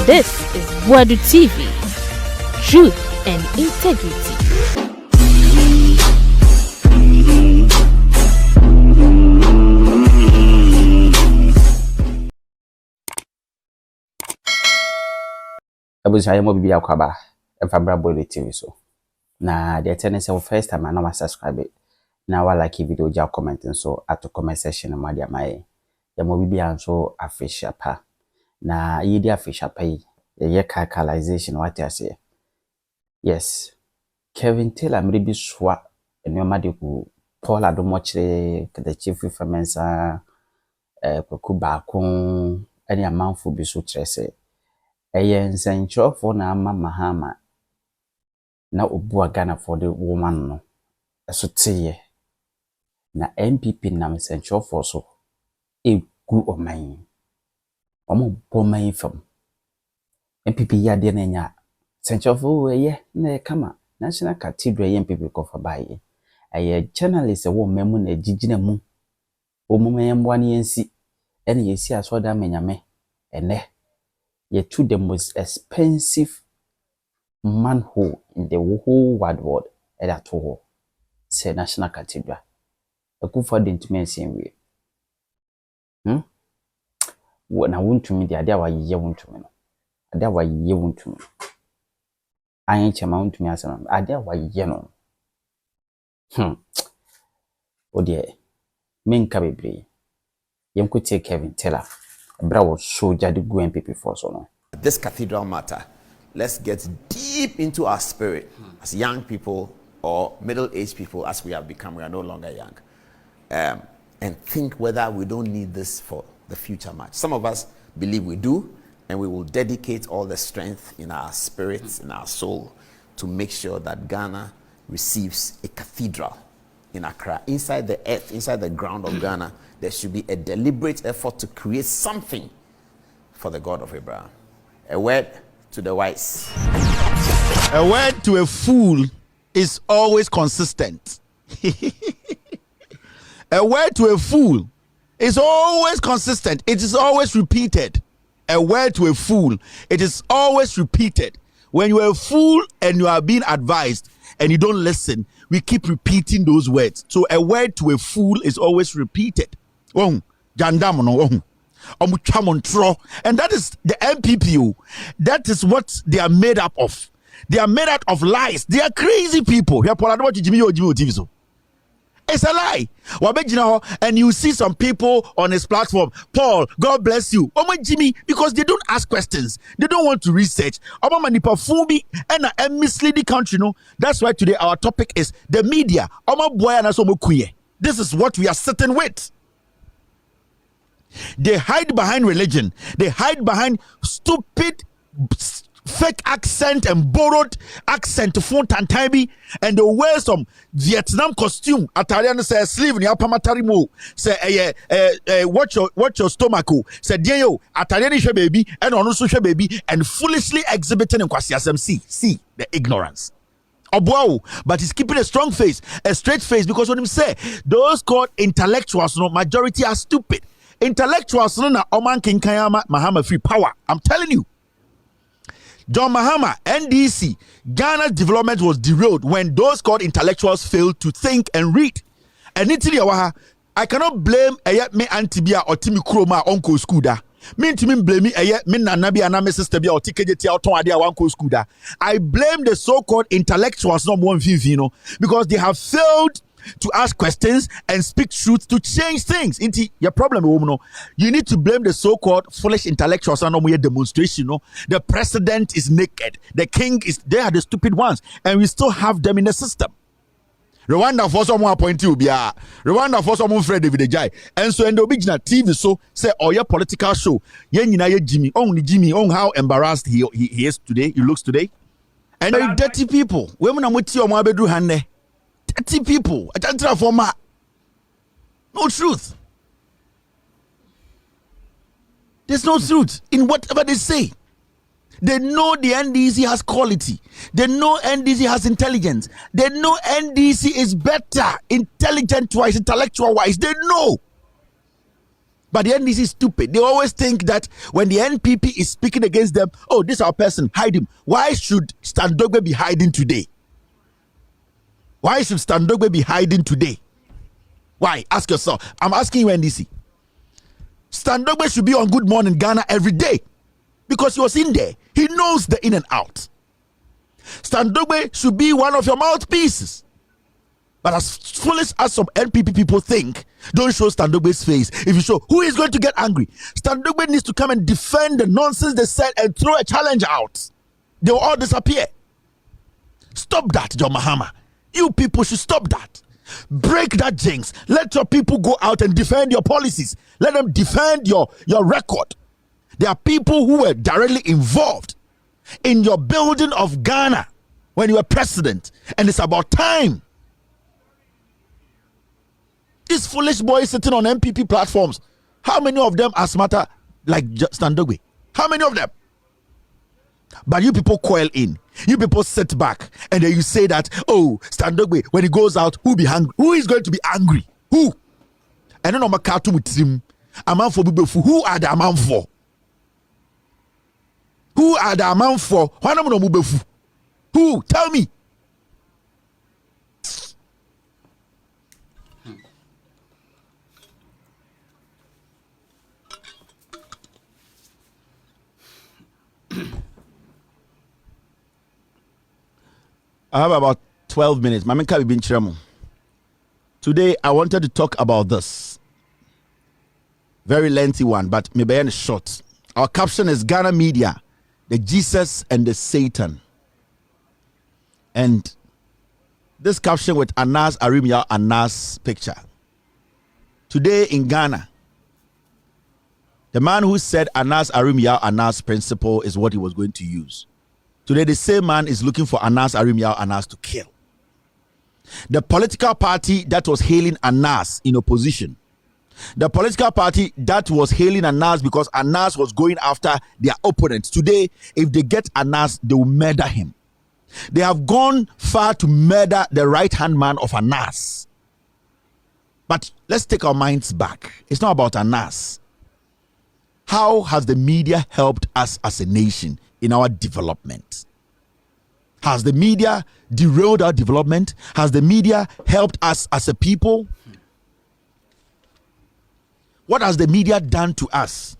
This is Wadu TV. Truth and integrity. Abuja yemo bibi akwaba emfabra Wadu TV so. Na the tennis first time I know subscribe. Na wa like video ja comment so at the comment section ma dia mai. Yemo bibi anso official pa. Na yidi official pa yi ye calculation what I say. Yes. Kevin Taylor mribi swa enwema de ku Paul Adom Otchere the chief influencer Kwaku Baako any amanfo bi so trese. Eye nsanchofo na ama mahama na obu Ghana for the woman no eso teye na MPP na nsanchofo so egu oman omo boman fam MPP ya de na nya nsanchofo eye na kama National Cathedral MPP ko fa baye eye journalist wo memu na gigina mu omumeyembo ne yensi ene yesi asoda menyame ene ye to the most expensive manhole in the whole wide world at all. Say National Cathedral. A good for the intimacy way. When I want to me, the idea why you want to me. Idea why you want to me. I ain't amount to me as an idea why you know. Oh dear, men cabby. You could take Kevin Taylor. Bravo soldier the go MPP for so long. This cathedral matter, let's get deep into our spirit as young people or middle-aged people as we have become. We are no longer young. And think whether we don't need this for the future match. Some of us believe we do, and we will dedicate all the strength in our spirits, in our soul, to make sure that Ghana receives a cathedral in Accra. Inside the earth, inside the ground of Ghana, there should be a deliberate effort to create something for the God of Abraham. A word to the wise. A word to a fool is always consistent. A word to a fool is always consistent. It is always repeated. A word to a fool, it is always repeated. When you are a fool and you are being advised and you don't listen, we keep repeating those words. So a word to a fool is always repeated. And that is the MPP. That is what they are made up of. They are made out of lies. They are crazy people. It's a lie. And you see some people on his platform. Paul, God bless you. Jimmy, because they don't ask questions. They don't want to research. And mislead the country. No? That's why today our topic is the media. This is what we are sitting with. They hide behind religion. They hide behind stupid fake accent and borrowed accent font and timey, and they wear some Vietnam costume. Italian say sleeve ni apamatarimo. Say watch your stomach. Say deyo Italian show baby and also show baby and foolishly exhibiting in kwasiasem. See the ignorance. But he's keeping a strong face, a straight face, because when him say those called intellectuals, no majority are stupid. Intellectuals no na Oman King Kayama Mahama free power. I'm telling you. John Mahama, NDC, Ghana's development was derailed when those called intellectuals failed to think and read. And I cannot blame me Antibia or Timmy Kroma Uncle Skuda. Me to me blame me Nanabi and my sister be or TKJT or Tonadia Uncle Skuda. I blame the so-called intellectuals, not one Vivino, because they have failed to ask questions and speak truth to change things. Into your problem, you need to blame the so-called foolish intellectuals and no demonstration. The president is naked, the king is, they are the stupid ones, and we still have them in the system. Rwanda for someone appoint you be Rwanda for someone Fred David Jai. And so in the original TV so say your political show. Jimmy, only Jimmy on how embarrassed he is today, he looks today. And very dirty people. Women are with you bedroom hande. Dirty people. I can't tell for no truth. There's no truth in whatever they say. They know the NDC has quality. They know NDC has intelligence. They know NDC is better, intelligent-wise, intellectual-wise. They know. But the NDC is stupid. They always think that when the NPP is speaking against them, oh, this is our person, hide him. Why should Standogbe be hiding today? Why should Standogbe be hiding today? Why? Ask yourself. I'm asking you, NDC. Standogbe should be on Good Morning Ghana every day because he was in there. He knows the in and out. Standogbe should be one of your mouthpieces. But as foolish as some NPP people think, don't show Standogbe's face. If you show, who is going to get angry? Standogbe needs to come and defend the nonsense they said and throw a challenge out. They will all disappear. Stop that, John Mahama. You people should stop that. Break that jinx. Let your people go out and defend your policies. Let them defend your record. There are people who were directly involved in your building of Ghana when you were president. And it's about time. These foolish boys sitting on MPP platforms, how many of them are smarter like Standogbe? How many of them? But you people coil in. You people sit back and then you say that, oh, Standogbe, when he goes out, who be hungry? Who is going to be angry? Who? And then I'm a cartoon with him. A man for people. Who are the man for? Who are the man for? Who? Tell me. I have about 12 minutes. Today, I wanted to talk about this. Very lengthy one, but maybe in short. Our caption is Ghana Media, the Jesus and the Satan. And this caption with Anas Arimya Anas picture. Today in Ghana, the man who said Anas Arimya Anas principle is what he was going to use. Today, the same man is looking for Anas Arimya Anas to kill. The political party that was hailing Anas in opposition, the political party that was hailing Anas because Anas was going after their opponents. Today, if they get Anas, they will murder him. They have gone far to murder the right-hand man of Anas. But let's take our minds back. It's not about Anas. How has the media helped us as a nation in our development? Has the media derailed our development? Has the media helped us as a people? What has the media done to us?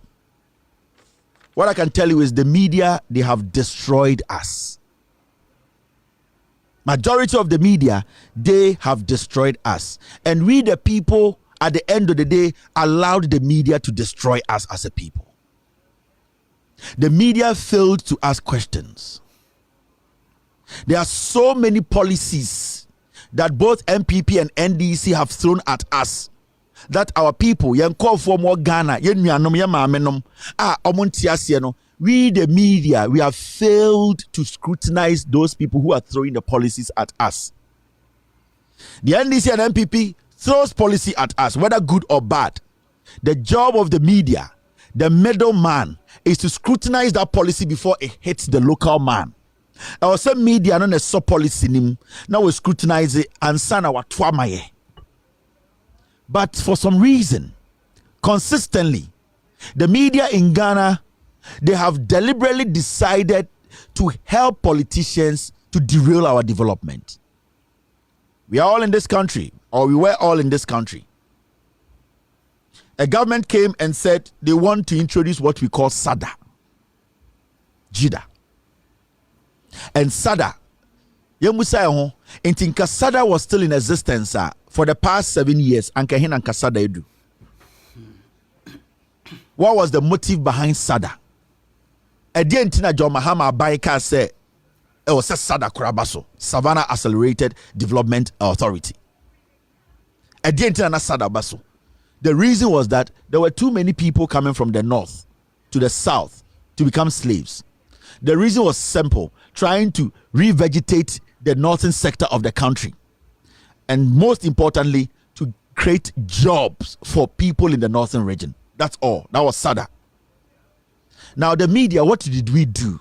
What I can tell you is the media, they have destroyed us. Majority of the media, they have destroyed us. And we the people, at the end of the day, allowed the media to destroy us as a people. The media failed to ask questions. There are so many policies that both MPP and NDC have thrown at us that our people, yen call for more Ghana, we the media, we have failed to scrutinize those people who are throwing the policies at us. The NDC and MPP throws policy at us, whether good or bad. The job of the media, the middleman, is to scrutinize that policy before it hits the local man. Our some media no so policy nim. Now we scrutinize it and send our twamaye. But for some reason, consistently, the media in Ghana, they have deliberately decided to help politicians to derail our development. We are all in this country, or we were all in this country. A government came and said they want to introduce what we call SADA. JIDA. And SADA, SADA was still in existence for the past 7 years. What was the motive behind SADA? John Mahama Baika said it was SADA Kurabaso, Savannah Accelerated Development Authority. SADA Baso. The reason was that there were too many people coming from the north to the south to become slaves. The reason was simple, trying to revegetate the northern sector of the country. And most importantly, to create jobs for people in the northern region. That's all. That was SADA. Now the media, what did we do?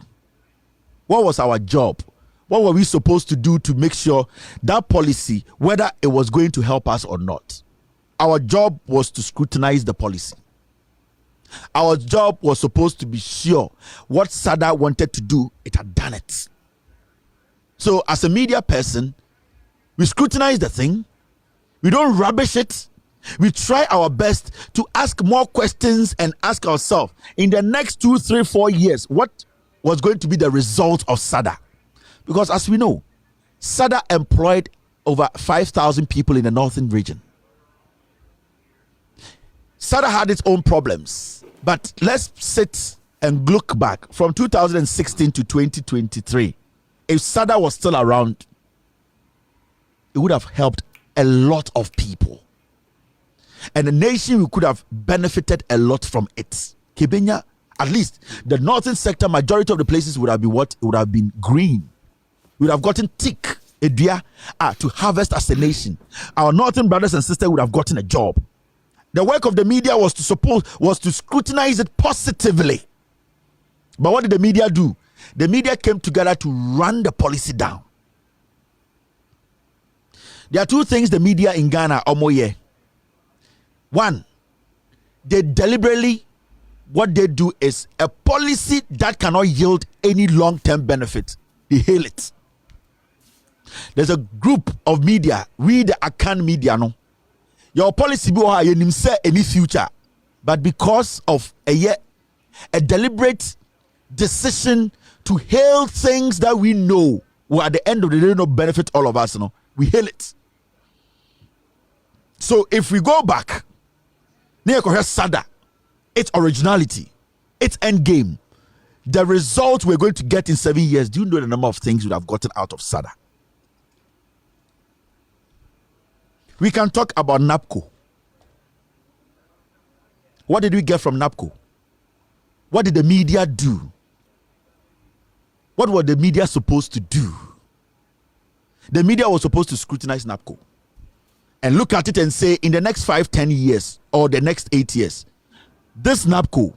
What was our job? What were we supposed to do to make sure that policy, whether it was going to help us or not? Our job was to scrutinize the policy. Our job was supposed to be sure what SADA wanted to do, it had done it. So as a media person, we scrutinize the thing. We don't rubbish it. We try our best to ask more questions and ask ourselves, in the next 2, 3, 4 years, what was going to be the result of SADA? Because as we know, SADA employed over 5,000 people in the northern region. SADA had its own problems, but let's sit and look back from 2016 to 2023. If SADA was still around, it would have helped a lot of people. And the nation could have benefited a lot from it. Kibenya, at least the northern sector, majority of the places would have been what? It would have been green. We would have gotten thick to harvest as a nation. Our northern brothers and sisters would have gotten a job. The work of the media was to scrutinize it positively. But what did the media do? The media came together to run the policy down. There are two things the media in Ghana omoye. One, they deliberately, what they do is a policy that cannot yield any long-term benefit. They hail it. There's a group of media, we the Akan media, no. Your policy be any future, but because of a deliberate decision to hail things that we know will at the end of the day not benefit all of us, no, we hail it. So if we go back, SADA, its originality, its end game, the result we're going to get in 7 years, do you know the number of things we have gotten out of SADA? We can talk about NAPCO. What did we get from NAPCO? What did the media do? What were the media supposed to do? The media was supposed to scrutinize NAPCO and look at it and say, in the next 5, 10 years or the next 8 years, this NAPCO,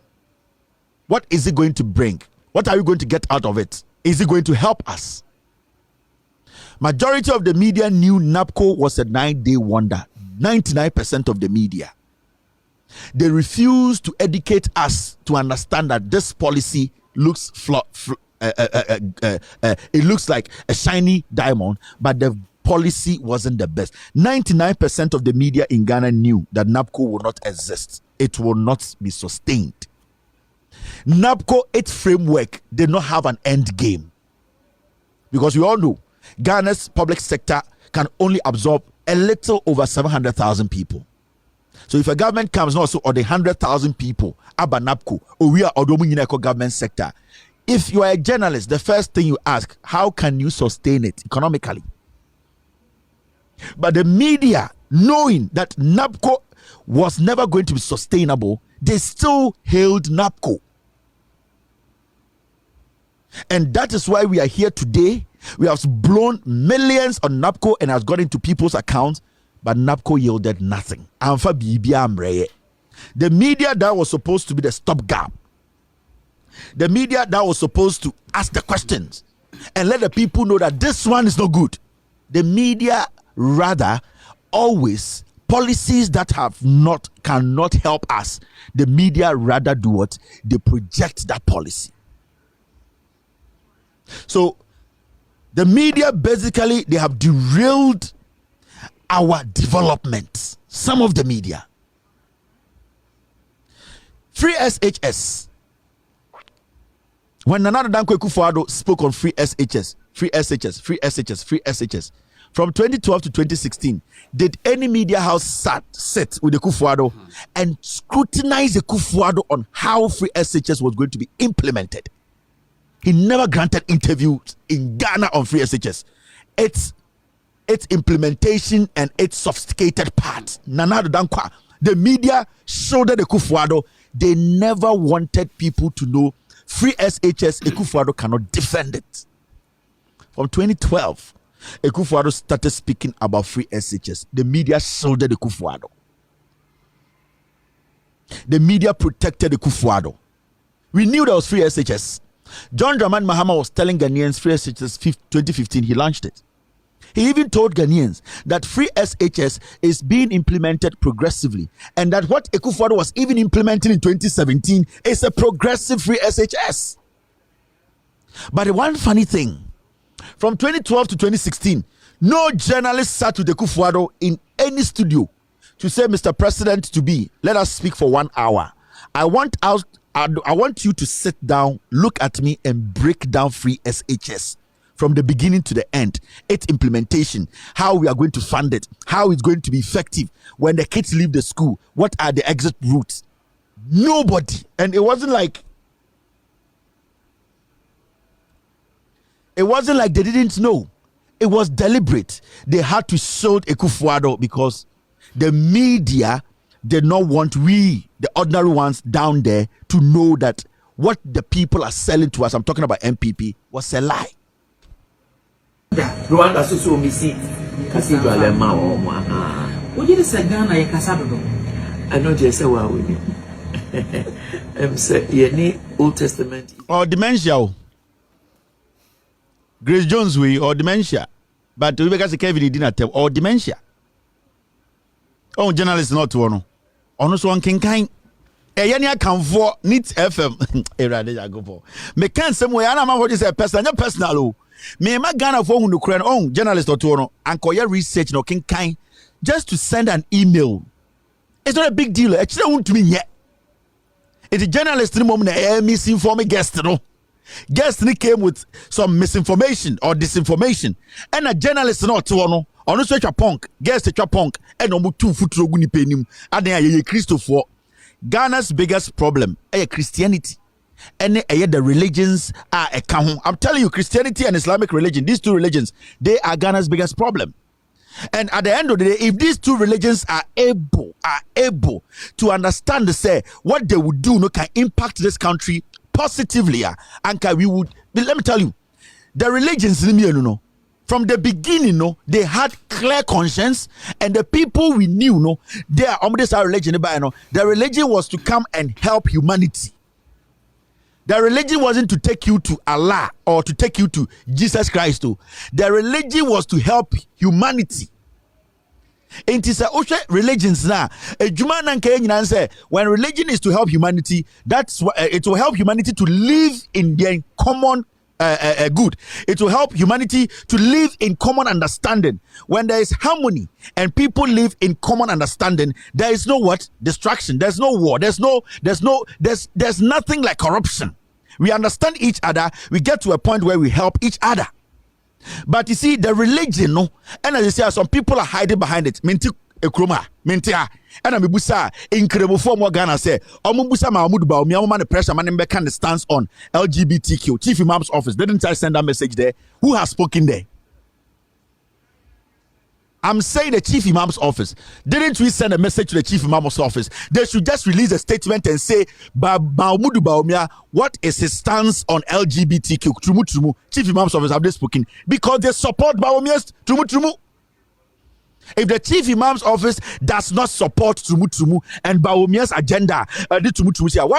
what is it going to bring? What are we going to get out of it? Is it going to help us? Majority of the media knew NAPCO was a 9-day wonder. 99% of the media. They refused to educate us to understand that this policy looks it looks like a shiny diamond, but the policy wasn't the best. 99% of the media in Ghana knew that NAPCO will not exist. It will not be sustained. NAPCO, its framework, did not have an end game. Because we all know Ghana's public sector can only absorb a little over 700,000 people. So if a government comes now also or the 100,000 people about NAPCO or we are Odomu government sector, if you are a journalist, the first thing you ask, how can you sustain it economically? But the media, knowing that NAPCO was never going to be sustainable, they still hailed NAPCO. And that is why we are here today. We have blown millions on NAPCO and has got into people's accounts, but NAPCO yielded nothing. The media that was supposed to be the stopgap, the media that was supposed to ask the questions and let the people know that this one is not good, the media rather always policies that cannot help us, the media rather do what? They project that policy. So the media basically, they have derailed our development. Some of the media. Free SHS. When Nana Dankwa Akufo-Addo spoke on free SHS, from 2012 to 2016, did any media house sit with the Akufo-Addo and scrutinize the Akufo-Addo on how free SHS was going to be implemented? He never granted interviews in Ghana on free SHS. Its implementation and its sophisticated part. Nana Dankwa, the media shouldered the Akufo-Addo. They never wanted people to know free SHS. Akufo-Addo cannot defend it. From 2012, Akufo-Addo started speaking about free SHS. The media shouldered the Akufo-Addo. The media protected the Akufo-Addo. We knew there was free SHS. John Dramani Mahama was telling Ghanaians free SHS 2015, he launched it. He even told Ghanaians that free SHS is being implemented progressively, and that what Akufo-Addo was even implementing in 2017 is a progressive free SHS. But the one funny thing, from 2012 to 2016, no journalist sat with Akufo-Addo in any studio to say, Mr. President to be, let us speak for 1 hour. I want you to sit down, look at me, and break down free SHS from the beginning to the end, its implementation, how we are going to fund it, how it's going to be effective when the kids leave the school, what are the exit routes. Nobody. And it wasn't like they didn't know. It was deliberate. They had to shield Akufo-Addo because the media did not want we, the ordinary ones down there, to know that what the people are selling to us, I'm talking about MPP, was a lie. Rwanda so misi cathedral ema o mo aha oje de se Ghana ye kasa dodo ano je se wa we say ye ni Old Testament or dementia Grace Jones we or dementia but we because Kevin did not tell or dementia journalist not one ono so nkenkan ye ni akanfo nit FM erade ya go for me kan sem we ana ma for this personal o me ma Ghana for hu no kran on journalist or no ankoye research no kenkan just to send an email. It's not a big deal. Actually want to me yet. It's a journalist in the moment misinforming guest no. Guest came with some misinformation or disinformation. And a journalist not to no. On such a punk, guest a punk, and no two foot roguni penim. And then Christopher. Ghana's biggest problem is Christianity. And the religions are a count. I'm telling you, Christianity and Islamic religion, these two religions, they are Ghana's biggest problem. And at the end of the day, if these two religions are able to understand, say what they would do, no, can impact this country positively, and we would. Let me tell you, the religions, from the beginning, they had clear conscience, and the people we knew, they are this our religion. The religion was to come and help humanity. The religion wasn't to take you to Allah or to take you to Jesus Christ. The religion was to help humanity. It is a religions now. When religion is to help humanity, that's what it will help humanity to live in their common good. It will help humanity to live in common understanding. When there is harmony and people live in common understanding, there is no what? Distraction. There's no war. There's nothing like corruption. We understand each other. We get to a point where we help each other. But you see, the religion, and as you say, some people are hiding behind it. Minti ekroma, mintia. And I'm busa incredible form what Ghana say. Omubusa Mahmoud Baumia man the pressure man can the stance on LGBTQ. Chief Imam's office. Didn't I send that message there? Who has spoken there? I'm saying the Chief Imam's office. Didn't we send a message to the Chief Imam's office? They should just release a statement and say, Mahmoud Baumia, what is his stance on LGBTQ? Trumu. Chief Imam's office have they spoken? Because they support Baumia's Trumu. If the Chief Imam's office does not support Trumu and Baumia's agenda, why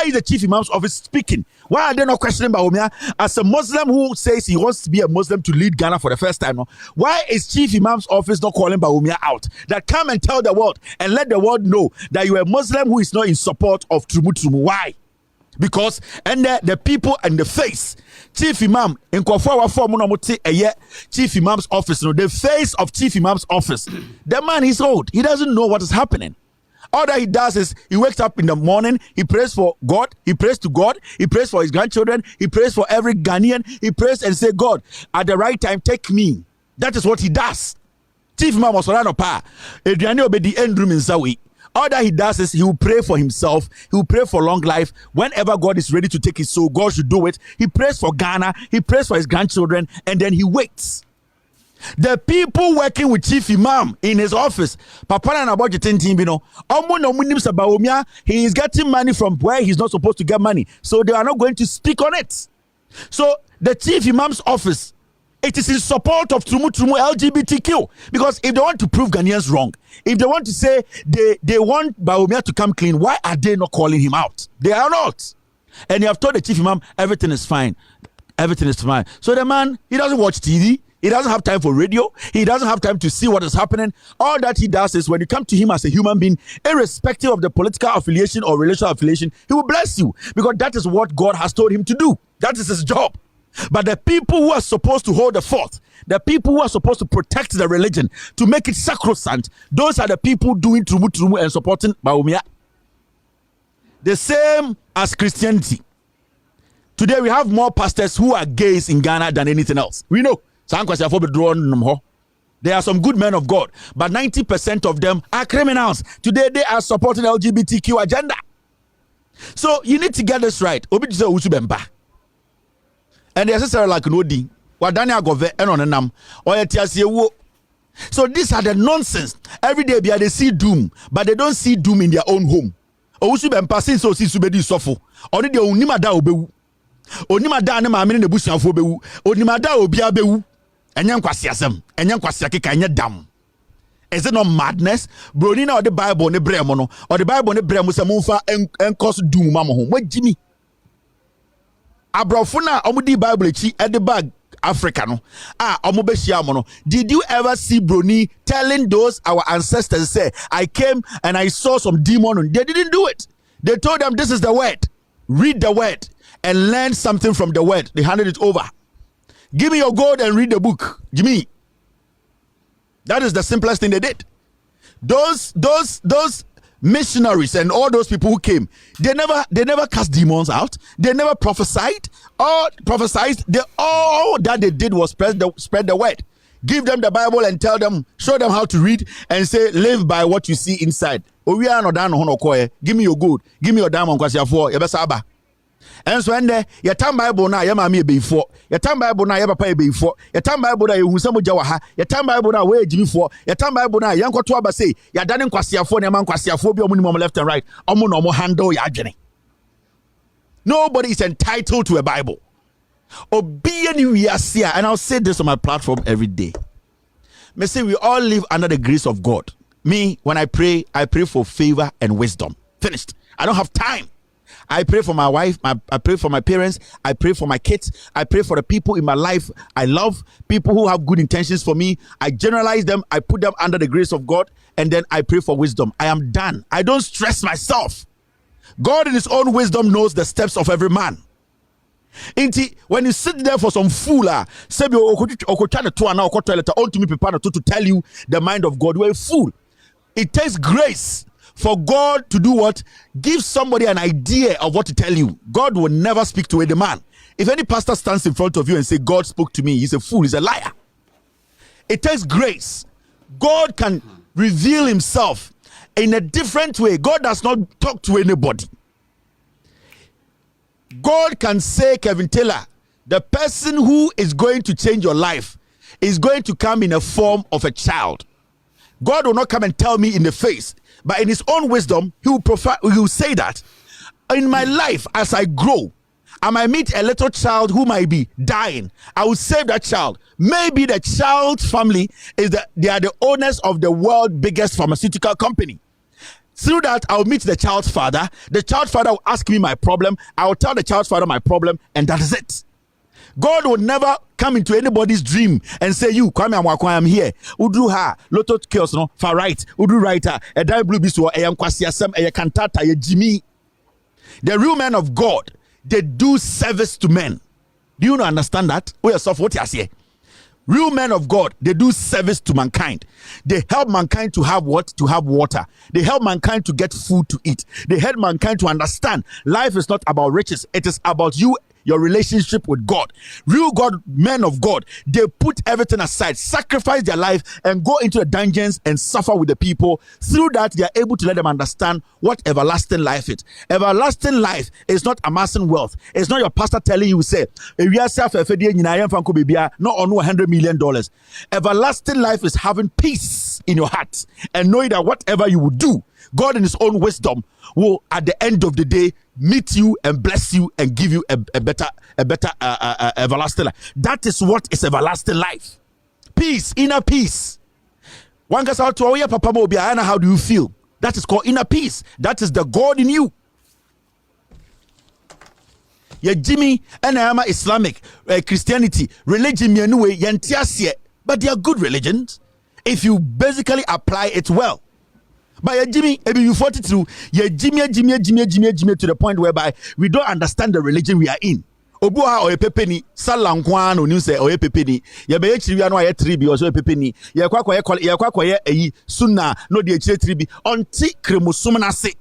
is the Chief Imam's office speaking? Why are they not questioning Baumia as a Muslim who says he wants to be a Muslim to lead Ghana for the first time? Why is Chief Imam's office not calling Baumia out? That come and tell the world and let the world know that you are a Muslim who is not in support of Trumu. Why? Because and the people and the face Chief Imam in Chief Imam's office, the face of Chief Imam's office, the man is old. He doesn't know what is happening. All that he does is he wakes up in the morning, he prays for God, he prays to God, he prays for his grandchildren, he prays for every Ghanaian, he prays and say, God, at the right time, take me. That is what he does. Chief Imam was around pa. All that he does is he will pray for himself. He will pray for long life. Whenever God is ready to take his soul, God should do it. He prays for Ghana. He prays for his grandchildren. And then he waits. The people working with Chief Imam in his office, Papa and about he is getting money from where he's not supposed to get money. So they are not going to speak on it. So the Chief Imam's office, it is in support of Trumu LGBTQ. Because if they want to prove Ghanaians wrong, if they want to say they want Baumia to come clean, why are they not calling him out? They are not. And they have told the Chief Imam, everything is fine. Everything is fine. So the man, he doesn't watch TV. He doesn't have time for radio. He doesn't have time to see what is happening. All that he does is when you come to him as a human being, irrespective of the political affiliation or relational affiliation, he will bless you because that is what God has told him to do. That is his job. But the people who are supposed to hold the fort, the people who are supposed to protect the religion, to make it sacrosanct, those are the people doing trumu and supporting Bawumia. The same as Christianity. Today we have more pastors who are gays in Ghana than anything else. We know. There are some good men of God, but 90% of them are criminals. Today they are supporting the LGBTQ agenda. So you need to get this right. And the necessary like Nodi, Wadania Gove, and on a nam, or so these are the nonsense. Every day they see doom, but they don't see doom in their own home. Passing so see Subedi Sofo, only the Unimada Obewu, Onimada and Mamma in the bush of Obewu, Onimada Obiabewu. Enyan kwasiasem, enyan kwasiakeka enye dam. Is it not madness? Broni na the Bible ne bremo no, or the Bible ne bremo se monfa enkos doom mama ho. What Jimmy? Abrofuna omudi Bible chi at the bag Africa no. Omobeshia mono. Did you ever see Broni telling those our ancestors say, I came and I saw some demon? They didn't do it. They told them this is the word. Read the word and learn something from the word. They handed it over. Give me your gold and read the book. Give me. That is the simplest thing they did. Those missionaries and all those people who came, they never cast demons out. They never prophesied. All that they did was spread the word. Give them the Bible and tell them, show them how to read and say, live by what you see inside. Give me your gold. Give me your diamond. And so when your time Bible na your mommy be for your time Bible na your papa be for your time Bible na you some jawaha your time Bible na where Jimmy for your time Bible na yanko to aba say your danin kwasiafo na man kwasiafo bi omunimum left and right omo no mo handle ya adwene. Nobody is entitled to a Bible. Obi any we are here, and I'll say this on my platform every day. Me say we all live under the grace of God. Me, when I pray for favor and wisdom. Finished. I don't have time. I pray for my wife, I pray for my parents, I pray for my kids, I pray for the people in my life I love, people who have good intentions for me. I generalize them, I put them under the grace of God, and then I pray for wisdom. I am done. I don't stress myself. God in his own wisdom knows the steps of every man. When you sit there for some fool, to tell you the mind of God, you're a fool. It takes grace for God to do what? Give somebody an idea of what to tell you. God will never speak to any man. If any pastor stands in front of you and say, God spoke to me, he's a fool, he's a liar. It takes grace. God can reveal himself in a different way. God does not talk to anybody. God can say, Kevin Taylor, the person who is going to change your life is going to come in a form of a child. God will not come and tell me in the face, but in his own wisdom, he will say that in my life as I grow, I might meet a little child who might be dying. I will save that child. Maybe the child's family they are the owners of the world's biggest pharmaceutical company. Through that, I'll meet the child's father. The child's father will ask me my problem. I will tell the child's father my problem, and that is it. God will never come into anybody's dream and say, you, Kwame Amwakwa, I'm here. Udu ha, loto chaos, no, far right, Udu writer, a die blue biso, a yankwasiasem, a cantata, a Jimmy. The real men of God, they do service to men. Do you not understand that? Oh, yourself, what you say? Real men of God, they do service to mankind. They help mankind to have what? To have water. They help mankind to get food to eat. They help mankind to understand life is not about riches. It is about you, your relationship with God. Real God, men of God, they put everything aside, sacrifice their life, and go into the dungeons and suffer with the people. Through that, they are able to let them understand what everlasting life is. Everlasting life is not amassing wealth. It's not your pastor telling you, say, not on $100 million. Everlasting life is having peace in your heart and knowing that whatever you will do, God in his own wisdom will at the end of the day meet you and bless you and give you a better everlasting life. That is what is everlasting life. Peace, inner peace. One goes out to Papa Mobiana, how do you feel? That is called inner peace. That is the God in you. Ye Jimmy and I am Islamic, Christianity, religion me anyway, yantiasie, but they are good religions if you basically apply it well. But ye Jimmy, maybe you 42, ye Jimmy to the point whereby we don't understand the religion we are in. Obuha or a pepeni, Salankwan or Nuse or a pepeni, ye be HTV no tribi or so a pepeni, ye kwakwa ye suna no de tribi, onti kremusumana se.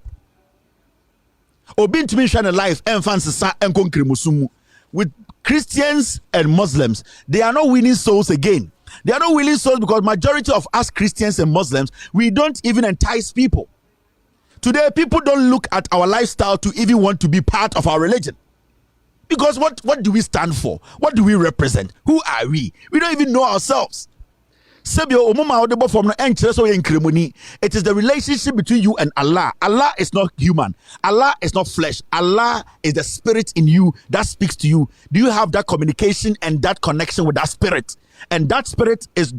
Obin to me shine a life and fancy sa and konkremusumu. With Christians and Muslims, they are not winning souls again. They are not winning souls because majority of us Christians and Muslims, we don't even entice people. Today, people don't look at our lifestyle to even want to be part of our religion. Because what do we stand for? What do we represent? Who are we? We don't even know ourselves. It is the relationship between you and Allah. Allah is not human. Allah is not flesh. Allah is the spirit in you that speaks to you. Do you have that communication and that connection with that spirit? And that spirit is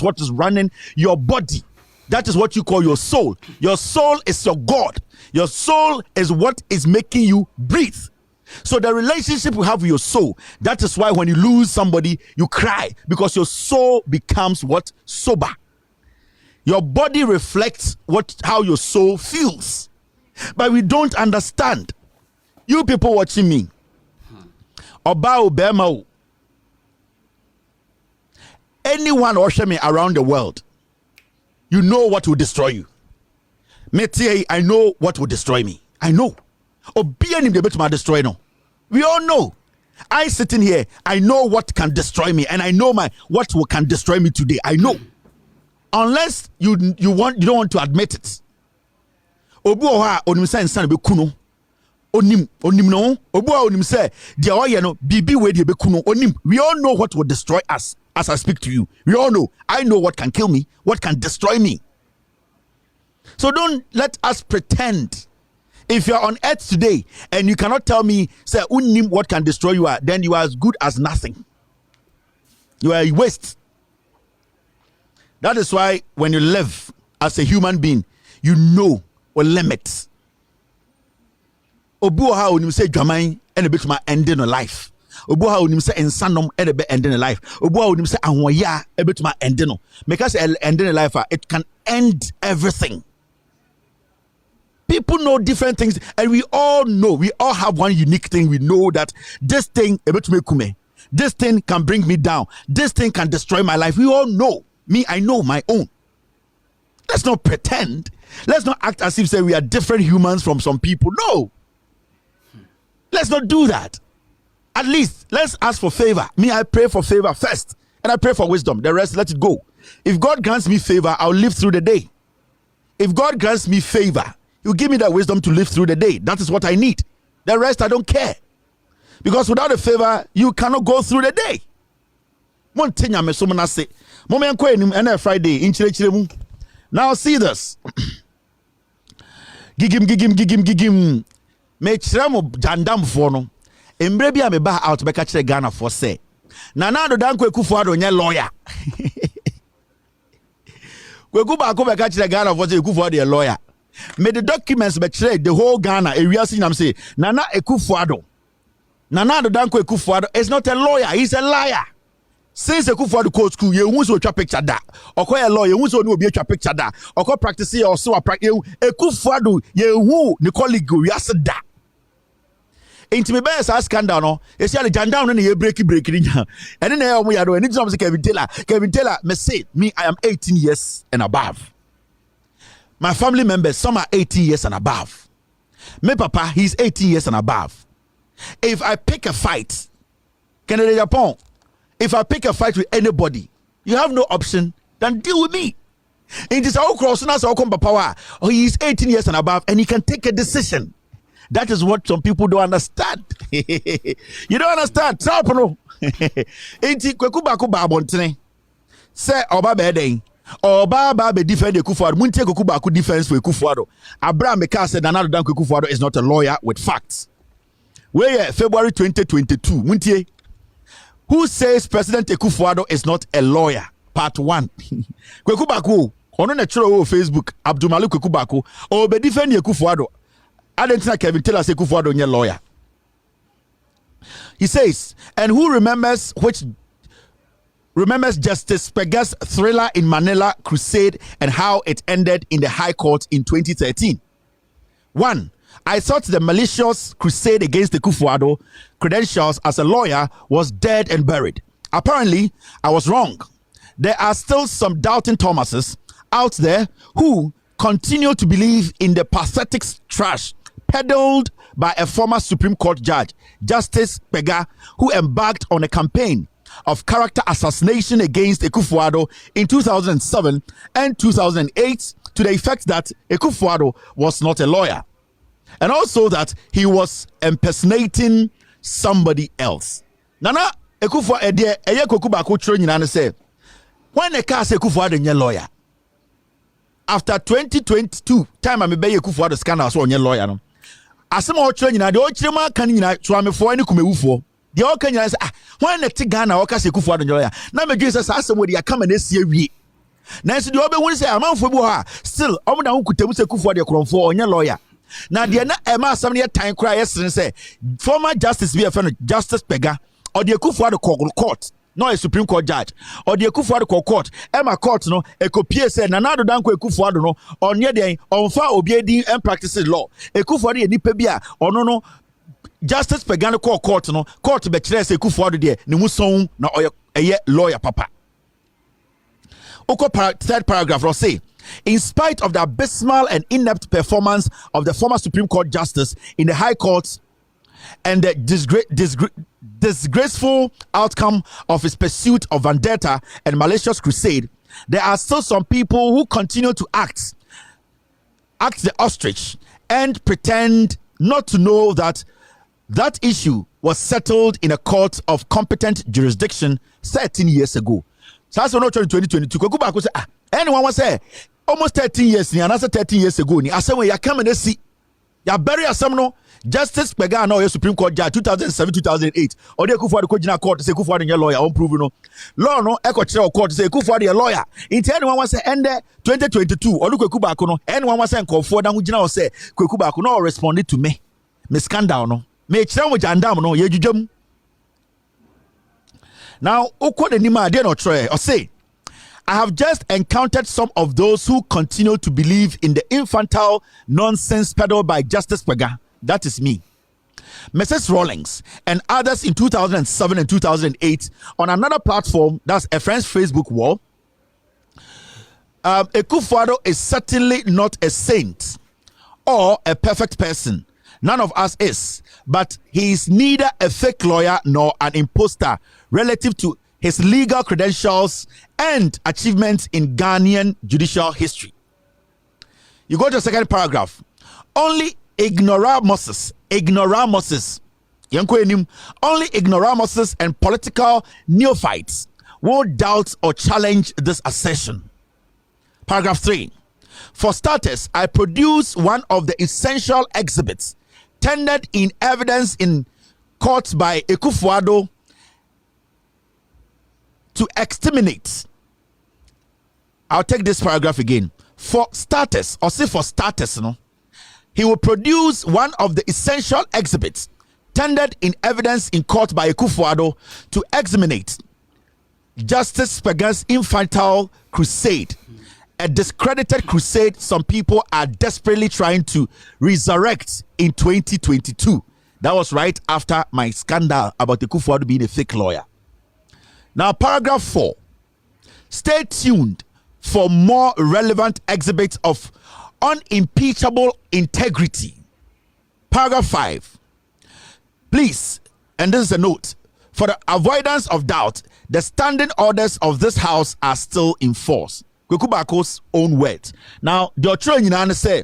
what is running your body. That is what you call your soul. Your soul is your God. Your soul is what is making you breathe. So the relationship you have with your soul, that is why when you lose somebody, you cry, because your soul becomes what? Sober. Your body reflects how your soul feels. But we don't understand. You people watching me, Obao Bemao, anyone watching me around the world, you know what will destroy you. Metie, I know what will destroy me. I know. Obianim de betima destroy no. We all know. I sitting here, I know what can destroy me, and I know what can destroy me today. I know. Unless you don't want to admit it. Obu oha onim say nsan be kuno. Onim no. Obu onim say dia oye no bibi we de be kuno. Onim. We all know what will destroy us as I speak to you. We all know. I know what can kill me, what can destroy me. So don't let us pretend. If you are on earth today and you cannot tell me, say, unim what can destroy you, then you are as good as nothing. You are a waste. That is why when you live as a human being, you know your limits. Obuha unim say jamai and a bit my ending a life. Obuha unim say insanom and a bit ending a life. Obuha unim say anwaya a bit my ending. Because ending a life, it can end everything. People know different things, and we all know, we all have one unique thing. We know that this thing, this thing can bring me down. This thing can destroy my life. We all know. Me, I know my own. Let's not pretend. Let's not act as if say we are different humans from some people. No. Let's not do that. At least, let's ask for favor. Me, I pray for favor first, and I pray for wisdom. The rest, let it go. If God grants me favor, I'll live through the day. If God grants me favor, you give me that wisdom to live through the day. That is what I need. The rest, I don't care. Because without a favor, you cannot go through the day. Friday. Now see this. Gigim. Me chiramo jandam fono. Embrebi me ba out beka chire Ghana for say. Nanado dan Kwaku Baako nye lawyer. Kwaku Baako beka chire Ghana for say Kwaku Baako a lawyer. Me the documents betray the whole Ghana area see am say Nana Akufo-Addo. Nana Kwaku Baako is not a lawyer, he's a liar. Since Akufo Baako court school, you won't show a picture that. Oko a lawyer, you won't show no be a picture that. Oko practice or so a practice. Akufo Baako, you who the colleague we ask that. Ain't me best as scandal no. You see the jandam no ye break. And then we are doing anything say Kevin Taylor, me say me I am 18 years and above. My family members, some are 18 years and above. My papa, he's 18 years and above. If I pick a fight, Ken Agyapong, if I pick a fight with anybody, you have no option than deal with me. In this our cross, power. Oh, he's 18 years and above, and he can take a decision. That is what some people don't understand. You don't understand. Kwaku Baako babonte. Say oba bedeng. Oba be defend Akufo-Addo. Muntie Kwaku Baako defense for Akufo-Addo. Abraham Meka said Nana Kwaku Baako is not a lawyer with facts. Where February 2022. Muntie. Who says President Akufo-Addo is not a lawyer? Part 1. Kwaku Baako. Ono na chiro Facebook. Abdulmalik Kwaku Baako. Or be defend Akufo-Addo. I don't think Kevin Taylor say Akufo-Addo is a lawyer. He says, and who remembers Justice Pega's thriller in Manila crusade and how it ended in the High Court in 2013? 1. I thought the malicious crusade against the Akufo-Addo credentials as a lawyer was dead and buried. Apparently, I was wrong. There are still some doubting Thomases out there who continue to believe in the pathetic trash peddled by a former Supreme Court judge, Justice Pega, who embarked on a campaign of character assassination against Akufo-Addo in 2007 and 2008 to the effect that Akufo-Addo was not a lawyer and also that he was impersonating somebody else. Nana Akufo-Addo Kwaku Baako training and say when a case Akufo-Addo is a lawyer after 2022 time I be Akufo-Addo scandal so onye lawyer no asem o training na de o chirema kan nyina tuamefo ani kumewufo de o kan nyina say when na ti Ghana o kase Akufo-Addo lawyer na me dwe say asem wo de akama na sie wie na nso de o be won say amanfo bi ho ha still o mo da ho kutamu say Akufo-Addo kronfo onye lawyer na de na ema asem ne tan kra yesren say former justice be friend Justice Pega or the Akufo-Addo court no a Supreme Court judge or the Akufo-Addo court Emma court no e kopie say na nado danko Akufo-Addo no onye den onfa obi edi and practice law Akufo-Addo ye nipa bi a ono no Justice Pega no court no court be kire say Akufo-Addo de ne muson na oye lawyer papa. Third paragraph will say, in spite of the abysmal and inept performance of the former Supreme Court justice in the High Court and the disgraceful outcome of his pursuit of vendetta and malicious crusade, there are still some people who continue to act the ostrich and pretend not to know that that issue was settled in a court of competent jurisdiction 13 years ago. So that's not 2022. Kwaku Baako say, anyone was say almost 13 years ni another 13 years ago ni asem we ya come and see ya bury asem no Justice Pega na Supreme Court judge 2007 2008 or the Akufo-Addo ko gina court say Akufo-Addo your lawyer on prove no law no e ko kire court say Akufo-Addo your lawyer in anyone was say end 2022 or Kwaku Baako no anyone was say nkofo da ho gina o say Kwaku Baako no responded to me scandal no me kire mo jandam no ye dwudwam. Now, or say, I have just encountered some of those who continue to believe in the infantile nonsense peddled by Justice Pega. That is me. Mrs. Rawlings and others in 2007 and 2008 on another platform, that's a friend's Facebook wall. Akufo-Addo is certainly not a saint or a perfect person. None of us is, but he is neither a fake lawyer nor an imposter relative to his legal credentials and achievements in Ghanaian judicial history. You go to the second paragraph. Only ignoramuses, only ignoramuses and political neophytes will doubt or challenge this assertion. Paragraph 3. For starters, I produce one of the essential exhibits tendered in evidence in court by Akufo-Addo to exterminate. I'll take this paragraph again. For starters, or say for starters, no, he will produce one of the essential exhibits tendered in evidence in court by Akufo-Addo to exterminate Justice Pega's infantile crusade, a discredited crusade some people are desperately trying to resurrect in 2022. That was right after my scandal about Akufo-Addo being a fake lawyer. Now, paragraph 4. Stay tuned for more relevant exhibits of unimpeachable integrity. Paragraph 5. Please, and this is a note, for the avoidance of doubt, the standing orders of this house are still in force. Kwaku Baako's own words. Now, the Otchere nyina say,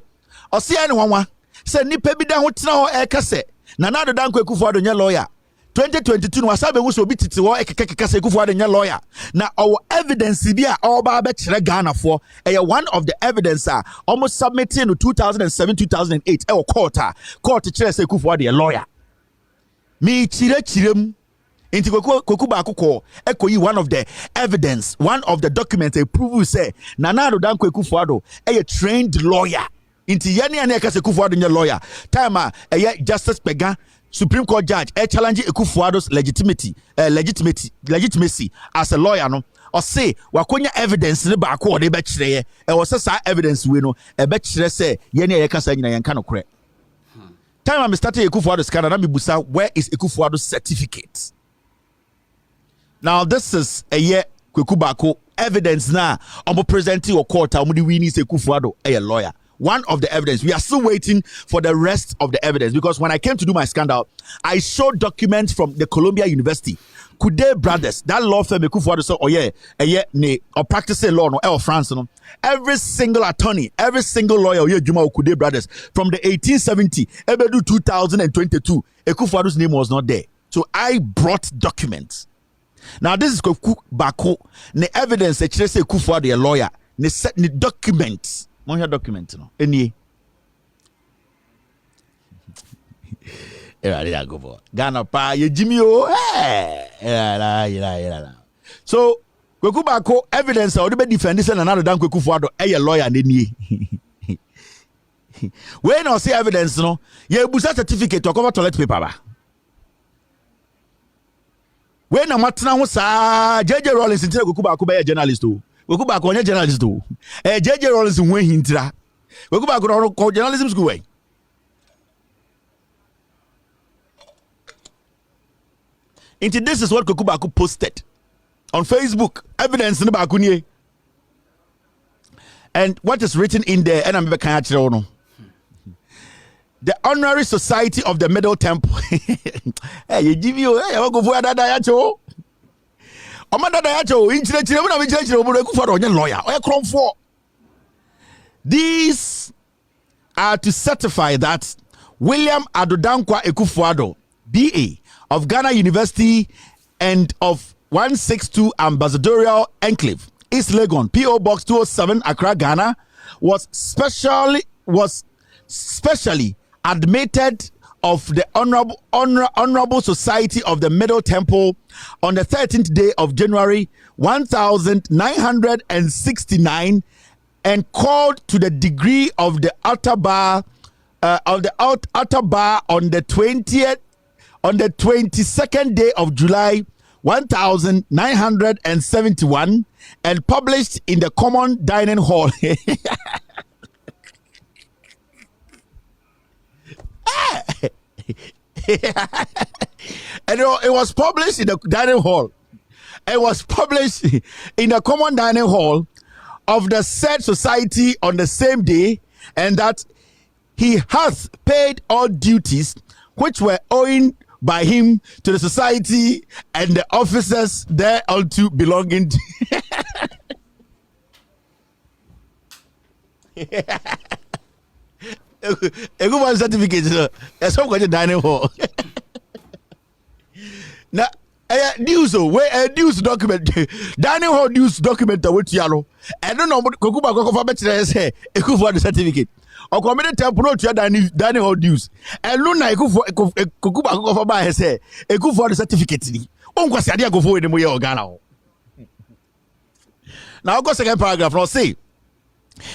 "Osi anyone say nipa bi da ho tena ho ekase na nado dan Akufo-Addo nye lawyer. 2022 no wasabe wo so bi titi wo ekekeka say Akufo-Addo nye lawyer. Na our evidence bi a oba be kire Ghana for one of the evidence almost submitted in 2007 2008 court kire say Akufo-Addo a lawyer. Me chirem Inti Kwaku Baako ko ekoyi one of the evidence, one of the documents they prove say Nana Addo Dankwa Akufo-Addo a trained lawyer. Inti yani ane kase Akufo-Addo nye lawyer. Time Justice Pega Supreme Court judge challenge Ekufuado's legitimacy as a lawyer no or say wakonya evidence ne ba ko de be kire e wo say evidence we no e be kire say ye ne ye kasa nyina ye nka no kore. Time I'm starting Ekufuado's scandal, me busa where is Ekufuado's certificate? Now this is a year Kwaku Baako evidence na omo presenting your court omo di wini say Ekufuado a lawyer. One of the evidence, we are still waiting for the rest of the evidence because when I came to do my scandal, I showed documents from the Columbia University. Kude Brothers, that law firm, so or practicing law no France. No. Every single attorney, every single lawyer, Kude Brothers, from the 1870, to 2022, Ekufuado's name was not there. So I brought documents. Now this is Kwaku Baako. The evidence that say Ekufuado a lawyer, the documents. Monja document no enie era go for Ghana pa ye Jimmy o so Kwaku Baako evidence o de be defend say na na dan Ekufuado a lawyer na nie when I say evidence no ye busa certificate to cover toilet paper ba when na matena ho sa JJ Rollins ntire Kwaku Baako be journalist o Kwaku Baako onye journalist o JJ Rollins nwe hintira Kwaku Baako no journalism school way into this is what Kwaku Baako posted on Facebook evidence ne Baako nie and what is written in there and I'm be kan akire no the Honorary Society of the Middle Temple hey you give you hey I go for that ya cho these are to certify that William Adodankwa Ekufuado, BA of Ghana University and of 162 Ambassadorial Enclave, East Legon, PO Box 207, Accra, Ghana, was specially admitted of the Honorable Society of the Middle Temple on the 13th day of January 1969 and called to the degree of the outer bar on the on the 22nd day of July 1971 and published in the Common Dining Hall. And it was published in the dining hall. It was published in the Common Dining Hall of the said society on the same day, and that he hath paid all duties which were owing by him to the society and the officers thereunto belonging to a good one certificate. That's what we're dining hall. Now, news where news document dining hall news document that with yellow. I don't know what Kwaku Baako for better say a good for the certificate. Or community temple no dining hall news. And no na Kwaku Baako for by say a good for the certificate. On kwasi ade go for the moye Ghana. Now go second paragraph now say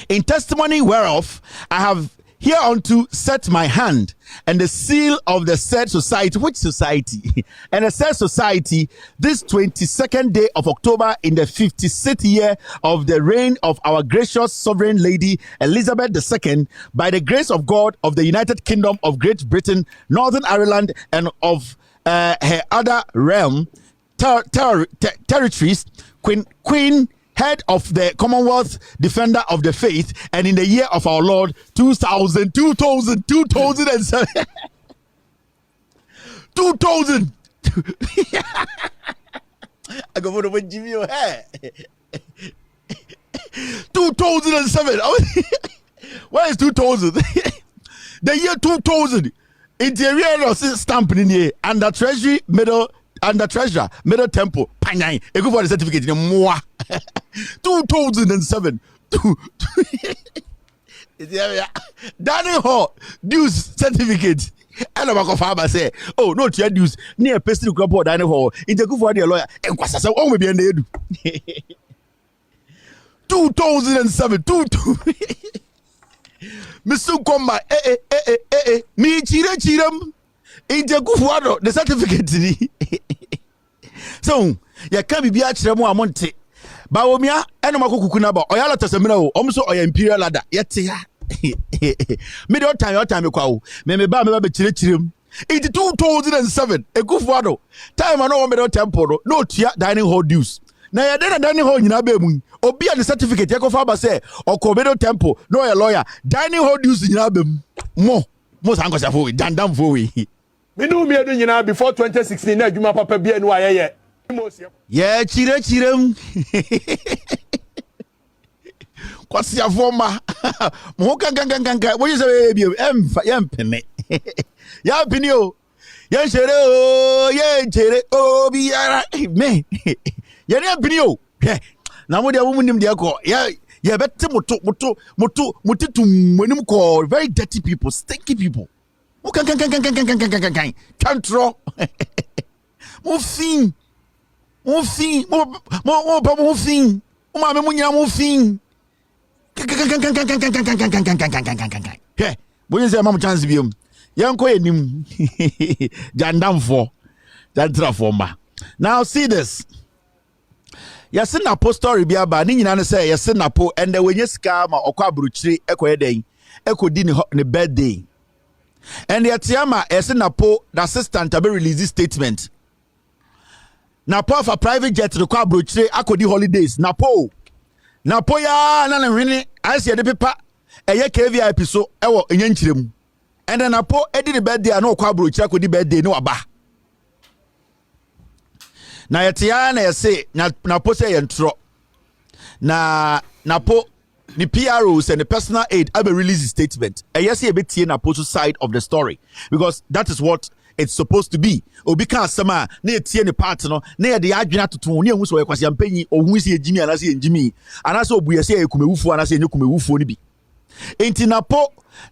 in testimony whereof I have hereunto set my hand and the seal of the said society. Which society? And the said society, this 22nd day of October in the 56th year of the reign of our gracious sovereign lady Elizabeth II, by the grace of God of the United Kingdom of Great Britain, Northern Ireland, and of her other realm territories, Queen head of the Commonwealth, defender of the faith, and in the year of our Lord 2007 2000 I go for the one Jimmy hair 2007 where is 2000 the year 2000 interior stamp in the under treasury middle under treasurer middle temple panyan e go for the certificate in moi 2007 Danny Hall dues certificate and about farmer say oh no to dues near pestle crop Danny Hall in the good for the lawyer and kwasa say oh we be na edu 2007 Mr. Komba mi chirem Inte kufuado the certificate ni. So, ya kan bibia kyerɛ mu amonte. Ba omia eno makokuku na ba. Oyala tasemina o. Omso oya imperial ladder. Yete ya. Me de time kwa o. Me ba kyerɛkyerɛm. In 2007, Ekufuado time I know me temple no tia dining hall dues. Na ya den dining hall nyina be mu. Obi a the certificate ya kofa ba say okobedo temple no a lawyer dining hall dues nyina be mu. Mo sankosa fo we dandam fo we. Me no me do nyina before 2016 na adwuma papa bia no ayeye. Yeah, chirem. Kwasi afoma. Mo kankankankan. Wo yese be em pene. Ya pinio. Ya chere o, ya chere o biara me. Ya ne pinio. Na mo dia wo nim dia ko. Ya bette motitum monim ko very dirty people, stinky people. Mo kankankankan. Chantro. Mo fin. Mo ma me munya mo fin. Hey, boy say mam chance biom. Yanko enim. Jandamfo. Jantrafo ma. Now see this. Yase na post story bia ba ni nyina ne say yase na po and wenye sika ma okwa bruchiri ekoye den. Ekodi ni birthday. And yatiama yase na po the assistant abe release this statement. Na po for private jet to kwa bruchiri akodi holidays. Na po ya na hwene asie de pepa eye KVIP so ewo enyankyirem. And then Napo edi the birthday no kwa brochi akodi birthday no aba. Na yetia na yese Napo say yentro. Na Napo the PROs and the personal aid have a release statement. Yes, a bit here Napo's side of the story because that is what it's supposed to be. Obi kan sama na yetie ne part no na de adwena toto ne hu so ye kwase ampanyi ohun se ejimi anase enjimi anase obu ye se ekumewufu anase enyekumewufu ni bi. Enti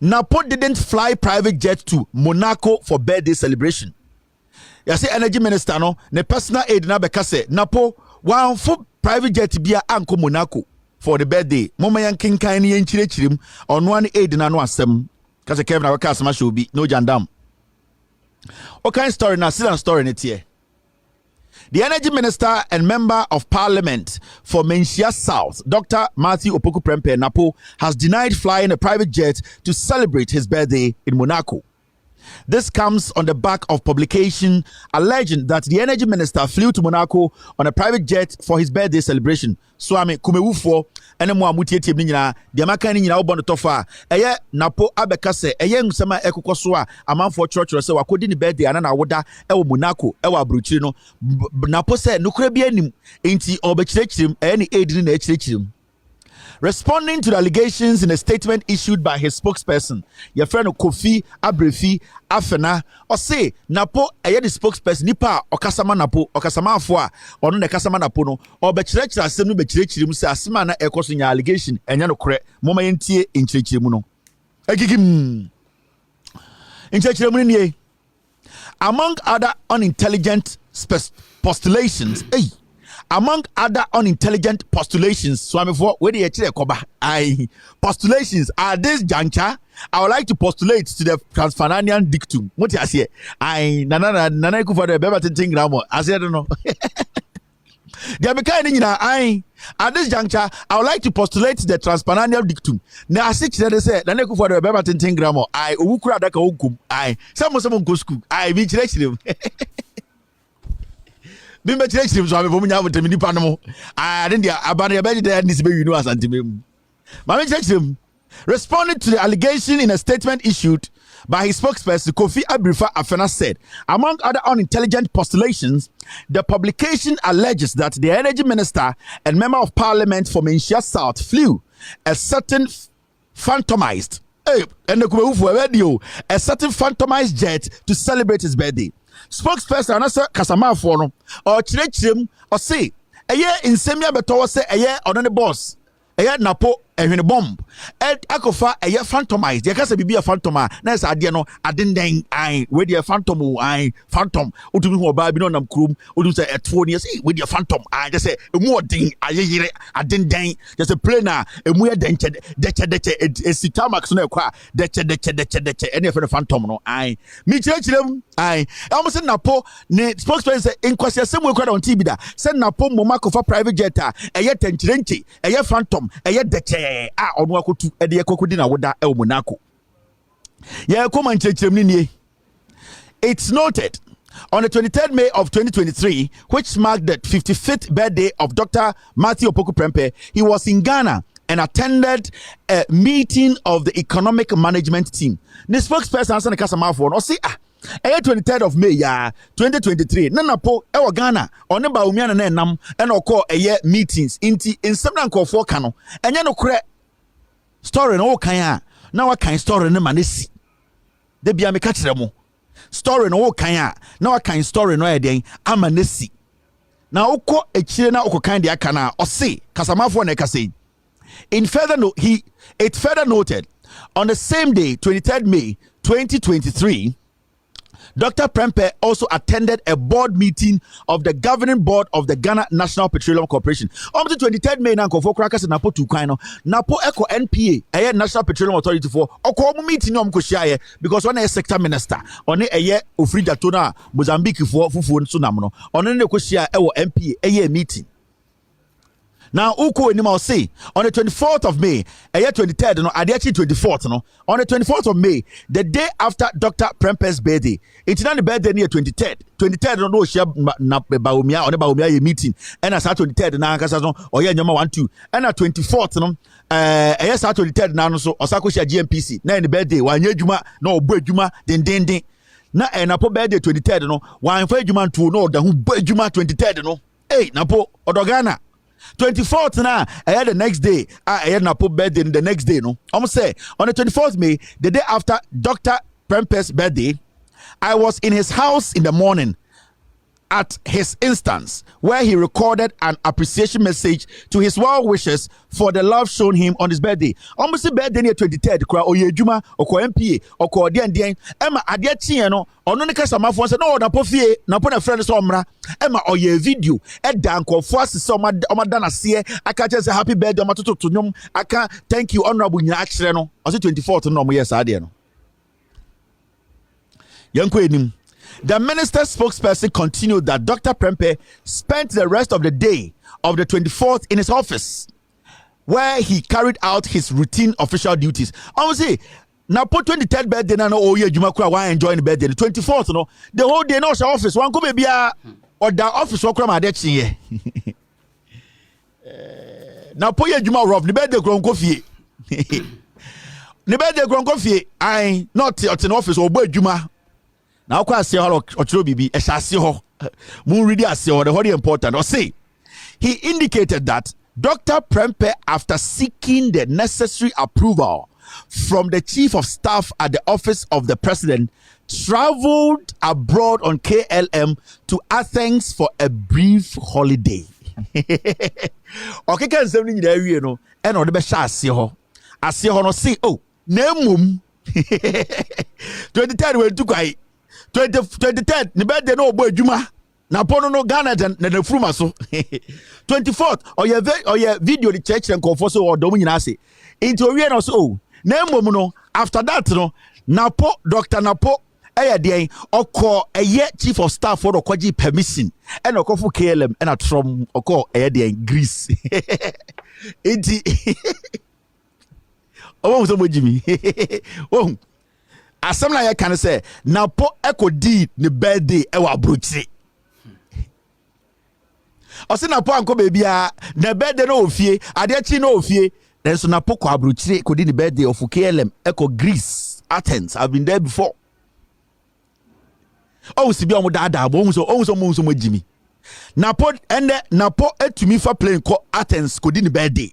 Napo didn't fly private jet to Monaco for birthday celebration. You see, energy minister no, the personal aid na beka se Napo one for private jet bia anko Monaco for the birthday. Mama yan kinkan ni yenchirechirim on one aid na no asem. Kase Kevin na waka asema show bi no jandam. What kind of story na sit and story net here? The energy minister and member of parliament for Menchia South, Dr. Matthew Opoku Prempeh Napo, has denied flying a private jet to celebrate his birthday in Monaco. This comes on the back of publication alleging that the energy minister flew to Monaco on a private jet for his birthday celebration. Swami kumewufo ene mo amutietie ni nyina de amaka ni nyina wo bono tofa eye Napo abeka se eye nsema ekokoso a amanfo church se wakodi ni birthday ana na woda ewo Monaco ewo abrochiri no Napo se nukura bi anim enti obekirekirim eye ni aid ni na ekirekirim. Responding to the allegations in a statement issued by his spokesperson, your friend Kofi Abrefi Afena, or say Napo eye the spokesperson nipa okasama Napo okasama afo a ono ne kasama Napo no or bekyerɛkyerɛ asɛm no bekyerɛkyerɛm sɛ asɛm na ɛkɔ nya allegation ɛnya no korɛ moma yentie nkyerɛkyerɛm no agigim nkyerɛkyerɛm no nie among other unintelligent postulations among other unintelligent postulations, Swami for where the koba postulations at this juncture, I would like to postulate to the Transfananian dictum. What I say, nana for the Beverton grammar. I said, I don't know. At this juncture, I would like to postulate the Transpananian dictum. Now, I say, nana for the Beverton grammar. I ukra daka ukum. Someone go school. Be direction. Bimbe chirechim so amefo munya wotem nipa no mo den dia abane ya beji dey nisi be winu asantemem mame chirechim responding to the allegation in a statement issued by his spokesperson Kofi Abrefi Afena said among other unintelligent postulations the publication alleges that the energy minister and member of parliament for Menchia South flew a certain phantomized jet to celebrate his birthday. Spokesperson anasa kasama for no or chirechim or say eye insemia beto say eye on the boss eye Napo ehwene bomb akofa eye phantomized ye kasa bibia phantom a na esa ade no adenden ai we de phantom ai phantom otumi ho ba bi no nam krom odum say etfo ne say we de phantom ai just say emu odin ayeyire adenden just say plane a emu ye denche esita max no ekwa deche ene fe phantom no ai mi chirechirem ai almost napo ne spokesperson say inkwasi asem we kwa on TV da say napo moma kofa private jet a eye tenchirenchi eye phantom eye deche a onu akotu ede ye kokodi na woda e omunako ye koma nchirechirem ni nie. It's noted on the 23rd May of 2023, which marked the 55th birthday of Dr. Matthew Opoku Prempeh, he was in Ghana and attended a meeting of the economic management team. The spokesperson answered the customer phone or say 23rd of May 2023 nana po ewo Ghana one ba umia na nam e na okọ eye meetings inti nsem na nkofo ka no enye no kure story no kan a na wa kan story ne manesi de bia me ka kire mo story no kan a na wa kan story no eden amanesi na okọ ekire na okokan de aka na o se kasamafo na ekase. It further noted on the same day, 23rd May 2023, Dr. Prempeh also attended a board meeting of the governing board of the Ghana National Petroleum Corporation. On the 23rd May, Nankofo Krakas Napo Tukaino, Napo Eco NPA, a National Petroleum Authority for Oko meeting Koshaye, because one a sector minister, on a year of Frida Tona, Mozambique for Fufu and Sunamno, on a Koshia NPA, a year meeting. Now, Uko Nima say on the 24th of May, a year 23rd, no, actually 24th, no, on the 24th of May, the day after Dr. Prempeh's birthday, it's not the birthday near 23rd. 23rd, no, she na Baumia on the Baumia meeting, and I start 23rd, now, Casano, or yeah, number 1, 2, and at 24th, no, a year start 23rd, now, so Osako GMPC, now in the birthday, 1 year Juma, no, Juma, then. Na Napo birthday 23rd, no, 1 for Juma 2, no, the who Juma 23rd, no, hey, Napo, Odogana. 24th na I had the next day I had na put birthday the next day no almost say on the 24th May the day after Dr. Prempeh's birthday I was in his house in the morning at his instance where he recorded an appreciation message to his well wishers for the love shown him on his birthday. Almost the birthday near 23rd kwa oyejuma oko MPA oko den ema ade tie no ono ne kasa mafo se no na pofie na po na friend so omra ema oye video e dan kofo asese omada na se aka che say happy birthday omatoto nyom aka thank you honorable nyina akere no o 24th no mo yes ade no yanko enim. The minister's spokesperson continued that Dr. Prempeh spent the rest of the day of the 24th in his office, where he carried out his routine official duties. I would say, now put 23rd birthday, no, oh yeah, Jumakura, why enjoying the birthday? The 24th, no, the whole day, no, office, one could be or the office, what my debt here. Now put your Juma rough, the birthday grown coffee. The birthday grown coffee, I not at an office or boy Juma. Now, Kwasi Otchere Bibi, Eshasi Moon really as the very important. Or say, he indicated that Dr. Prempeh, after seeking the necessary approval from the chief of staff at the office of the president, traveled abroad on KLM to Athens for a brief holiday. Okay, can something there, you know, and on the best Asio no say, oh, name 23rd went to Kai. 23rd, the birthday no boy Juma. Na pono no Ghana na the fruma so. 24th, or your video the church and confess or domina say. Into we no so. Name no after that no. Napo Dr. Napo dey oko eye chief of staff for okwaji permission. And okofu KLM and at from oko dey in Greece. Enti oh so Jimmy. Oh asem na ye kan say na po ekodi ne birthday e wa brochi o se na po anko baby a na birthday no ofie ade chi no ofie then so na po ko abrochi ekodi ne birthday of KLM eko Greece Athens. I've been there before. Oh si bi o mo dada bo so mo Jimmy na po ende na po etumi fa plane ko Athens kodi ne birthday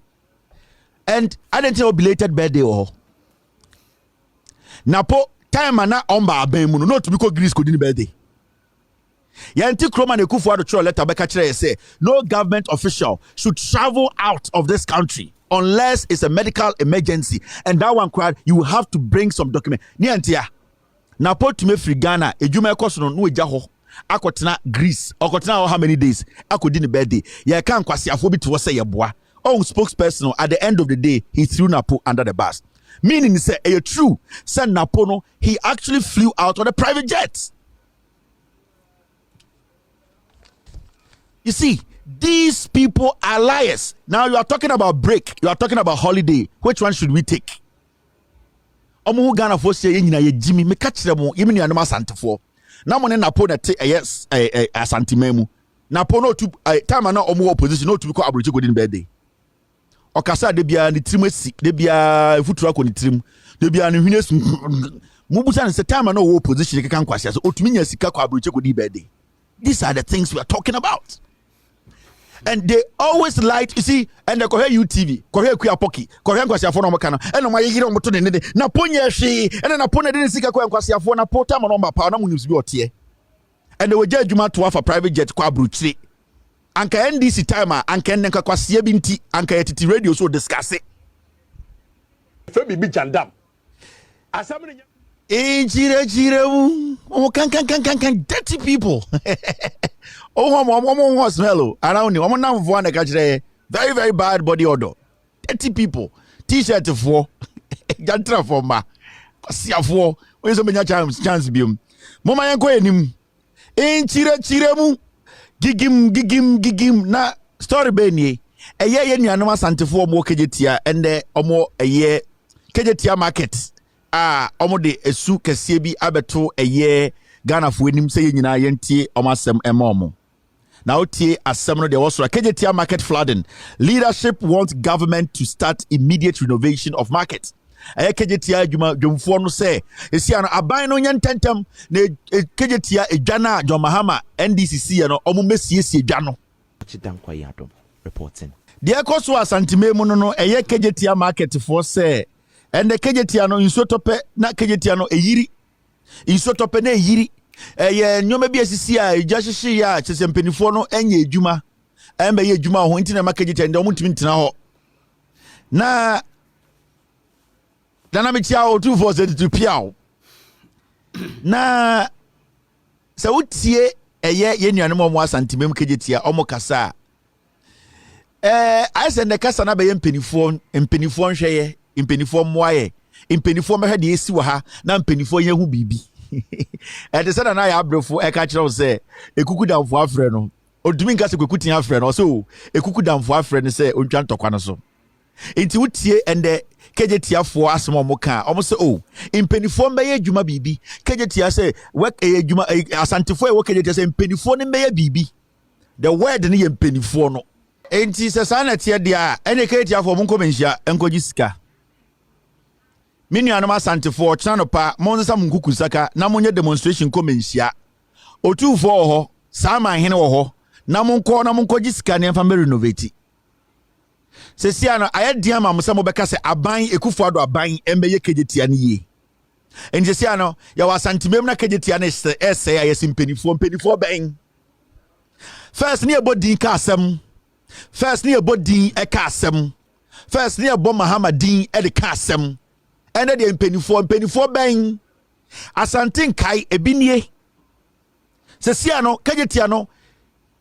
and I didn't know belated birthday oh na po time na omba aben no to be called Greece could birthday. Yanti Kroman Ekufu had to throw a letter back say no government official should travel out of this country unless it's a medical emergency, and that one crowd you will have to bring some document. Niantia. Na port to me free Ghana, a juma cost no jaho. Akotena Greece, Akotena how many days? Akodi ni birthday. Ya can't kwasi afobi to say ya boy. Oh, spokesperson at the end of the day, he threw Napo under the bus. Meaning, say, true, San Napono, he actually flew out on a private jet. You see, these people are liars. Now you are talking about break, you are talking about holiday. Which one should we take? Omo Ghana for say ye Jimmy, me catch them, even you anoma Santafo. Now money Napo na take yes a Santimemu. Napo no to time na omo opposition no to be called Abuchi Godin birthday. Okasa de bia ni trim si de bia futura ko ni trim de bia ni hwines mubusa ne time na wo position ke kan kwase so otumi nya sika ko Abuchi Godin birthday. These are the things we are talking about. And they always light, you see, and they call her UTV, call her Kuya Poki, call her Kwasiafona Makana, and my hero motor in the Naponia she, and then Napona didn't see Kwasiafona Pota Manoma Pana Munis Biotier. And they were judged to have a private jet Quabruchi. Anka NDC timer, Anka Nenka Kwasia Binti, Anka Titi radio so discuss it. Femi Beach and Dam. Jire, oh, can dirty people. Oh, smell around you. I'm now one very, very bad body odor. 30 people. T-shirt for Jantra for ma. Sia for when so many chance bium. Mama yanko enim. Chiremu. Gigim na story benye. Eye ni anoma santefo mo kejetia ende omo eye kejetia market. Omo de esu kese bi abeto eye Ghana fo enim se nyina yentie omo asem emomo. Now, there was a KJTR market flooding. Leadership wants government to start immediate renovation of markets. KJTR Jumfo no say, "Esi ano aban no nyententem na KJTR edwana John Mahama NDCC no omo mesiesie edwano." Chidankwa Adom reporting. The ekoso asantime mu no KJTR market for say, and the KJTR no insotope na KJTR no eyiri. Insotope na eyiri. Nyoma bi asisi a ejahyehe ya chesempenifoɔ no enye edwuma embe ye edwuma ho ntina makagite nde omutimi ntina ho na dana metia o 2472 piao na sa utie ye nuanom omo asantimem kagitia omo kasa I send the kasa na be mpenifoɔ nhweye mpenifoɔ moaye mpenifoɔ mehwe de esi wo ha na mpenifoɔ ye hu bibi. And the son I have before I catch up say a cuckoo down for a friend or doing gas a cooking a friend or so a cuckoo down for a friend say Unchan Tokanaso. Into Utie and the KJTR for us moka almost oh in pennyform by Juma Bibi KJTR say work a Juma a Santifo work in pennyform by a BB the word in pennyform ain't he says Anatia dia any KJTR for Munkomensia and Kojiska. Mini anoma Santifo chano pa monza munguku saka na monye demonstration komensia otu fo ho sama hene wo ho na monko gisika ne mfa renovate sesia no ayediam amsa mo beka se aban ekufo ado aban embeye kejetia ne ye enjesia no ya wasantimem na kejetia ne ese ya yesimpenifo ben first ne ebodin ka asem first ne ebodin e ka asem first ne ebo Muhammadin e de ka asem ene de mpenifo ben asantin kai ebinie sesia no kajetia no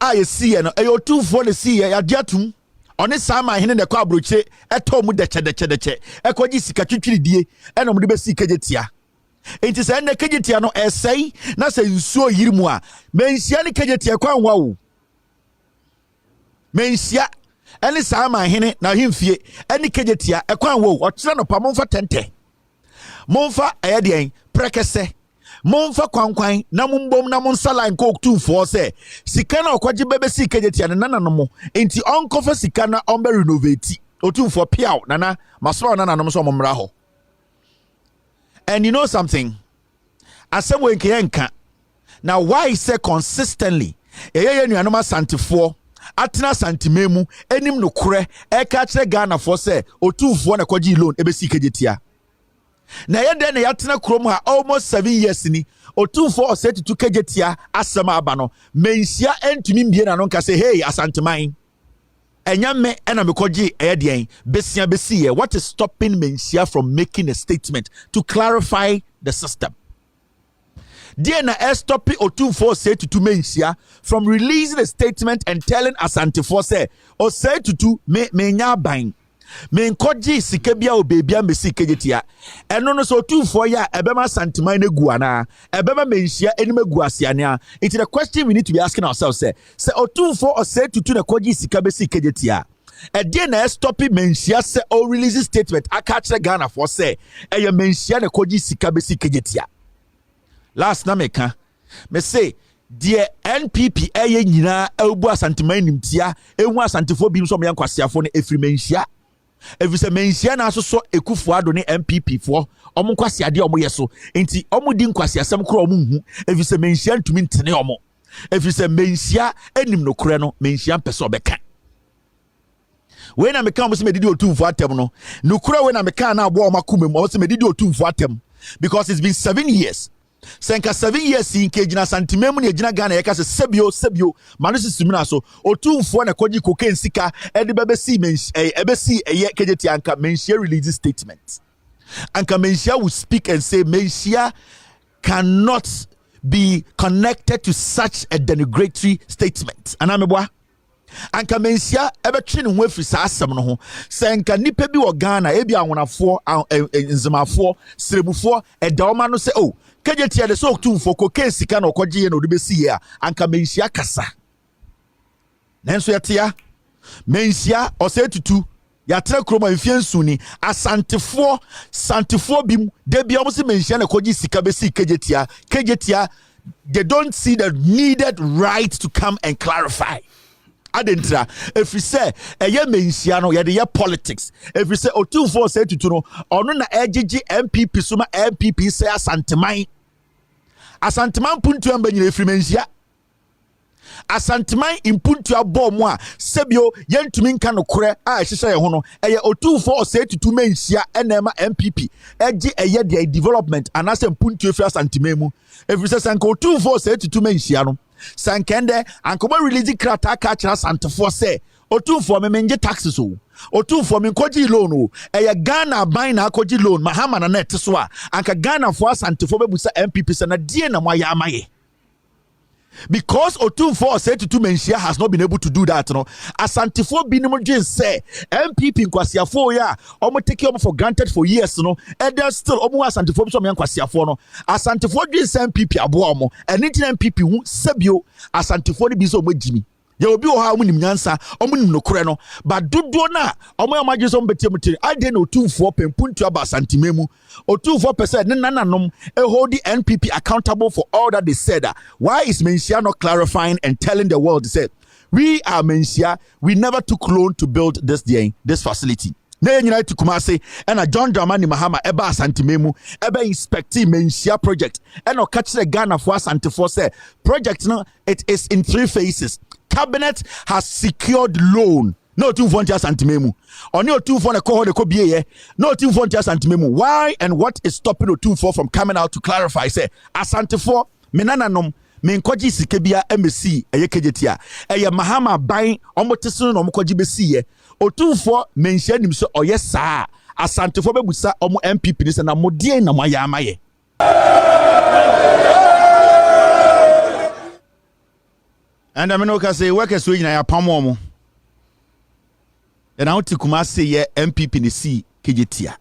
ayesie no eyotufo ne sie ya diatum one sama hene ne kwa abroche eto mu deche ekogi sika twitwiridie ene mu de besi kajetia enti se ene kajetia no esei na se nsuo yirimu a mensia ne kajetia kwa nwa wo mensia ene sama hene na hemfie ene kajetia ekwa wo okira no pa momfa tente monfa ayedien prekese monfa kwankwan na mumbom na monsala nko 24 se sika na okwaje bebe sika jetia na no mo enti onkofa sika na ombe renovate otumfo piao nana maso na no so momra ho. And you know something, asem we nka now why say consistently ye nuanoma santifo atena santimemu enim no kure e ka kire Ghana for say otumfo na kwaje loan ebe sika jetia na yede na yatena krom ha almost 7 years ni otumfo osetutu kajetia asema aba no mensia entumi mbie na no nka say hey asanteman enyame ena mekoji eyedien besia besiye. What is stopping Mensia from making a statement to clarify the system? DNA stopping Otumfuo say to Mensia from releasing a statement and telling Asantefo say or say to me nya bang. Men koji sikebia o bebia mesi kejetia eno no so Otumfuo ya ebema santiman ne guana ebema Mensia enime guasiania. It's the question we need to be asking ourselves say Otumfuo or say to ne koji sikabesi kejetia e DNA stopping Mensia say or release statement akache Ghana for say e Mensia ne koji sikabesi kejetia. Last na meka me say dear NPP eye nyina ebu asanteman nimtia ehu asantefo bi nso me yankwasiafo ne efri Mensia efise Mensia na so Ekufo Addo ne MPP fo omo nkwasiade omo yeso enti omo di nkwasiasem kro omo hu efise Mensia ntumi ntene omo efise Mensia enim no kure no Mensia mpese obeka we na meka omo se medidi Otumfuo atem no kure we na meka na abo omo akumem omo se medidi Otumfuo atem because it's been 7 years. Senka 7 years in kejina santimemu ne ejina Ghana yeka se sebio manu sisimina so Otumfuo na koji cocaine sika edi bebesi ebesi eye kejeti anka Mensia release statement. Anka Mensia will speak and say Mensia cannot be connected to such a denigratory statement. Anamebwa anka Mensia ebe twene ho afiri saa asem no ho senka nipa bi wo Ghana ebi awonafo nzemafo serebufo edawma no se oh kejetia de so Otumfuo cocaine sika na okoje na odebesi ya anka Mensia kasa nanso yatia Mensia osetutu yatra kroma mfiansuni asantefo bim de bia mo se Mensia na koji sika besi kejetia they don't see the needed right to come and clarify. Adentra if we say eye Mensia no ye de politics if we say Otumfuo say tutu no ono na egigi MPP suma MPP say asanteman puntu amba nyina efri Mensia asanteman impuntu abo mo a sebio yentumi nka no kore a ehihye ye ho no eye Otumfuo say tutu Mensia enema MPP egi eye de development anase mpuntu efri asanteman mu if we say sanka Otumfuo say tutu Mensia no sankende ankoba release krata ka kira Asantefo say Otumfuo me menje taxes o Otumfuo me koji loan o eya Ghana ban na koji loan mahama na net so a anka Ghana for Asantefo bebusa MPP se na die na moya amaye because Otumfuo say to Mensia has not been able to do that no Asantefo binim dwen say MPP nkwasiafo ya omo take omo for granted for years no and then still omo Asantefo so me nkwasiafo no Asantefo dwen say MPP abo omo anything MPP hu sebio Asantefo ni bi so omo jimi ye obi o ha omo nim nyansa omo nim no kore no but dodo na omo amaje so mbetie mutiri ade na Otumfuo pempuntu aba Asantememu Otumfuo person ne nananom hold the NPP accountable for all that they said. Why is Mensia not clarifying and telling the world? They said we are Mensia, we never took loan to build this facility. Na nyina to Kumasi and a John Dramani Mahama eba Asantememu eba inspecting Mensia project and o catch the Ghana for Asantefo say project no it is in 3 phases. Cabinet has secured loan. No Otumfuo ntia Asantememu. Oni Otumfuo na koho de ko bieye. No Otumfuo ntia Asantememu. Why and what is stopping Otumfuo from coming out to clarify? Say Asantefo menananom menkoji sikebia embassy eyekejetia. Eye Mahama ban omotesunu no omkoji besi ye. Otumfuo Mensia nim so oye saa. Asantefo bebusa omo MPP ni se na modie na moya amaye. And I mean, okay, say workers we na ya pamomo. And I want to Kumasi ye MPP ni si kejetia.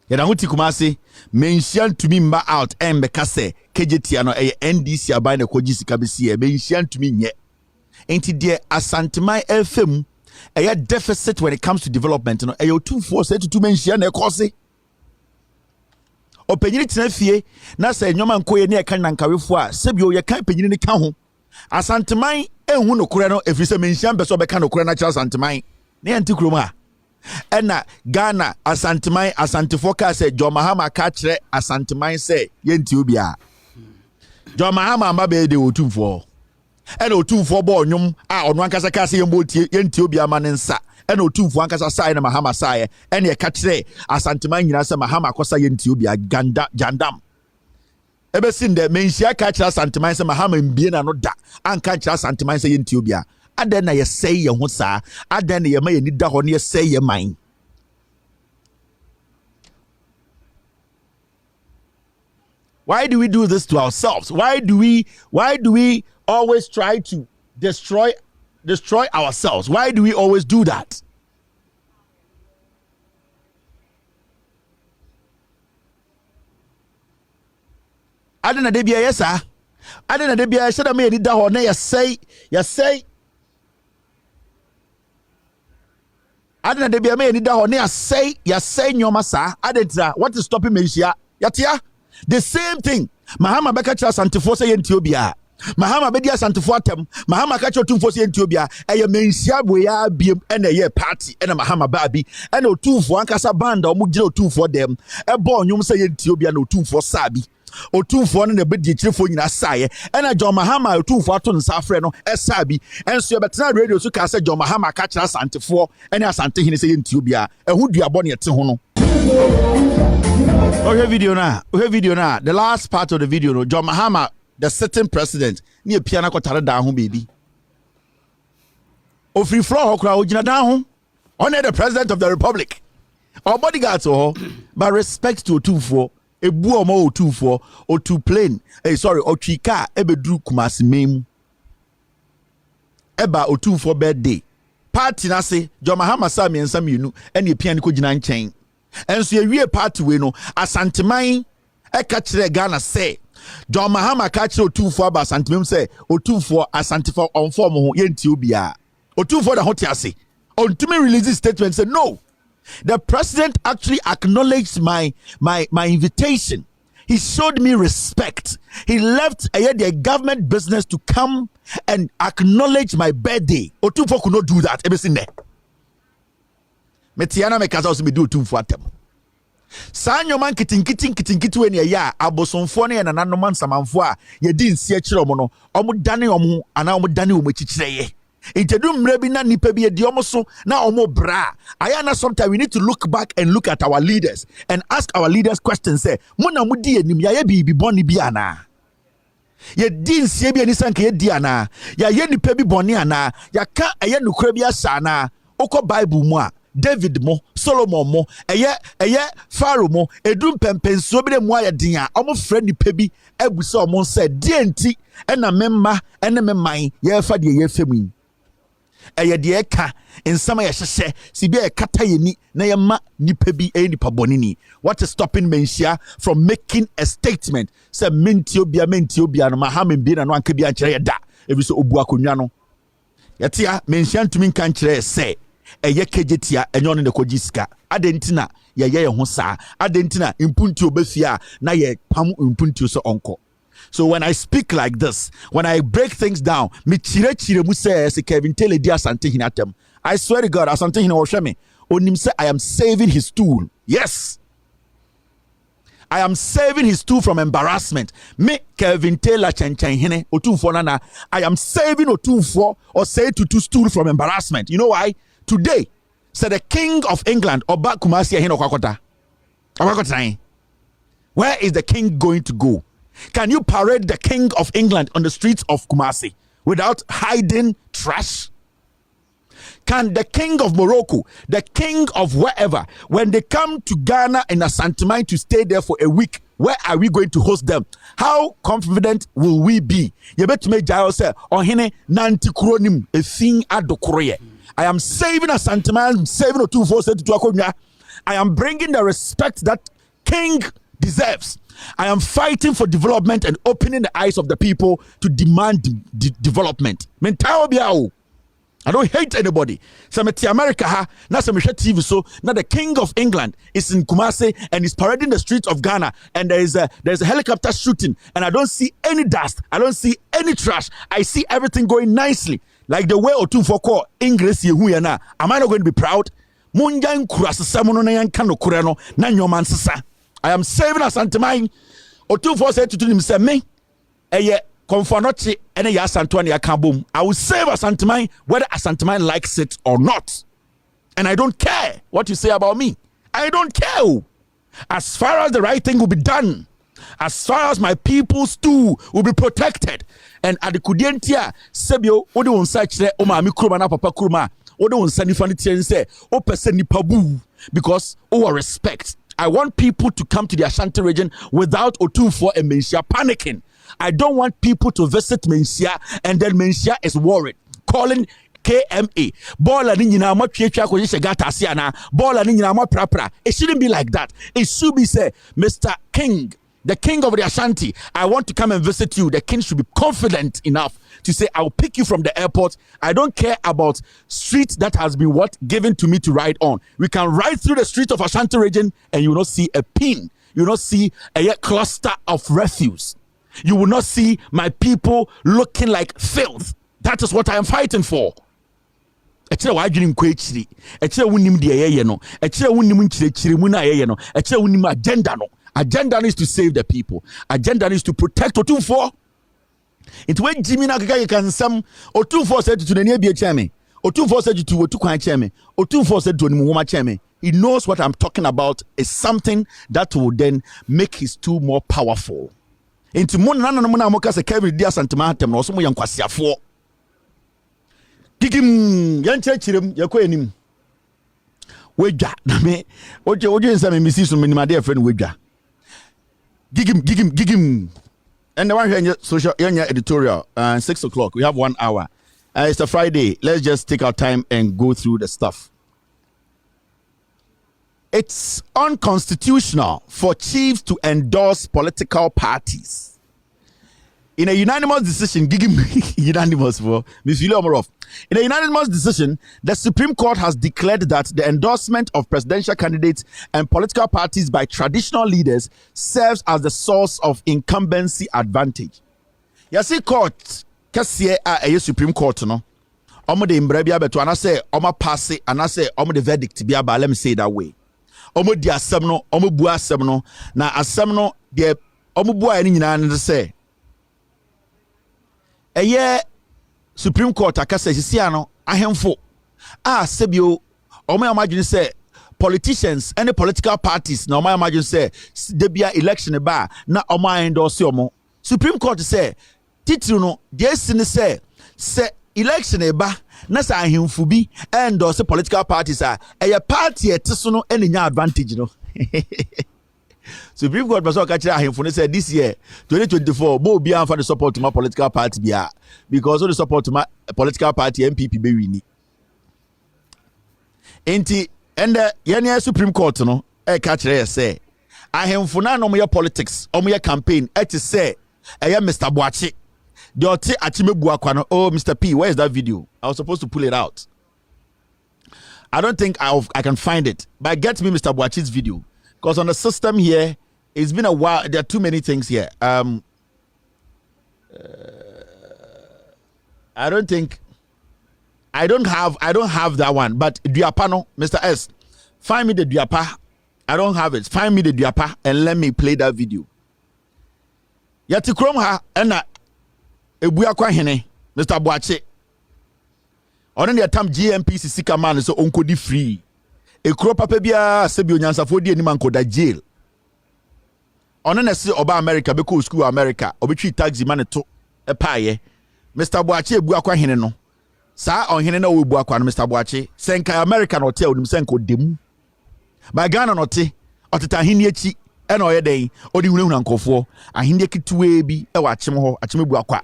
And I want to Kumasi mention to me mba out and bekase kejetia no e NDC abai na koji sikabesi ye mention to me nye. Enti de Asanteman FM a deficit when it comes to development no e Otumfuo say to mention na ekosi. Openyini tenafie na say nyoma nkoye ne e kan nankawefo a sebio ye kan penyini ne ka ho. Asanteman ehu no kure no efrise Mensia beso beka no kure na kira Asanteman ne anti kroma ena Ghana Asanteman Asantefo ka say John Mahama ka kire Asanteman say yenti obia John Mahama amba be de Otumfuo ena Otumfuo bo onwom a ono ankasa ka say yenti obia ma ne nsa ena Otumfuo ankasa sai na Mahama sai ena e ka kire Asanteman nyina say Mahama akosa yenti obia jandam ebe sin de Mensia ka kira Asanteman say Mahama mbie na no da anka kira Asanteman say yenti obia adan na ye say ye ho saa adan na ye ma ye ni da ho na ye say ye man. Why do we do this to ourselves? Why do we always try to destroy ourselves? Why do we always do that? Adena de bia yesa. Adena de bia sheda me ni da ho na ya say. Adena de bia me ni da ho na ya say nyoma sa. Adentra what is stopping me hia? Yatia? The same thing. Mahama beka cha santifo say Ethiopia. Mahama bedi santifo atem. Mahama ka cha otumfo say Ethiopia. Eye menhia boya biem ena ye party ena Mahama baabi ena otumfo ankasa banda omu gire otumfo dem. Ebo onwum say Ethiopia na otumfo sabi. Otumfo no na bedi chirefo nyina saye. Ena John Mahama otumfo ato nsa afre no esabi. Enso ye betena radio so ka say John Mahama ka cha santifo ena asante hine say Ethiopia. Ehu duabo ne ete ho no. Okay, video now. The last part of the video, no, John Mahama, the sitting president, near piano kotare down, baby. O free floor, ojina down. Honor the president of the republic. Our bodyguards, but respect to 2-4. A buomo 2-4 or 2 plane. Or chika ebedru kumasi mem. Eba o 2-4 birthday. Party na say John Mahama sami and some and your piano kojina chain. And so you party we no asanteman e ka kire Ghana say John Mahama ka kire o2-4 ba asantemem say o2-4 asantefa on form ho yenti obia o2-4 da hote ase ontumi release statement say no, the president actually acknowledged my invitation. He showed me respect. He left the government business to come and acknowledge my birthday. O2-4 could not do that. Everything there. Metiana me kaza osi me do 2-4 atem. Sa nyoman kitinkitu we ne ya abosonfo ne na nanoman samanfo a ye di nsie kire omo no omo dane omo ana omo dane omo chichireye. Intedu mre bi na nipa bi edi omo so na omo bra. Aya na sometimes we need to look back and look at our leaders and ask our leaders questions say mo na mo di enim ya ye bi boni bi ana. Ye di nsie bi ani sanka ye di ana. Ya ye nipa bi boni ana. Ya ka eye nukura bi asa ana. Oko Bible mu a David mo, Solomon mo, eye Pharaoh mo, edum pempenso bi de mo ayedin a omo frɛ nipa bi ebusa omo sɛ die enti ɛna memma ɛne memman ye fa de ye femu eye de eka nsama ye hyehye sibi e kata yeni na ye ma nipa bi nipa bonini. What is stopping menhia from making a statement say mentio bia no Mahama bi na no anka bi ankyerɛ ye da ebi so obu akonwa no yetia menhia ntumi nka nkyerɛ sɛ eye kejetia enyo ne koji sika adentina ye ho saa adentina impunti obefia na ye pam impunti so onko. So when I speak like this, when I break things down, me chire mu say Kevin Tele dia asante hinatem. I swear to God, asante hina wo hwe me onim say I am saving his stool. Yes, I am saving his stool from embarrassment. Me Kevin Taylor Chen hine otumfo nana, I am saving otumfo or say to stool from embarrassment. You know why? Today, said the King of England, Oba Kumasi Hino Kwakota. Where is the king going to go? Can you parade the King of England on the streets of Kumasi without hiding trash? Can the King of Morocco, the King of wherever, when they come to Ghana and Asantuma to stay there for a week, where are we going to host them? How confident will we be? You bet me Jayo say, Ohine nanti kuronim efin adokoroye. I am saving Asantuma, saving O2-4 I am bringing the respect that King deserves. I am fighting for development and opening the eyes of the people to demand development. I don't hate anybody. Sameti America ha na samehwe TV so now the King of England is in Kumasi and is parading the streets of Ghana and there's a helicopter shooting and I don't see any dust. I don't see any trash. I see everything going nicely. Like the way O2-4 call English yehu ya na. Am I not going to be proud? Munja nkurasesa mono na yanka no kure no na nyoma nsesa. I am saving Asantuma. O2-4 said to him say me eye Konfanochi ene ya Asantuma ya kabom. I will save Asantuma whether Asantuma likes it or not. And I don't care what you say about me. I don't care. As far as the right thing will be done, as far as my people's too will be protected, and adekudentia sebio odi won sa kire o ma mi kuruma na papa kuruma odi won sa nifa ni tien say o pese nipa bu because o respect. I want people to come to the Ashanti region without Otumfuo and Mensia panicking. I don't want people to visit Mensia and then Mensia is worried, calling KMA. Bola ni nyina ma twetwa ko yeshe gata ase ana. Bola ni nyina ma prapra. It shouldn't be like that. It should be say, Mr. King, the king of the Ashanti, I want to come and visit you. The king should be confident enough to say, I'll pick you from the airport. I don't care about street that has been given to me to ride on. We can ride through the street of Ashanti region and you will not see a pin. You will not see a cluster of refuse. You will not see my people looking like filth. That is what I am fighting for. Echira wa adwene nkwechiri. Echira wunim de yeye no. Echira wunim nchirechiri mu na yeye no. Echira wunim agenda no. Agenda is to save the people. Agenda is to protect Otumfuo. It's when Jimmy Nakaka can some Otumfuo said to the near be chairman. Otumfuo said to Otukwan chairman. Otumfuo said to Mwoma chairman. He knows what I'm talking about is something that will then make his tool more powerful. Into Mona Moka se Kevin Dia Santimantem no so mo yankwasiafo. Gigim yanchechirim yakoenim. Wedja na me oje nsame misi so minima dear friend wedja. Gigim. And the one here social editorial 6 o'clock. We have 1 hour. It's a Friday. Let's just take our time and go through the stuff. It's unconstitutional for chiefs to endorse political parties. In a unanimous decision, in a unanimous decision, the Supreme Court has declared that the endorsement of presidential candidates and political parties by traditional leaders serves as the source of incumbency advantage. Yasi court, kasiye a Supreme Court no. Omo de imbre bia beto anase omo pass anase omo de verdict bia ba, let me say it that way. Omo di asem no, omo bu asem no, na asem no de omo bu ani nyina ne say Supreme Court akasa sisia no ahemfo sebio omo imagine say politicians and the political parties na omo imagine say de bia election ba na omo endorse omo. Supreme Court say titiri no de sine say election ba na sa ahemfo bi endorse political parties party etiso no enya advantage no. Supreme Court person catch ahemfo say this year 2024 bo bi am for the support to my political party bia because all the support to my political party MPP be wini enti and the Supreme Court no catch say ahemfo na no mo politics o mo campaign say Mr. Boakye the ote achimebu akwa no. Oh, Mr. P, where is that video? I was supposed to pull it out. I don't think I can find it, but get me Mr. Boakye's video. Because on the system here, it's been a while. There are too many things here. I don't have that one. But Duapa no, Mr. S, find me the Duapa. I don't have it. Find me the Duapa and let me play that video. Yati krom ha ena ebua kwa hene Mr. Boakye. On the time GMPC sika man so onkodi free. Ekro papa bia sebi onyansafo di ani mankoda jail. Ono na se oba America be ko school America obetwi taxi man to epaye. Mr. Boakye ebu akwa hene no. Sa ohene na wo ebu akwa no Mr. Boakye senka America no hotel nim senka odemu. Ba Ghana no te oteta hene achi e na oye den odi hunahuna nkofo ahene kituwe bi e wa achim ho achim ebu akwa.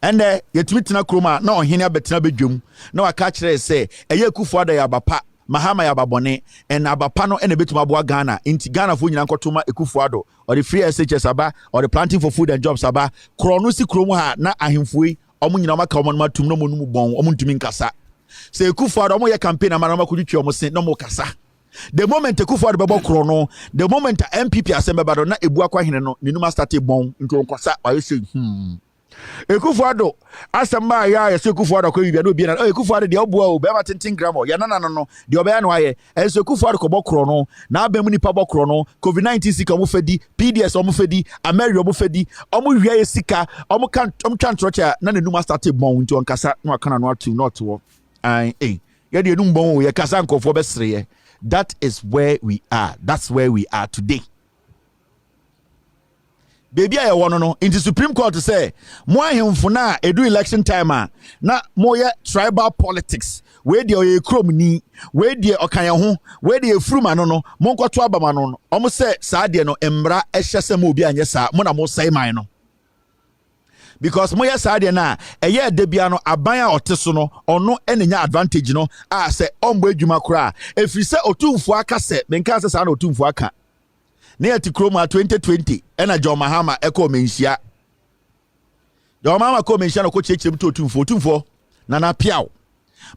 Ende yetumi tena kroma na ohene abetena bedwam na waka kire se eye Kufuor ya bapa Mahama ya babone and abapano and a bit mabwa Ghana inti Ghana fu nyina nkotoma Ekufuor or the free SHS aba or the planting for food and jobs aba krono si kromo ha na ahemfui omo nyina maka omo matum no monum bon omo ntumi nkasa se Ekufuor omo ye campaign amana makudutwi omo se no mo kasa. The moment Ekufuor bebo krono, the moment MPP asembe bado na ebu akwa hene no ninuma start bon nto nkasa wa yesi Ekufuor asamba ya Ekufuor ko bibia no bia na Ekufuor de obua o be ma tintin gram ya na no de obe ya no aye enso Ekufuor ko bokro no na abemu nipa bokro no COVID-19 sika mo fedi PDS omo fedi America omo fedi omo hwia ye sika omo kan omo twantrocha na nenuma start bon nti onkasa no aka na no atu not wo ya de enum bon ye kasa nkofo be sere. That is where we are. That's where we are today. baby I want no in the Supreme Court to say more him for now edu election time na more tribal politics where the oye krom ni where the okanya ho where the fruma no monko to abama no omo say saa de no embra ehye mo obi anye saa mo na mo sai man no because moya saa de na eye debia no aban a oteso no ono enenya advantage no a say ombo adwuma kura efiri se otumfo aka se menka se saa na otumfo aka na yati kroma 2020 ena John Mahama eko menhia John Mahama ko menhia no ko chechirem to otumfo na piaw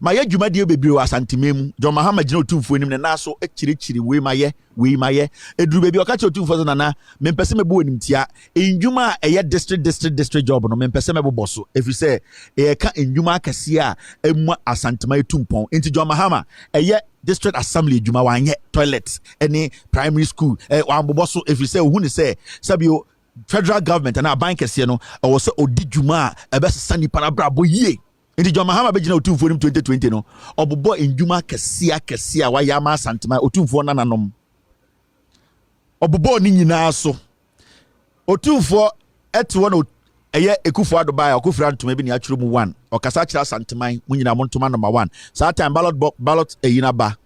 ma ye dwuma de bebre wa santememu John Mahama gina otumfo enim na so ekirikiri we maye eduru bebi okache otumfo na mempese mebo onimtia enjuma eye district job no mempese mebo boso efi se e ka enjuma akase a emu asantema etumpon enti John Mahama eye district assembly edjuma wanye toilet any primary school wan boboso efi se ohu ni se sabio federal government na bank kese no o se odi djuma ebesesa nipa na brabo yie enti John Mahama be gina otumfo nim 2020 no obobo enjuma kese a waya ma asantema otumfo nananom obobo ni nyina so otumfo etwo no eye ekufo adoba okufra ntoma bi ni atwuro mu 1 okasa kira santeman mu nyina mo ntoma number 1 saa time ballot eyina ba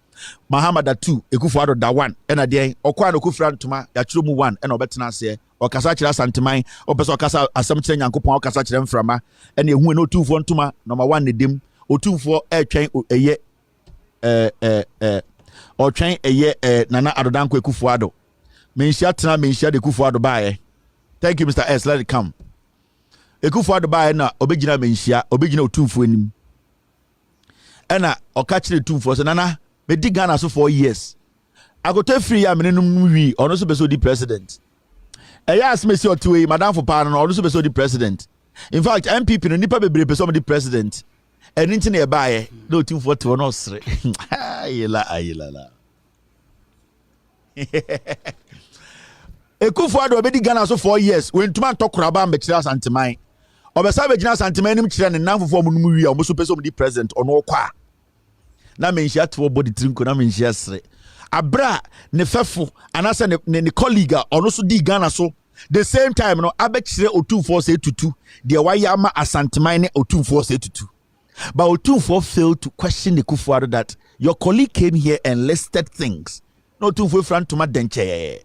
Muhammad 2 ekufo ado da 1 ena de okwa na okufra ntoma atwuro mu 1 ena obetena ase okasa kira santeman opeso okasa asem kire nyankopon okasa kire mframa ena ehu na otumfo ntoma number 1 ne dem otumfo etwen eye otwen eye nana adodanko ekufo ado menhia de ekufo ado bae. Thank you Mr. S, let it come. Ekufo ado bae na obegina menhia obegina otumfo anim ena okachire otumfo so nana me di Ghana so 4 years agoto free ya menenum wi ono so beso di president eya asmesi otiwe madam for pa no ono so beso di president. In fact MPP no nipa bebre beso di president eni nti na e bae na otumfo te no sre ayela la Ekufo ado obedi Ghana so 4 years when tuma ntokoraba mbekira santeman obesa begina santeman nim kire ne nanfofo mu wi a omo so pese di president ono kwa na menhia to body trinko na menhia sre abra ne fefo anase ne colleague ono so di Ghana so the same time no abekire otumfo se tutu de waya ma asanteman ne otumfo se tutu but otumfo failed to question the Ekufo ado that your colleague came here and listed things no otumfo front to ma denche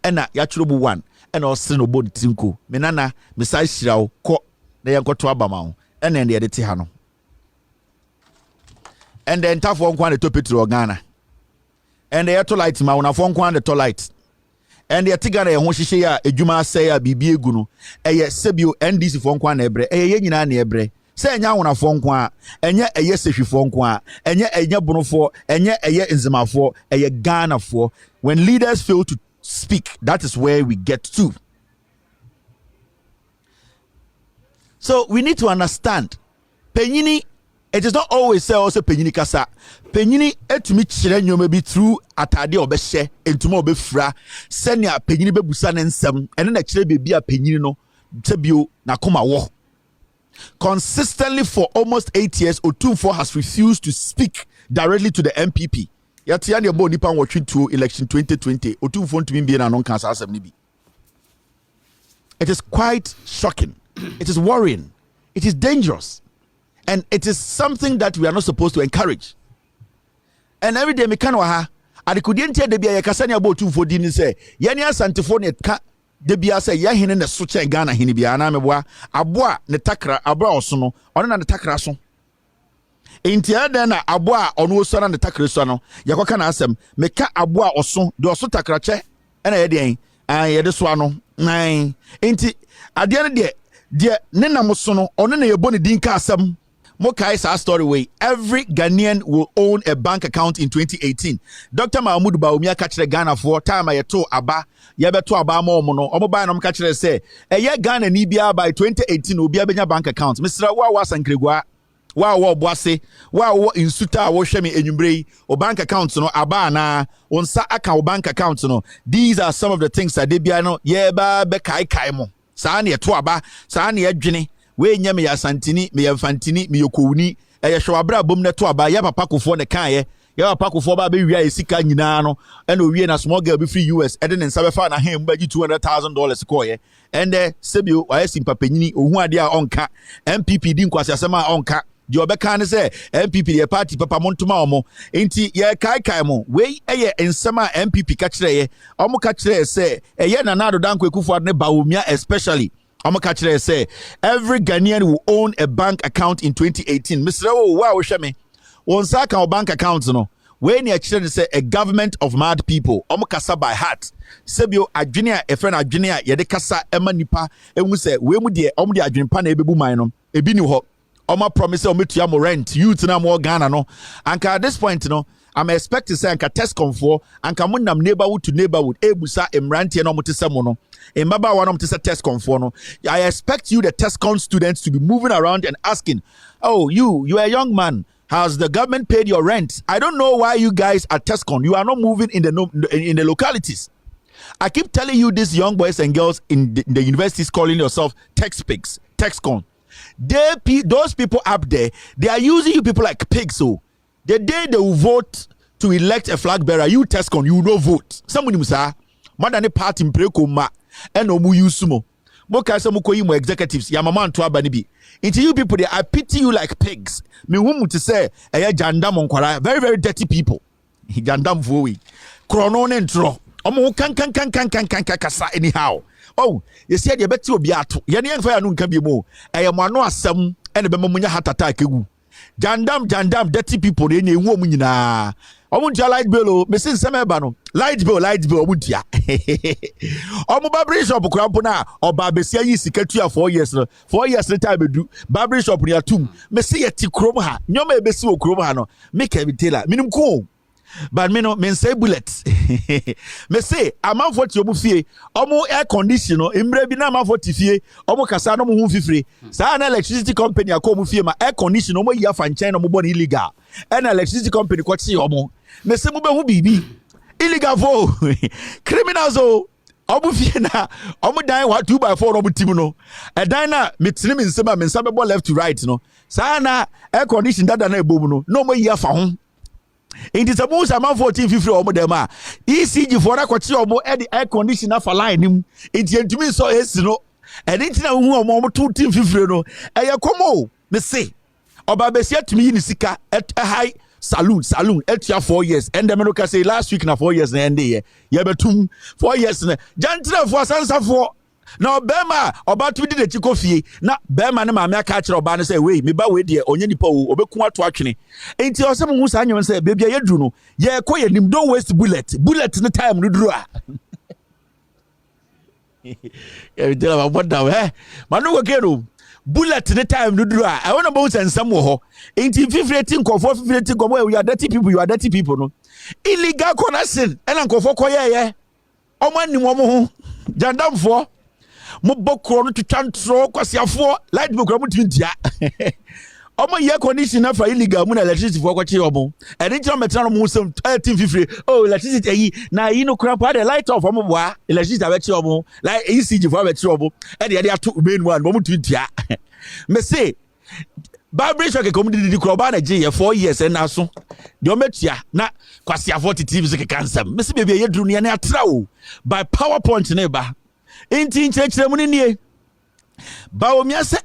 ena ya churubu 1 ena osre no body trinko menana mesai hirawo ko na yankoto abama ho ena ende yede te ha no and then tafo nkwa na to petro Ghana and the to light ma una fo nkwa na to light and the tigana ye ho hihye ya edwuma asai ya bibie egu no eye sebio NDC fo nkwa na ebre eye nyina na ebre se enya wona fo nkwa enye eye sehwifo nkwa enye bonofo enye eye nzimafo eye Ghana fo. When leaders fail to speak, that is where we get to. So we need to understand penyini, it is not always say also penyini kasa. Penyini etumi kire nyoma bi through atade obehye entuma obefra senia penyini bebusa ne nsem ene na kire bebi a penyini no tebio na koma wo. Consistently for almost 8 years Otumfo has refused to speak directly to the MPP. Yati ya bo nipa watching to election 2020 Otumfo ntumi bi na non kan sa asem ni bi. It is quite shocking. It is worrying. It is dangerous. And it is something that we are not supposed to encourage. And every day me kan wa ha adekudie de bia ye kasa ne abo Otumfo di ni se ye ne asantefo ne ka de bia se ye hene ne so che Ghana hene bia na meboa aboa ne takra abra oso no ono na ne takra so entia den na aboa ono oso na ne takra so no yakoka na asem me ka aboa oso de oso takra che na ye de ye de so ano nan enti ade ne de ne nam so no ono na ye bo ne din ka asem Mokai sa story way. Every Ghanaian will own a bank account in 2018. Dr. Mahmoud Baumia kachire Ghana for time yeto aba yebeto aba ma omo no buy no kachire say eye Ghana ni bia by 2018 obi abenya bank account. Mr. wa sankregwa wa boase wa insuta wo hwe me enwumbre o bank account no aba na onsa aka o bank account no. These are some of the things that they bia no ye ba be kai mo. Sa na yeto aba sa na yedwene we nya me ya santini me ya mfantini me yokowuni eye hwabra bom ne to aba ya papa kofo ne kan ye ya pa ko fo ba be wia esika nyina no and owie na small girl be free US and then nsa be fa na hem ba $200,000 ko ye and sebio wa esim papanyini ohu ade a onka MPP di nkwase asema onka di obeka ne se MPP the party papa montoma omo enti ye kai mo we eye ensema MPP ka kire ye omo ka kire se eye na nado danko ekufo ne bawomia especially omo ka kire se every Ghanaian will own a bank account in 2018 Mr. Wa wo hwe me won sa ka bank account no we ne kire se a government of mad people omo kasa by heart sebio adwene a efre na adwene a ye de kasa ema nipa enwu se we mu de omo de adwene pa na ebebu man no ebi ni ho Oma promise ometua mo rent youth na mo Ghana no anka at this point no I'm expecting say anka test confor anka mo nam neighborhood to neighborhood ebusa emrantie no mo tese mo no embaba wa no mo tese test confor no I expect you the TESCON students to be moving around and asking oh you are a young man has the government paid your rent I don't know why you guys at TESCON you are not moving in the localities I keep telling you these young boys and girls in the universities calling yourself TESCON those people up there, they are using you people like pigs. So the day they will vote to elect a flag bearer, you TESCON, you will not vote. Someone will say, "More than a party in Prekoma and no mu yusumo." Moka some mo executives, ya mama anto abanibi. Into you people, I pity you like pigs. Me whom to say, jandam onkwara, very very dirty people. Jandam vowi, kronon entro. Omo kan kasa anyhow. Oh, you said you better be at Yanni and Fire Nunca be more. I am one of some and a Bemunya hat attack. Jandam, dirty people in a woman. I won't your light bill, Mrs. Samebano. Light bill, would ya? Oh, Barbary shop, Crampona, or Barbesia, you secretary 4 years. 4 years later, I do Barbary shop near tomb. Messia Tikroma, no may be so Cromano, make every tailor, minimum cool. But me no men say bullets. Me say amount for your fie omo air conditioner imbre bi na amount for fie omo kasa no mo hu fifire sa na electricity company akomu fie ma air conditioner omo ya fan China omo bon illegal and electricity company kwachi omo me say mo be hu bibi illegal for criminals o omo fie na omo dan wa 2x4 omo tim no e dan na me tini me nsema me nsa be bo left to right no sa na air conditioner dada na ebom no mo ya fa ho. It is a most amount 1450 or more them. ECG for a quachi or at the air conditioner for line him. It's to me so it's no. And it's now who are more 250 no. I come on, me say. Obabesia to me in Sika at a high saloon at your 4 years. And the America say last week na 4 years na end year. Yabetum 4 years na. Jantra for sansa for. Now Bema about to the Chico fee. Na Bema na mamma catcher or banner say, wait, me ba we dear, or any po, or Bekuma to actually. Ain't you some who's annual say, baby, I do know. Yeah, quiet him, don't waste bullet in the time to draw. You tell about what now, eh? Manu Kero, bullet in the time to draw. I want to bounce and some more. Ain't you 15 or 450 go away? We are dirty people, you are dirty people, no? Illegal connection, and Uncle Fokoya, yeah. Oh, man, you want Jandam for. Mo bokro no twantro kwasiafo light bokro mo twintia omo ye conditioner for illegal mo na electricity for kwachi omo e dey jam metra no mo sem 1850 oh electricity yi na yi no kra pa the light off omo boa electricity abechi omo like ECG for abechi omo e dey ato main one mo twintia me say Barbary shop ke community di kroba na je 4 years and aso de ometua na kwasiafo titi bi so ke kansam me say bebe ye duru ne atra o by PowerPoint ne ba Inti church Bawumia say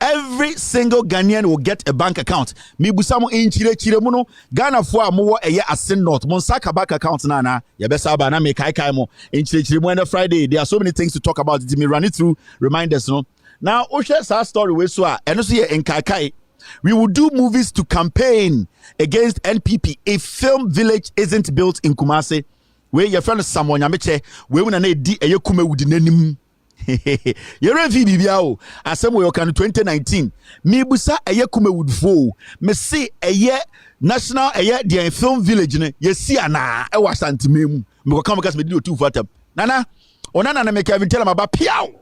every single Ghanaian will get a bank account. Mi busamo inchire muno Ghana for mo eye asin not Monsaka bank account na yebesa ba na me kai mo inchire mo na Friday. There are so many things to talk about. Let me run it through. Reminders no. Now Osha sa story we so eno so ye enkai. We will do movies to campaign against NPP if film village isn't built in Kumasi. Where your friend someone yameche we wona na edi eye kuma wudi nanim ye revi bibia o asem we kan 2019 me busa eye kuma wudfo me see eye national eye the film village ne ye si ana e wasantime mu me ko kam kas me di otu fatam nana onana na me Kevin tell am about piao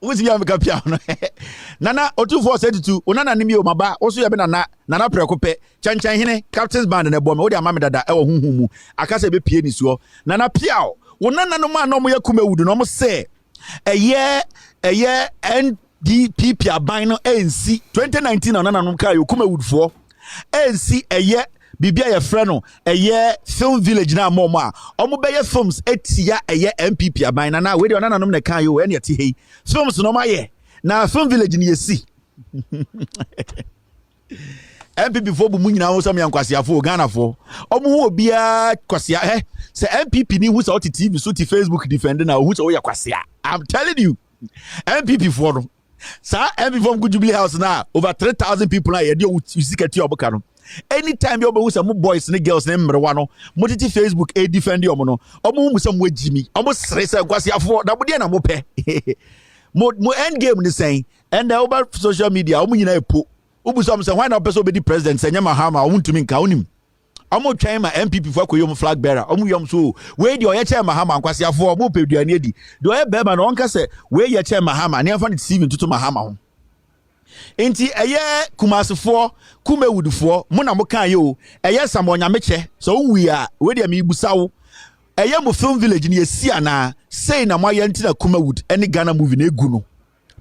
Who's the American piano? Nana, or 2472, Onana Nimio Maba, also Yabana, Nana Precope, Chanchan Hine, Captain's Band and a bomb, or the Mamma that our humu, Akasa be pianist, Nana Piao, Onana no man no more Kume would almost say a year, NDP Pia Bino ANC 2019 on Nananuka, you Kume wood for ANC a year bibia ye frɛ no ɛyɛ film village na moma ɔmo bɛyɛ films etia ɛyɛ MPP aban na we de ɔnananom na kan yo ɛne ɛte hei films no ma ye na film village ni yesi MPP fo bu munyina wo sam yankwasiafo Ghana fo omo ho obia kwasia se MPP ni hu se oti TV so ti Facebook defend na hu se wo yakwasia. I'm telling you MPP fo no sa MPP from Jubilee House na over 3,000 people na ye de usikati oboka no anytime you hu se mo boys ne girls ne mrewa no mo titi Facebook e defend omo no omo hu se mo agimi omo sere se kwasiafo na mo de na mo pe mo end game ni saying and over social media omo nyina epo Ubusam say why not person be the president say Mahama wuntumi nka unim omo twan ma MPP for akoyom flag bearer omo yom so we de oye che Mahama nkwasiafo omo peduane adi de oye be ma no onka say we ye che Mahama na afa ne TV ntutu Mahama ho enti eye kumasefo kumewudufo mo na mo kan ye o eye samonyame so wi a we de me busawo eye mo film village ne yesi ana say na mo aye ntina kumawud ene Ghana movie na egu no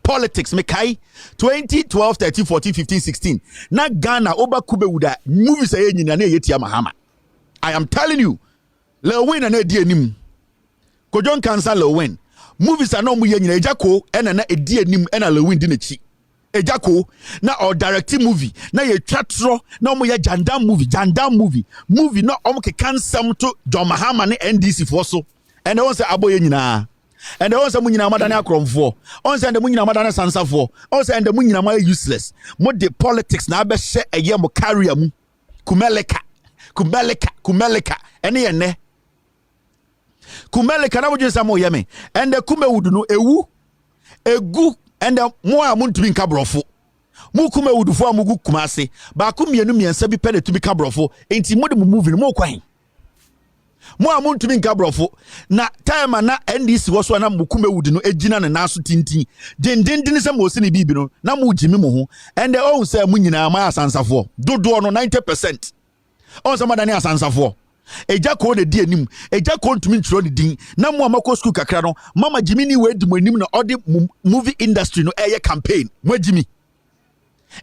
politics me kai 2012 13 14 15 16 na Ghana oba kubewuda movies aye nyina na yetia Mahama. I am telling you Lil Wayne na edi anim Kojon Cancer Lil Wayne movies are no mu ye nyina ejako ena na edi anim ena Lil Wayne di na chi ejako na or directing movie na ye twatro na mo ye jandam movie na omo ke kansam to John Mahama ne NDC for so and they won say aboye nyina. And they also munyina madana akromfo. On say the munyina madana sansafo. On say the munyina ma useless. Mo de politics na be hye eye mo career mu. Kumeleka. Ene ye ne. Kumeleka na wodwen samo ye me. And the kumewudu no ewu. Egu and mo a muntumi nka brofo. Mu kumewudufo amugu kumase. Ba kumienu miensa bi pele tumi ka brofo. Enti mo de mo movie no mo kwan. Mo amuntumi nka brofo na time na NDC wo so na mukumewudi no ejina ne naso tintin dendendin se mo se ne bibi no na mo jimi mo ho and all say mo nyina ma asansafo dodo no 90% on say madani asansafo eja ko de di anim eja ko ntumi ntro ne din na mo amako school kakra no mama jimi ni we di mo anim na odi movie industry no eye campaign mo jimi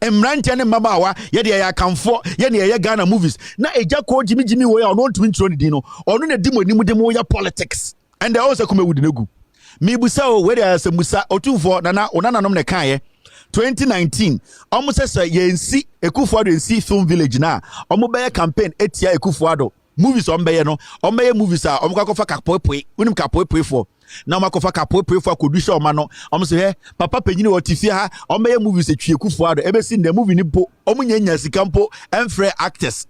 emrante ne mabawa ye de ya kamfo ye ne ye Ghana movies na eja ko jimi we ono ntumi ntro ne din no ono na di mo anim de mo ya politics and they also come with negu me busa o we dey say musa otumfo na onananom ne kan ye 2019 omo say yensi Ekufuado yensi film village na omo be campaign etia Ekufuado movies on be no omo be movies a omo kwakofa kapoepoi unim kapoepoi for na omo kwakofa kapoepoi for kodusha omo no omo say papa penyini otifia ha omo be movies etwi Ekufuado ebe si the movie ni po omo nya sika mpo emfre actors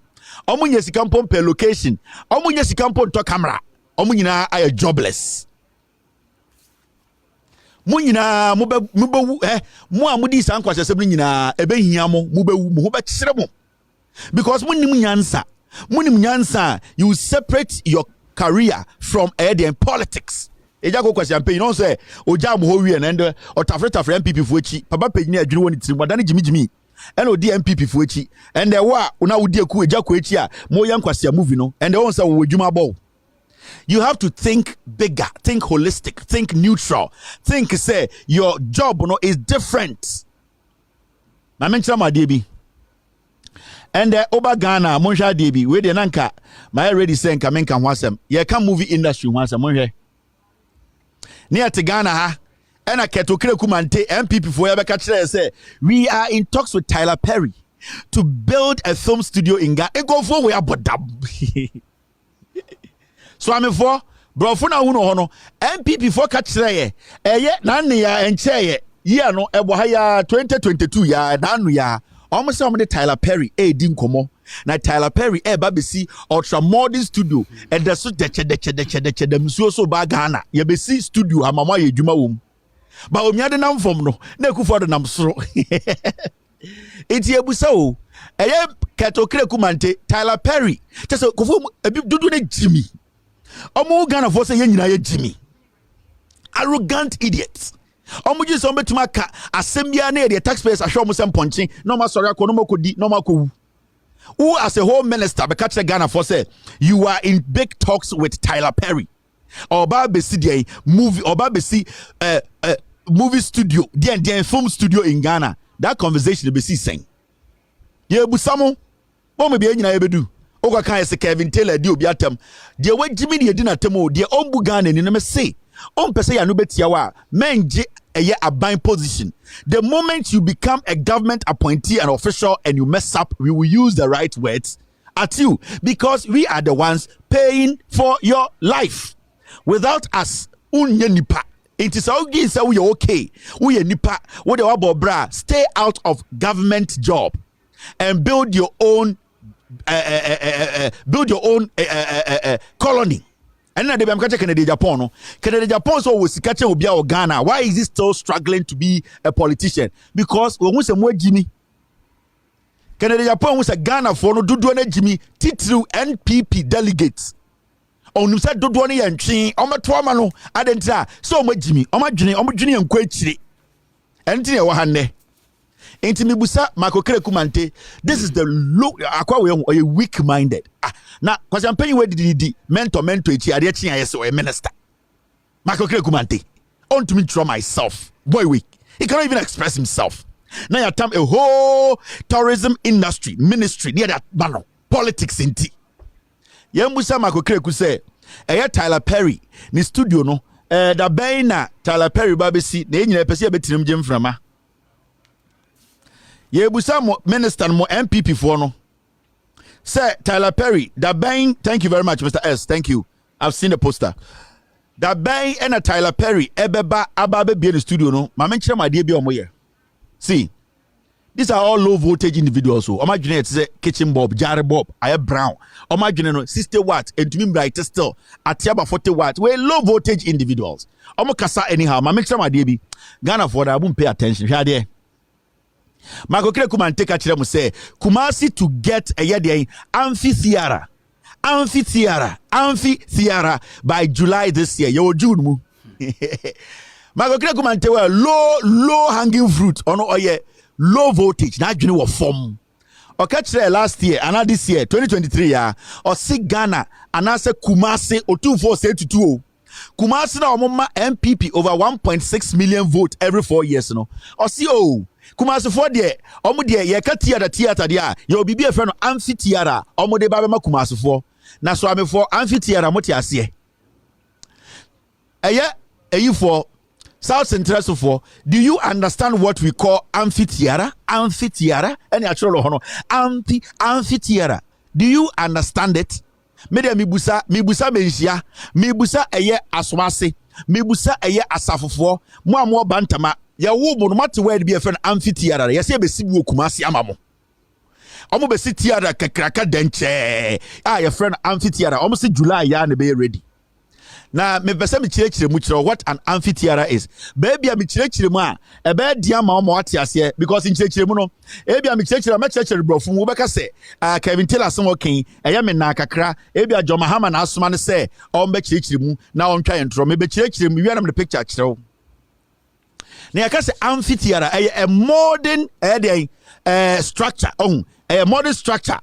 omo nya sika mpo per location omo nya sika mpo to camera omo nyina ay jobless mo nyina mo bewu mo amudi san kwasesem nyina ebe hia mo bewu mo be kyere mo because mo nim nyansa you separate your career from and politics eja go kwasiam pe you know say oja mo ho wie na ende otafre MPP fu echi papa penyini adwene woni tirim wadane jimi and odi MPP fu echi and wa una wodi eku eja ko echi a mo yan kwasiam movie no and won say wo dwuma ball. You have to think bigger, think holistic, think neutral, think say your job is different. Na mention my DB. And the Oba Ghana, Monsha DB, where the Nanka, my already saying Kamenka Wasem, ye can movie industry once a month. Near to Ghana, ha, and I keto kumante MPP for ever catch say we are in talks with Tyler Perry to build a film studio in Ghana. And go for we are but so I'm for brofo na hu no ho no MPP for catch ye na ne ya enche ye no ebo ha ya 2022 ya na anu ya almost some the Tyler Perry di nkomo na Tyler Perry ba besi ultra modern studio the so de dem so ba Ghana ye besi studio amama ye dwuma wom ba omiade nam fom no na Akufo do nam soro eti ebusa o keto kumante Tyler Perry tese kofo ebi dudu ne Jimmy omo Ghana for say nyina ye Jimmy arrogant idiots omo ji so betuma ka asembia na the taxpayers ahwe omo sem ponche no ma sorry akọ no makodi no makowu who as a whole minister be catch Ghana for say you are in big talks with Tyler Perry oba besi dey movie oba besi movie studio dey film studio in Ghana that conversation be see saying ye busamo omo be nyina ye bedu Oga kan se Kevin Taylor di obi atam. De we Jimmy de di na tam o de ombu Ghana ni na me say. On pese ya no betia wa menje eye aban position. The moment you become a government appointee and official and you mess up, we will use the right words at you because we are the ones paying for your life. Without us, unye nipa. It is all say we are okay. We are nipa. We are bra. Stay out of government job and build your own colony. And now they be catching Canada Japan. No, Canada Japan so was catching Obia or Ghana. Why is he still struggling to be a politician? Because we want some more Jimmy. Canada Japan was a Ghana for no do Jimmy Titru NPP delegates. On said do one and chin on my trauma no adenta so much Jimmy on my Jimmy and quetri. Anything I want. Intimi busa makokere kumante. This is the low akwa we are weak minded. Na kwase ampanyi we didi mentor echi ade chi ayeso a minister. Makokere kumante. On to me throw myself. Boy weak. He cannot even express himself. Now you time a whole tourism industry ministry near that bano politics inti. Yembusa makokere ku say Tyler Perry ni studio no da ben na Tyler Perry babesi na enyina pese abetirim gem frama. Yebusa mo minister mo MPP for no. Sir Tyler Perry, that bang, thank you very much, Mr. S. Thank you. I've seen the poster. That bang and a Tyler Perry, ebeba ababe be in the studio no. Ma mention my dear be on here. See, these are all low voltage individuals. So, imagine it's a kitchen bob, Jerry Bob, I brown. Imagine no 60 watts, and to me bright still at Tiaba 40 watts. We're low voltage individuals. Kasa anyhow. Ma mention my dear be Ghana for that. I won't pay attention. Here there. Makokere kumante ka kire mu say Kumasi to get a year amphitheater by July this year. Yo June mu. Makokere kumante we low hanging fruit ono oye low voltage na adwene wo form. Okachire last year and this year 2023 ya o si Ghana anase Kumasi otumfo say tutu. Kumasi na omoma MPP over 1.6 million vote every 4 years no. O si Kumasi for there, omo there ye ka theater there ye obibi e fe no amphitheater omo de ba be ma Kumasi for na so ame for amphitheater mo ti ase eyi for South Central so for. Do you understand what we call amphitheater any actual hono amphitheater? Do you understand it? Media mibusa menhia mibusa asomase mibusa asafofo mo bantama ya wo mo no mate word be a friend amphitheater ya se be sibu Kumasi amamo omo be si theater kakraka denche ya friend amphitheater omo se July ya na be ready na me pese me chire mu chire what an amphitheater is baby me chire mu a e be dia ma omo ate ase because in chire mu no e bia me chire me chire brofu wo beka se Kevin Taylor son okin eya me na kakra e bia John Mahama na asoma ne se o be chire mu na on twa entro me be chire mu wi na me picture chire. Now, I say amphitheater, a modern structure. A modern structure.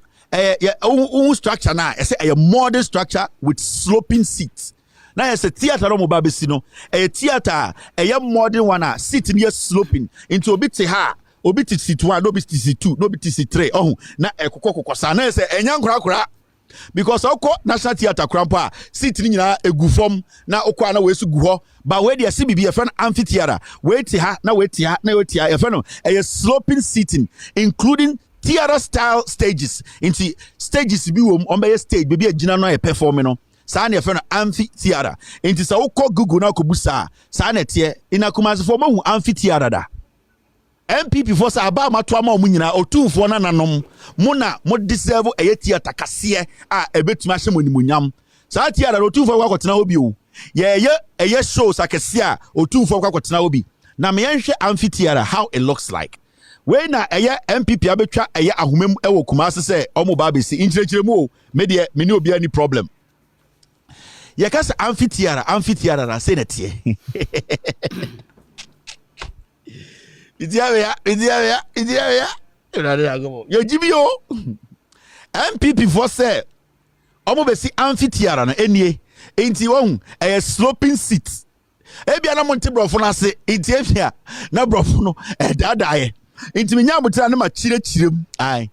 Structure now. I say a modern structure with sloping seats. Now, I say theater no babesino. A theater, a modern one seat near sloping into a bit ha. Obiti seat 1, no bit seat 2, no bit seat 3. Na ekoko sana. I say a young kura. Because oko National Theatre krampa sit ni nyina egu form na okwa na we su gu ho ba we dey CBB e friend amphitheater we ti ha na we ti ha na we ti ha e friend a sloping seating including theater style stages into stages bi wo on be stage be agina no e perform no sa na e friend amphitheater into sa okọ Google na kobusa sa na tie ina Kumasi for mahu amphitheater da MPP for sa aba mato ma omunyina otumfo na nanom mo na mo deserve eye theater kase a ebetuma hye monimunyam sa theater otumfo kwa kwotena obi o eye shows akase a otumfo kwa kwotena obi na me yenhwe amphitheater how it looks like when na eye MPP abetwa eye ahomem ewo Kumasi se omo ba besi inchirechire mu o me de me ni obi ani problem ye kase amphitheater na say na tie Idiawea. Yo Jimio. MPP for say omo be si amphitheater no enie. Enti won a sloping seat. Ebia na monte brofo na se enti efia na brofo no dadaye. Enti menya mutira na ma chirechirem. Ai.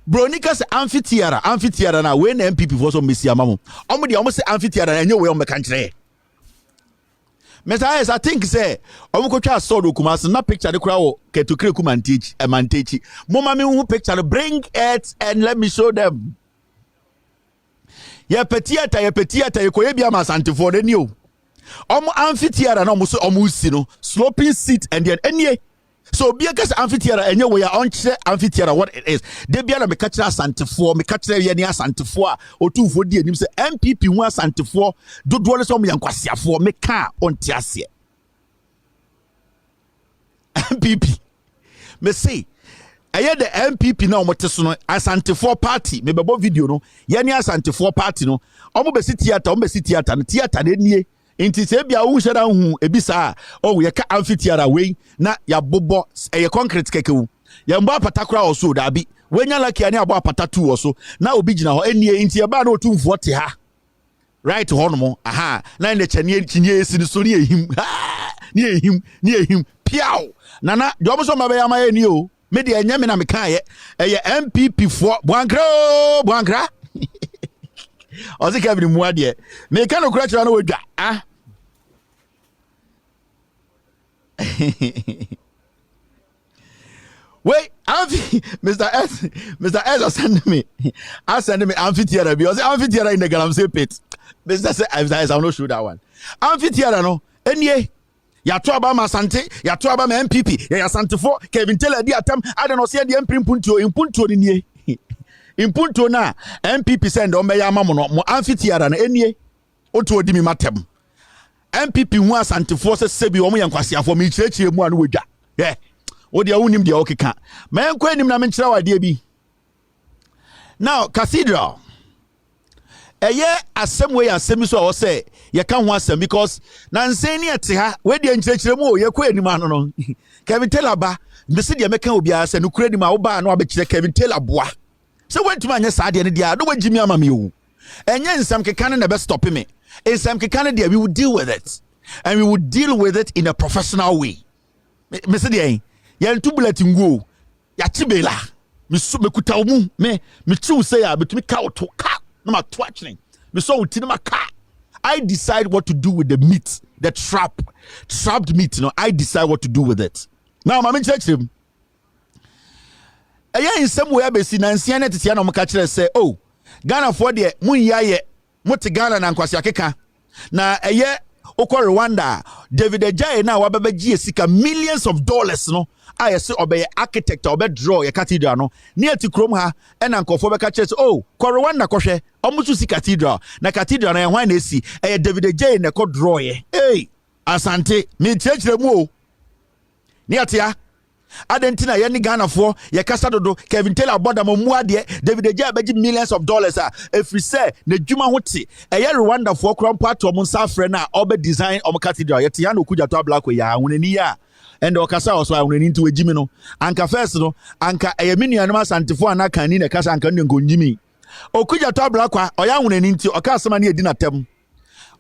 Bronika say amphitheater na when MPP for so Messi amamo. Omo de omo say amphitheater na enye we omo kantre. Mr. I think say omo ko twa so do Kumasi na picture de kura wo ketukre mantechi. Mama me who picture bring it and let me show them. Ye petiata ye koye bia masante for the new. Omo amphitheater na omo si no sloping seat and then enye. So because amphitheater enye we are on amphitheater what it is. They be na me catch asante for me catch ye ni asante for otu fo di anim say MPP hu asante for dodo le so me yankwasea for me ka on tiase. MPP me say eye the MPP na omote so no asante for party me bebo video no ye ni asante for party no omo be si theater no theater na nie. Inti se bia wo hweda hu ebisa o ye ka amphitheater we na ya bobo eye concrete keke wu ya mba patakura oso da bi wenya laki ani abo apata tu oso na obi gina ho enie inti e ba na otumfo te ha right ho no mo aha na ne chinie esi ni so ni ehim piao nana de omo so mabe ya ma eni o me de enya me na me kan ye eye MPP for Boankra Ozi Kevin Muadie. Me can crash on with ah. Wait, Mr. S send me. I send me amphitheater because amphitheater in the Galamsey pit. Mr. S, I'll not show that one. Amphitheater no. Any ya to aba masante, ya to aba MPP, ya sante for Kevin Taylor di atam. I don't know see the MP impunto ni. Impunto na MPP send on beya mamo no mo amphitheater na enie otu odi mi matem MPP hu asante force sebi omo yankwase afo mi chirechire mu anu wedwa odi awunim de okeka men kwa nim na men kira wade bi now cathedral eye asem so o say ye ka ho asem because na nsen ne ete ha we de nchirechire mu o ye kwa nim anu no Kevin Taylor ba mbese de meka obi ase no kura nim a wo ba no abekire Kevin Taylor boa. So when to my side and dia do Jimmy Amamiu. And yen some can never stop me. In some can we will deal with it. And we will deal with it in a professional way. Mr. Day, yen two bulletin go. Yachibela. Miss Mekutamu, me true say, but me cow to car, no matter twatching. Me so tinema car. I decide what to do with the meat, the trapped meat, I decide what to do with it. Now, I'm in church him. In some way, I see Nancy and Tiana Mokachre say, oh, Ghana for the Munyaye, Muti Ghana and Kwasiakeka. Na a year, Oko Rwanda, David Ejay now, Wabaji, sika millions of dollars, no. I say, obey architect, obey draw a cathedral, no, near to Kromha, and Uncle Foba church, oh, Rwanda Koshe, Omutusi cathedral, na cathedral, and one see, a David Ejay in a code draw, hey, Asante, me church the mo. Niatia. Adentina yani Ghana for ye kasa dodo Kevin Taylor boda mo muade David Ejay beji millions of dollars if we say ne dwuma hoti eye Rwanda for kron part o mo safre na obe design o mo cathedral ye tia no kuja to black we ya hunani ya and o kasa oso hunani nti wejimi no anka first no anka eye menu no asantefo anaka ni ne kasa anka ne ngonjimi o kuja to black kwa o ya hunani nti o kasa ma ne edi na tem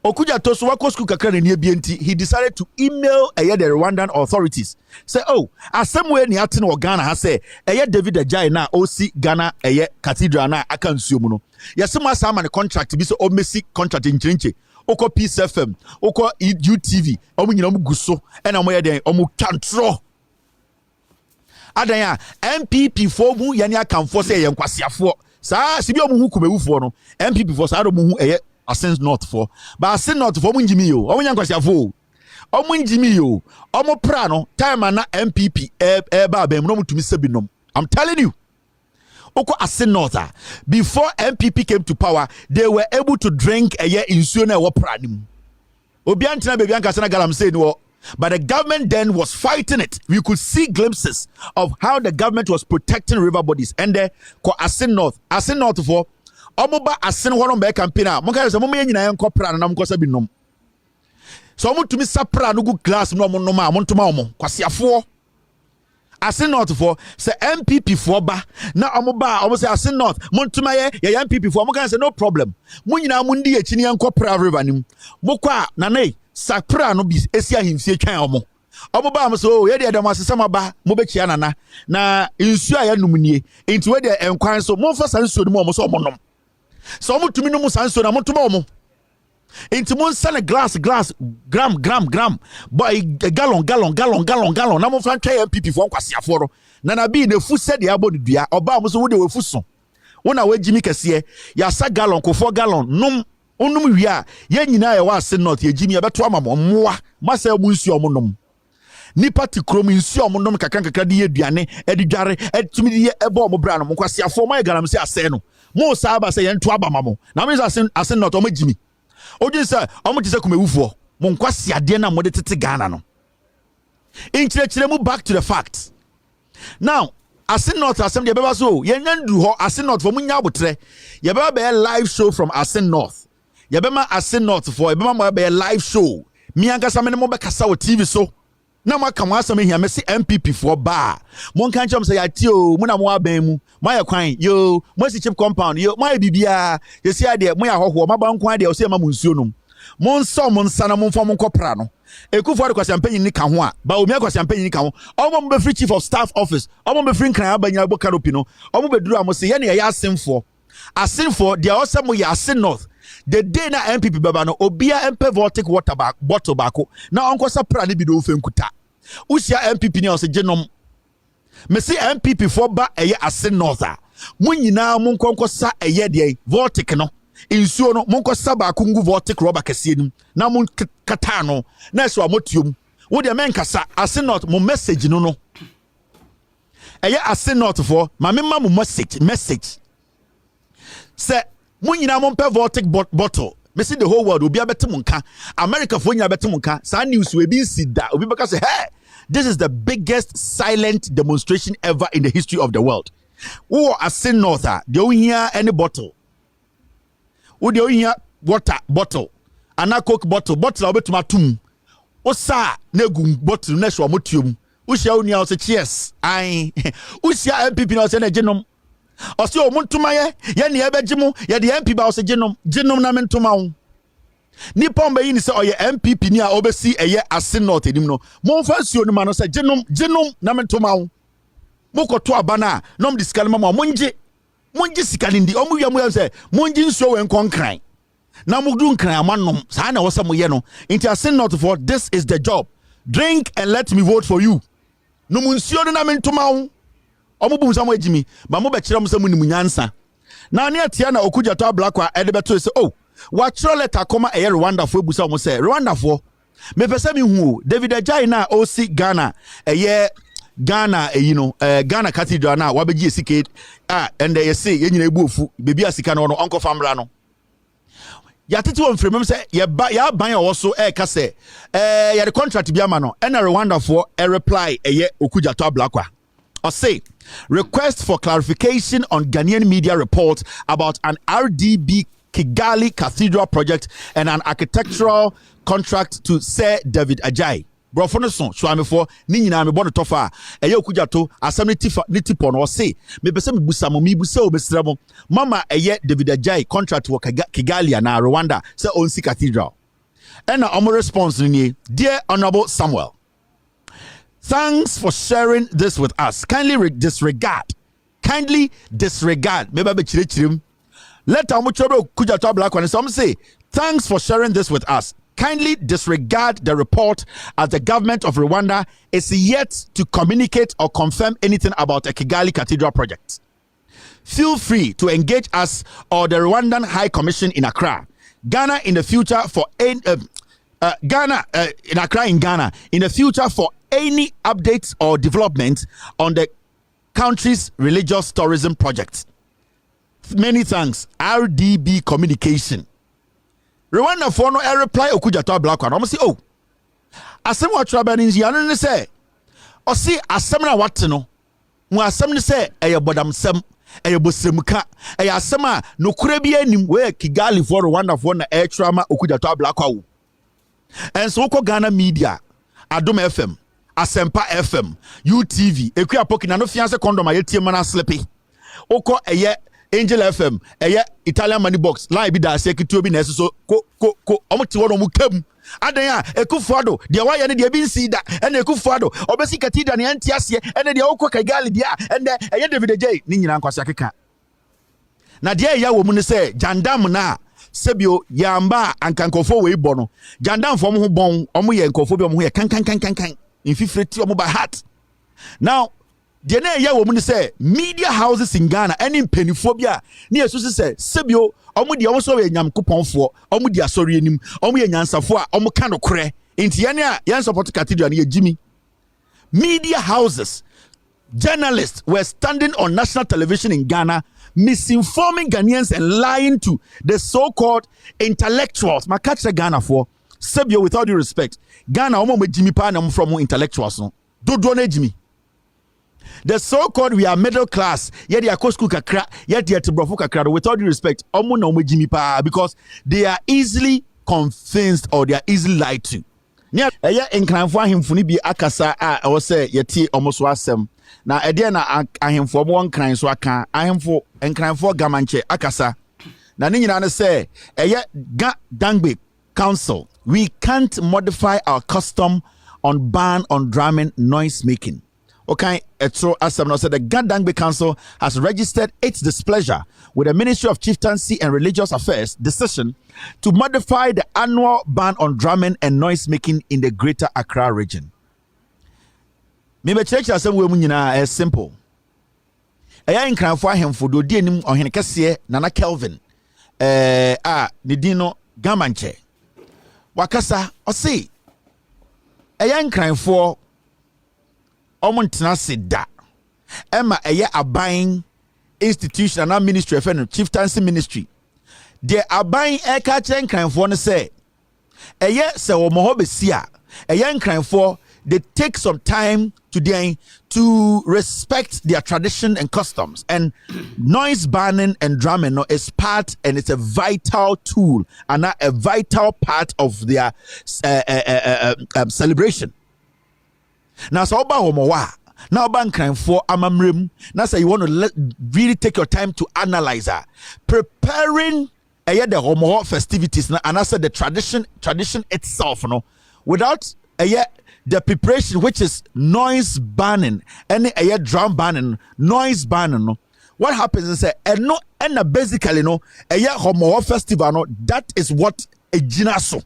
Okuja Tosu wako school kakra ne BNT, he decided to email the Rwandan authorities. Say, oh, as somewhere ni atin o Ghana ha say, David Ejay na OC Ghana cathedral na aka nsuomu no. Yasema sama ne contract bi so o mesi contract nchirinche. Oko Peace FM, oko UTV, omu nyina omu guso, ena omu yeden omu kantro. Adanya MPP for mu yani akamfo say yenkwasiafo. Saa sibi omu hu kumewufo no. MPP for saa do mu hu Ascend not for, but ascend not for Munjimio, or Yankwasiafo, or Munjimio, or Moprano, time and MPP, Babem, no to Mr. Binom. I'm telling you, Oko ascend not. Before MPP came to power, they were able to drink a year in Suale or Pranim. Obiantina Bebianca Sanagalam said, well, but the government then was fighting it. We could see glimpses of how the government was protecting river bodies, and they call ascend north for. Omoba asen wono be campaign a monka se momo nyina enko pra na monko bi nom so omo tumi sapra no gu glass no omo nom a montoma omo kwasiafo asen not for se MPP for ba na omo ba omo se asen not montoma ye MPP for monka se no problem mo nyina mo ndi echi ne enko pra river nim mokwa na nei sapra no bi esi ahimfie twan omo Omoba am so ye de Adam asesama ba mo be chia nana na nsu a ya num nie enti we de enkwan so mo fa sansuo no mo so mo nom so mo tumi no mo sansuo na mo tuma mo enti mo nsa glass gram boy gallon na mo fa twa MPP fo nkwase aforo na bi na fu se de abodi dua oba am so wo de we fu so wona we jimi kese ya sa gallon ko 4 gallon nom onum wi a ye nyina ye wa ase not ye jimi ye beto amamo moa masa mu nsuo mo nom nipa ti krom nsuo mo nom kakra de ye duane edi dware etumi de ye ebo mo bra no mo kwase afo mo ye garam se ase no mo sa ba se ye nto abamamo na me ase not o ma jimi odin se o mo tise kumewufo mo nkwase ade na mo de tete Ghana no inchire mu back to the facts now ase not asem de beba so ye nyandu ho ase not for munya abotre ye beba be live show from ase north ye bema ase north for ye bema mo be live show mi ankasa me mo be kasa wo TV so na mo aka mo asem hia me se MPP for ba mo nkan chom say ya ti o mo na mo aban mu mo ya kwan yo mo si chip compound yo mo ya bibia ye si ade mo ya hoho ma ban kwan ade o se ma mo nsuo nom mo nso mo nsa na mo mfa mo nkopra no ekufu ade kwasiampanyin ni ka ho a ba omi kwasiampanyin ni ka ho omo mo be free chief of staff office omo be free nkran abanya bo canopy no omo be duru am say ye na ye asenfo dia o se mo ya ase north the day na MPP baba no obia empe voltic water bottle baako na onko sapra ne bi do fenkuta usia MPP ni o se genom me se MPP for ba eye ase north a mo nyina mo nkonko sa eye de voltic no insuo no monko saba kungu voltic rubber kese nim na mon kata no na so amotiom wo de men kasa ase not mo message no eye ase not for ma memma mo message say mon nyina mon pe voltic bottle me see the whole world obi abete mo nka America fo nya abete mo nka sa news we bi sida obi beka say hey this is the biggest silent demonstration ever in the history of the world wo ase north a de o hia any bottle Udi oyinya water bottle ana coke bottle obetuma tum osa na egu bottle na so amotiom usia oni a say cheers ai usia MPP na say na genom o say o montuma ye ne ebegimu ye de MP ba o say genom na mentuma wo ni pomba yi ni say oye MPP ni a obesi eye ase not enim no monfa nsuo no ma no say genom na mentuma wo mokoto abana no m diskal ma monji sikani ndi omu ya mu say monji nsuo we nkonkran na mudu nkran amanom sa na wose mo ye no inti ase not for this is the job drink and let me vote for you no munsuo na mentoma wo omu bum sa mo agimi ba mo be kire mo sa mu nimu nyansa na ne atia na okujato ablakwa ede beto say oh wa kire letter koma eye Rwanda fo ebusa mo say Rwanda fo me pese mi hu David Ajay na osi Ghana eye Ghana Ghana cathedral na wabeji esike and they say ye nyina ebu ofu bebi asika no onko famra no ya tete won fremem say ya ban ya wo so ka say ya the contract bi ama no na Rwanda for a reply eye okujato ablakwa or say request for clarification on Ghanaian media report about an RDB Kigali cathedral project and an architectural contract to Sir David Ajay brofo no so amefo ni nyina me bono tofa eye okujato asam ni tipo no say me pese me busa mo me busa obesra mo mama eye David Ajay contract wo Kigali na Rwanda say onsi cathedral and our response ni dear honorable Samuel, thanks for sharing this with us. Kindly disregard me ba be chirechirim let our muchobe okujato black one some say thanks for sharing this with us. Kindly disregard the report as the government of Rwanda is yet to communicate or confirm anything about a Kigali Cathedral project. Feel free to engage us or the Rwandan High Commission in Accra, Ghana in the future for in Accra in Ghana in the future for any updates or development on the country's religious tourism project. Many thanks, RDB Communication. Rwanda for no a reply okujato black one. Almost say, oh, asem wa traba ni yanu ne say, o see asem na what no. Mo asem ne say eye bodam sem, eye bosremuka, eye asem a no kure bi anim we Kigali for Rwanda for na e trama okujato black one. And so ko Ghana media, Adom FM, Asempa FM, UTV, ekua poki na no fiance condom ayetie mana sleepy. Oko eye Angel FM, Italian Money Box, line be da sekituo bi na so ko omoti wono mu kam adan a Ekufuado de why ne de bi nsi da ene Ekufuado obesi cathedral ne antiase ene de okọ Kigali dia ene eye David J ni nyina nkwase akeka na de ya wo mu ne se jandam na sebio yamba ankankofo we bɔ no jandam fo mo ho bɔn omo ye nkofo bi omo ho ye kan infiltrate omo by heart. Now de na ya wo mu ne se media houses in Ghana any mpanifo bi a ne yesu se sebio omo de omo so ye nyamkoponfo omo de asori anim omo ye nyansafo a omo ka no korɛ enti yene a yen support cathedral ne ye Jimmy. Media houses, journalists were standing on national television in Ghana misinforming Ghanaians and lying to the so-called intellectuals. Ma catch the Ghana for Sebio, with all due respect. Ghana omo me Jimmy pa na from intellectuals no. Do na Jimmy. The so-called we are middle class. Yet they are school kakra. Yet they are brofo kakra. With all due respect, omo na omo Jimmy pa because they are easily convinced or they are easily lied to. Nya eye enkranfo ahemfo ni bi akasa a wo se yeti omo so asem. Na ede na ahemfo mo nkran so aka ahemfo enkranfo gamanche akasa na ne nyina ne say Dangbe Council, we can't modify our custom on ban on drumming noise making. Okay, etro asem no said the Dangbe Council has registered its displeasure with the Ministry of Chieftaincy and Religious Affairs decision to modify the annual ban on drumming and noise making in the Greater Accra region. Maybe church asem we mu nyina is simple. Eya nkranfo ahemfo do di enim ohene kese Nana Kelvin ne din no Gamanche wakasa osi eya nkranfo omontena seda ema eya aban institution and ministry of chieftaincy ministry de aban eka kire nkranfo no say eya se wo mo besia eya nkranfo they take some time today to respect their tradition and customs, and noise banning and drumming is part, and it's a vital tool and a vital part of their celebration. Now, so about homowa. Now, bank for amamrim. Now, say you want to really take your time to analyze that. Preparing the homo festivities and also the tradition itself, without the preparation, which is noise banning, any drum banning, noise banning. What happens is basically a homo festival. That is what a jinaso.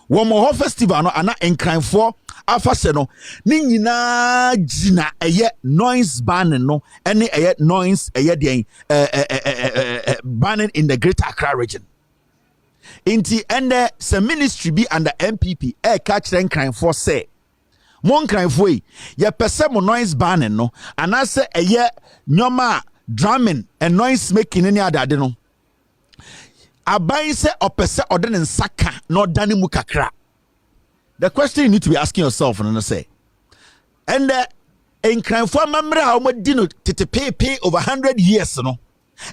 Homo festival and crime for afaseno. Nina jina noise banning any noise banning in the Greater Accra region. Inti ende se ministry be under MPP catch them crime for say. Mon crime for ye pese mo noise banning no anase nyoma drumming and noise making any other no abai se opese odene nsaka no dani mu kakra. The question you need to be asking yourself and say and in crime for mamre how mo dino tete pay over 100 years no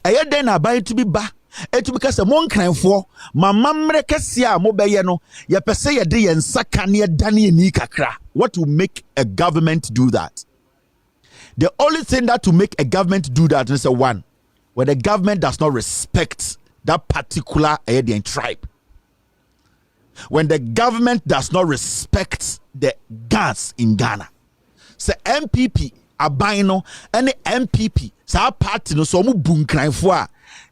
den abai to be ba etu because mon crime for mamre kesia mo beye no ye pese ye de ye nsaka ne dani ni kakra. What will make a government do that? The only thing that will make a government do that is one, where the government does not respect that particular tribe. When the government does not respect the gas in Ghana. So MPP, Abino, any MPP, so party no so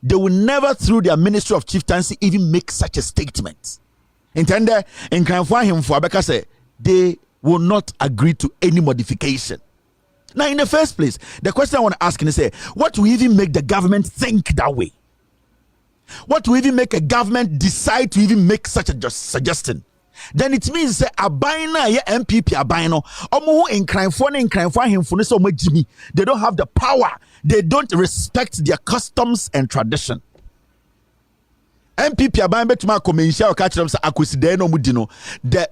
they will never through their Ministry of Chieftaincy even make such a statement. Intended in crime for him for because say they will not agree to any modification. Now, in the first place, the question I want to ask is say, what will even make the government think that way? What will even make a government decide to even make such a suggestion? Then it means say abina ye MPP abino omo in crime for him for so much Jimmy. They don't have the power. They don't respect their customs and tradition. MPP aban betuma commercial catch them say akuside no mudino the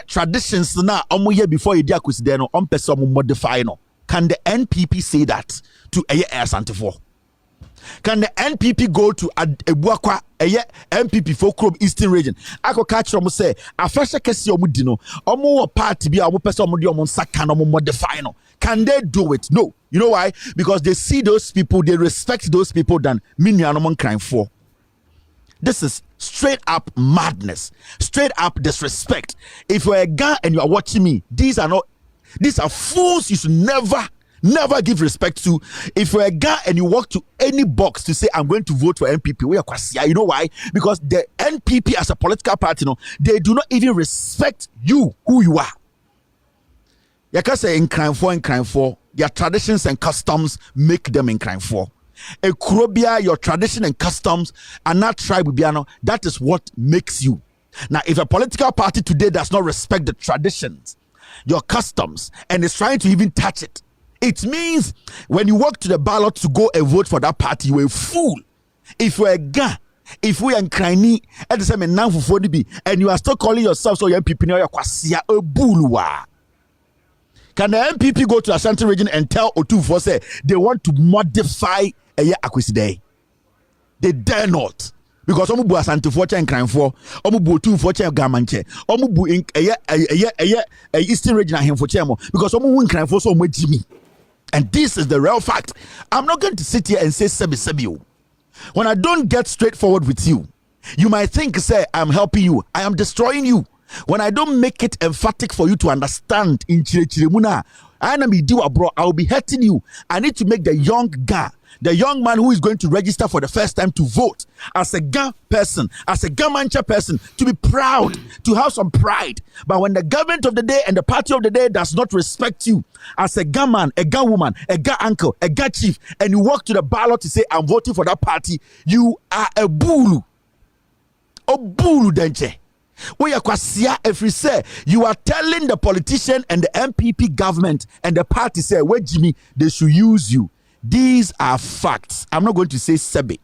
traditions na omo ye before you di akuside no on person modify no. Can the NPP say that to Asantefo? Can the NPP go to Ebuakwa MPP for Krom Eastern region? Ako catch them say afasha kesi omudino omo party bi omo person omo di omo saka no modify no. Can they do it? No. You know why? Because they see those people, they respect those people than many crime for. This is straight up madness, straight up disrespect. If you're a guy and you are watching me, these are fools you should never give respect to. If you're a guy and you walk to any box to say, I'm going to vote for NPP, you know why? Because the NPP as a political party, they do not even respect you, who you are. You can say in crime for, their traditions and customs make them in crime for. A Kurobia, your tradition and customs are not tribe, that is what makes you. Now, if a political party today does not respect the traditions, your customs, and is trying to even touch it, it means when you walk to the ballot to go and vote for that party, you're a fool. If you're a guy, if we are crying at the same time, and you are still calling yourself so young people, you're a bulwa. Can the MPP go to Ashanti region and tell Otufo say they want to modify a year Akweside? They dare not. Because omu bu Asante for and crime for, omu bu Otufo and Gamanche, omu bu in a Eastern region and him for chemo. Because omu win crime for so much Jimmy. And this is the real fact. I'm not going to sit here and say sebi. When I don't get straightforward with you, you might think, say, I'm helping you. I am destroying you. When I don't make it emphatic for you to understand in Chiremuna, I'll be hurting you. I need to make the young guy, the young man who is going to register for the first time to vote, as a Ga person, as a Gamancha person, to be proud, to have some pride. But when the government of the day and the party of the day does not respect you as a Ga man, a Ga woman, a Ga uncle, a Ga chief, and you walk to the ballot to say, I'm voting for that party, you are a bulu. A bulu denche. You are telling the politician and the MPP government and the party say, wait, Jimmy, they should use you. These are facts. I'm not going to say sebe.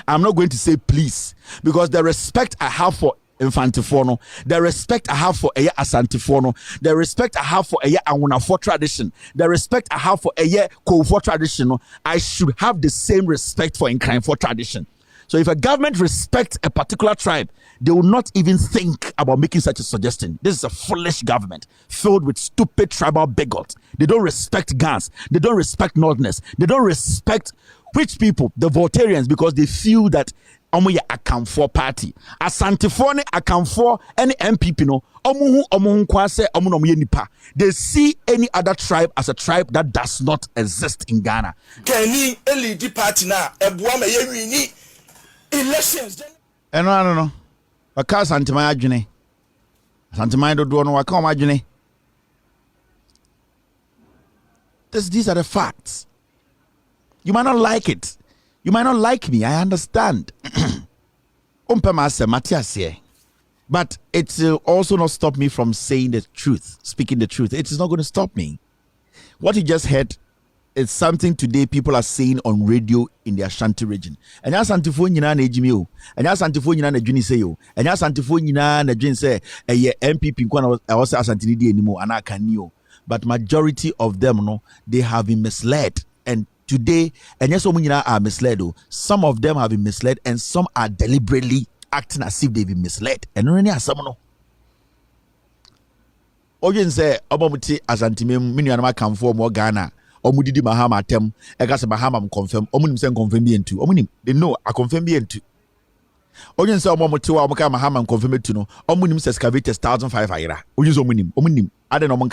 I'm not going to say please, because the respect I have for Infantifono, the respect I have for Eye Asantifono, the respect I have for Eye Anwunafo tradition, the respect I have for Eye Kofo tradition, I should have the same respect for Nkranfo tradition. So if a government respects a particular tribe, they will not even think about making such a suggestion. This is a foolish government filled with stupid tribal bigots. They don't respect Gans. They don't respect Northerners. They don't respect which people, the Voltarians, because they feel that omo ya account for party. Asantifone account for any MPP no. They see any other tribe as a tribe that does not exist in Ghana. Kenny LED party na ebuama ye elections. I don't know. Waka santima adwene. Santima do no waka o adwene. These are the facts. You might not like it. You might not like me. I understand. But it will also not stop me from saying the truth, speaking the truth. It is not going to stop me. What you just heard is something today people are saying on radio in the Ashanti region. And that's Santifo nyina na ejimi o. And that's Santifo nyina na dwini say o. And that's Santifo nyina na dwin say MPP nkwa na also Ashanti ni di animo ana akani o. But majority of them no, they have been misled. And today, and yes, some are misled. Some of them have been misled, and some are deliberately acting as if they've been misled. And only some no. Ojen say, "Obamuti Asantime minuanama come for more Ghana. Omudidi Mahama tem. Ekase Mahama confirm. Omunim say confirm be into. Omunim they know I confirm be into. Ojen say obamuti wa omuka Mahama confirm to no. Omunim say excavators 1,500 ayira. Ojen say omunim. I don't know one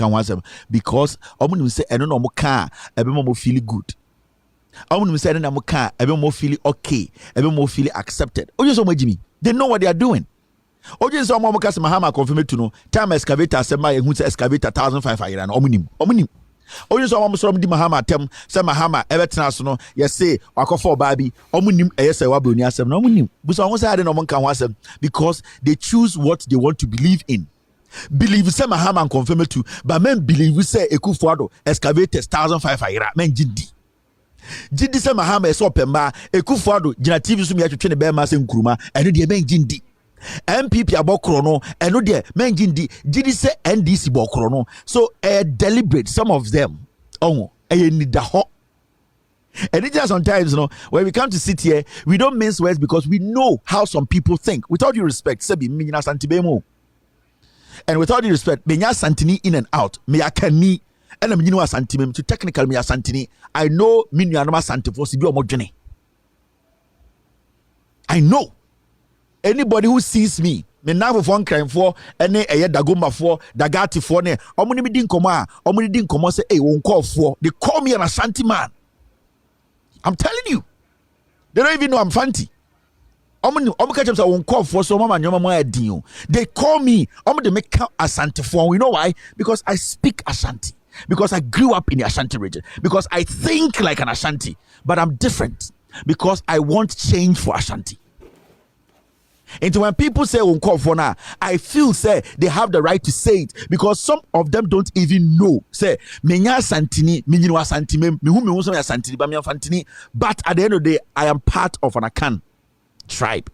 because omunim say eno no omuka ebe mo feel good. Omunim say eno no omuka ebe mo feel okay. Ebe mo feel accepted. Ojen say omajimi. They know what they are doing. Ojen say omuka say Mahama confirm to no. Time excavator say ma ehun say excavator 1,500 ayira no omunim. Ojen say omuso di Mahama tem say Mahama ebe tena so no ye say wakofo baby omunim eye say wabroni asem no omunim. Buso won say ade no omuka ho asem because they choose what they want to believe in. Believe say Mahama and confirm it too, but men believe say Ekufuado excavators 1,500 ayira men jidi say Mahama is opemba Ekufuado jina TV so me atwetwe ne be ma se nkuruma eno de men jindi MPP abokro no eno de men jidi say NDC bokro no. So deliberate, some of them need the hot. And it just sometimes, when we come to sit here, we don't mince words because we know how some people think. With all due respect, Sebi Minyina Santibemo. And with all due respect, Menya Santini in and out, Meyakani, and I'm Santimem to technical Meya Santini. I know Minyanama Santifo Sibio Mojene. I know. Anybody who sees me, me now for one crime for any dagomba for dagati for ne. Omuni me din koma. Omuni din koma say hey won't call for. They call me an Ashanti man. I'm telling you. They don't even know I'm fancy. Omu catch them say won't call for so mama nyoma mo adin. They call me. They make Ashanti for. You know why? Because I speak Ashanti. Because I grew up in the Ashanti region. Because I think like an Ashanti. But I'm different. Because I want change for Ashanti. And when people say uncall for now, I feel say they have the right to say it because some of them don't even know. Say menya santini, minyinwa santime, mihu so ya santini, ba miya fantini. But at the end of the day, I am part of an Akan tribe.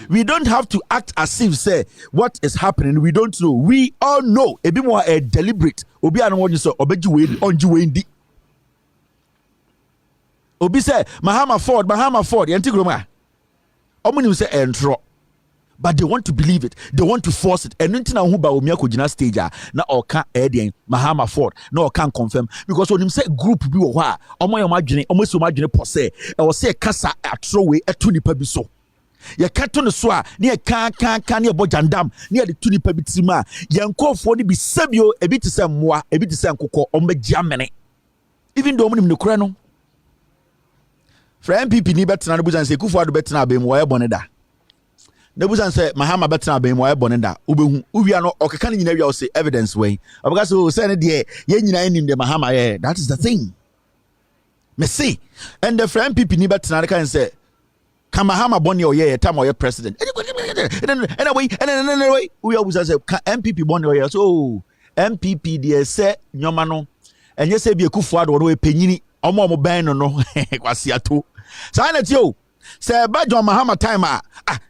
We don't have to act as if say what is happening. We don't know. We all know. Ebi more deliberate. Obi anu wonyi so obeji we onji we ndi. Obi say Mahama Ford. Yenti groma. Omuni say entro. But they want to believe it. They want to force it. And until now, who ba kujina stage na oka edien Mahama Ford na oka confirm because when him say group bi wo ha omo yomagene omo so magene pose e wo say kasa atro we etu nipa bi so. Ye kato no so a ne kan ne bo jandam ne de tu nipa bi tirima ye nkofo ne bi sabio e bi te se mmoa e bi te se nkokọ omagya mene even though omo ne kura no fra MPP ni betena no buzan se Kufu Ado betena abem wo e boneda na buzan se Mahama betena abem wo e boneda ubehu uwia no okeka ne nyina wia wo se evidence wey obaka so say ne de ye nyina enim de Mahama ye that is the thing me see and the fra MPP ni betena kan say Kamahama Bonnie or yeah, time or your president. Anyway, we always say MPP Bonnie or yeah. So MPP they say nyomano and you say be a Kufu Ado or penini omo ben no kwasiato. So I let you say about John Mahama time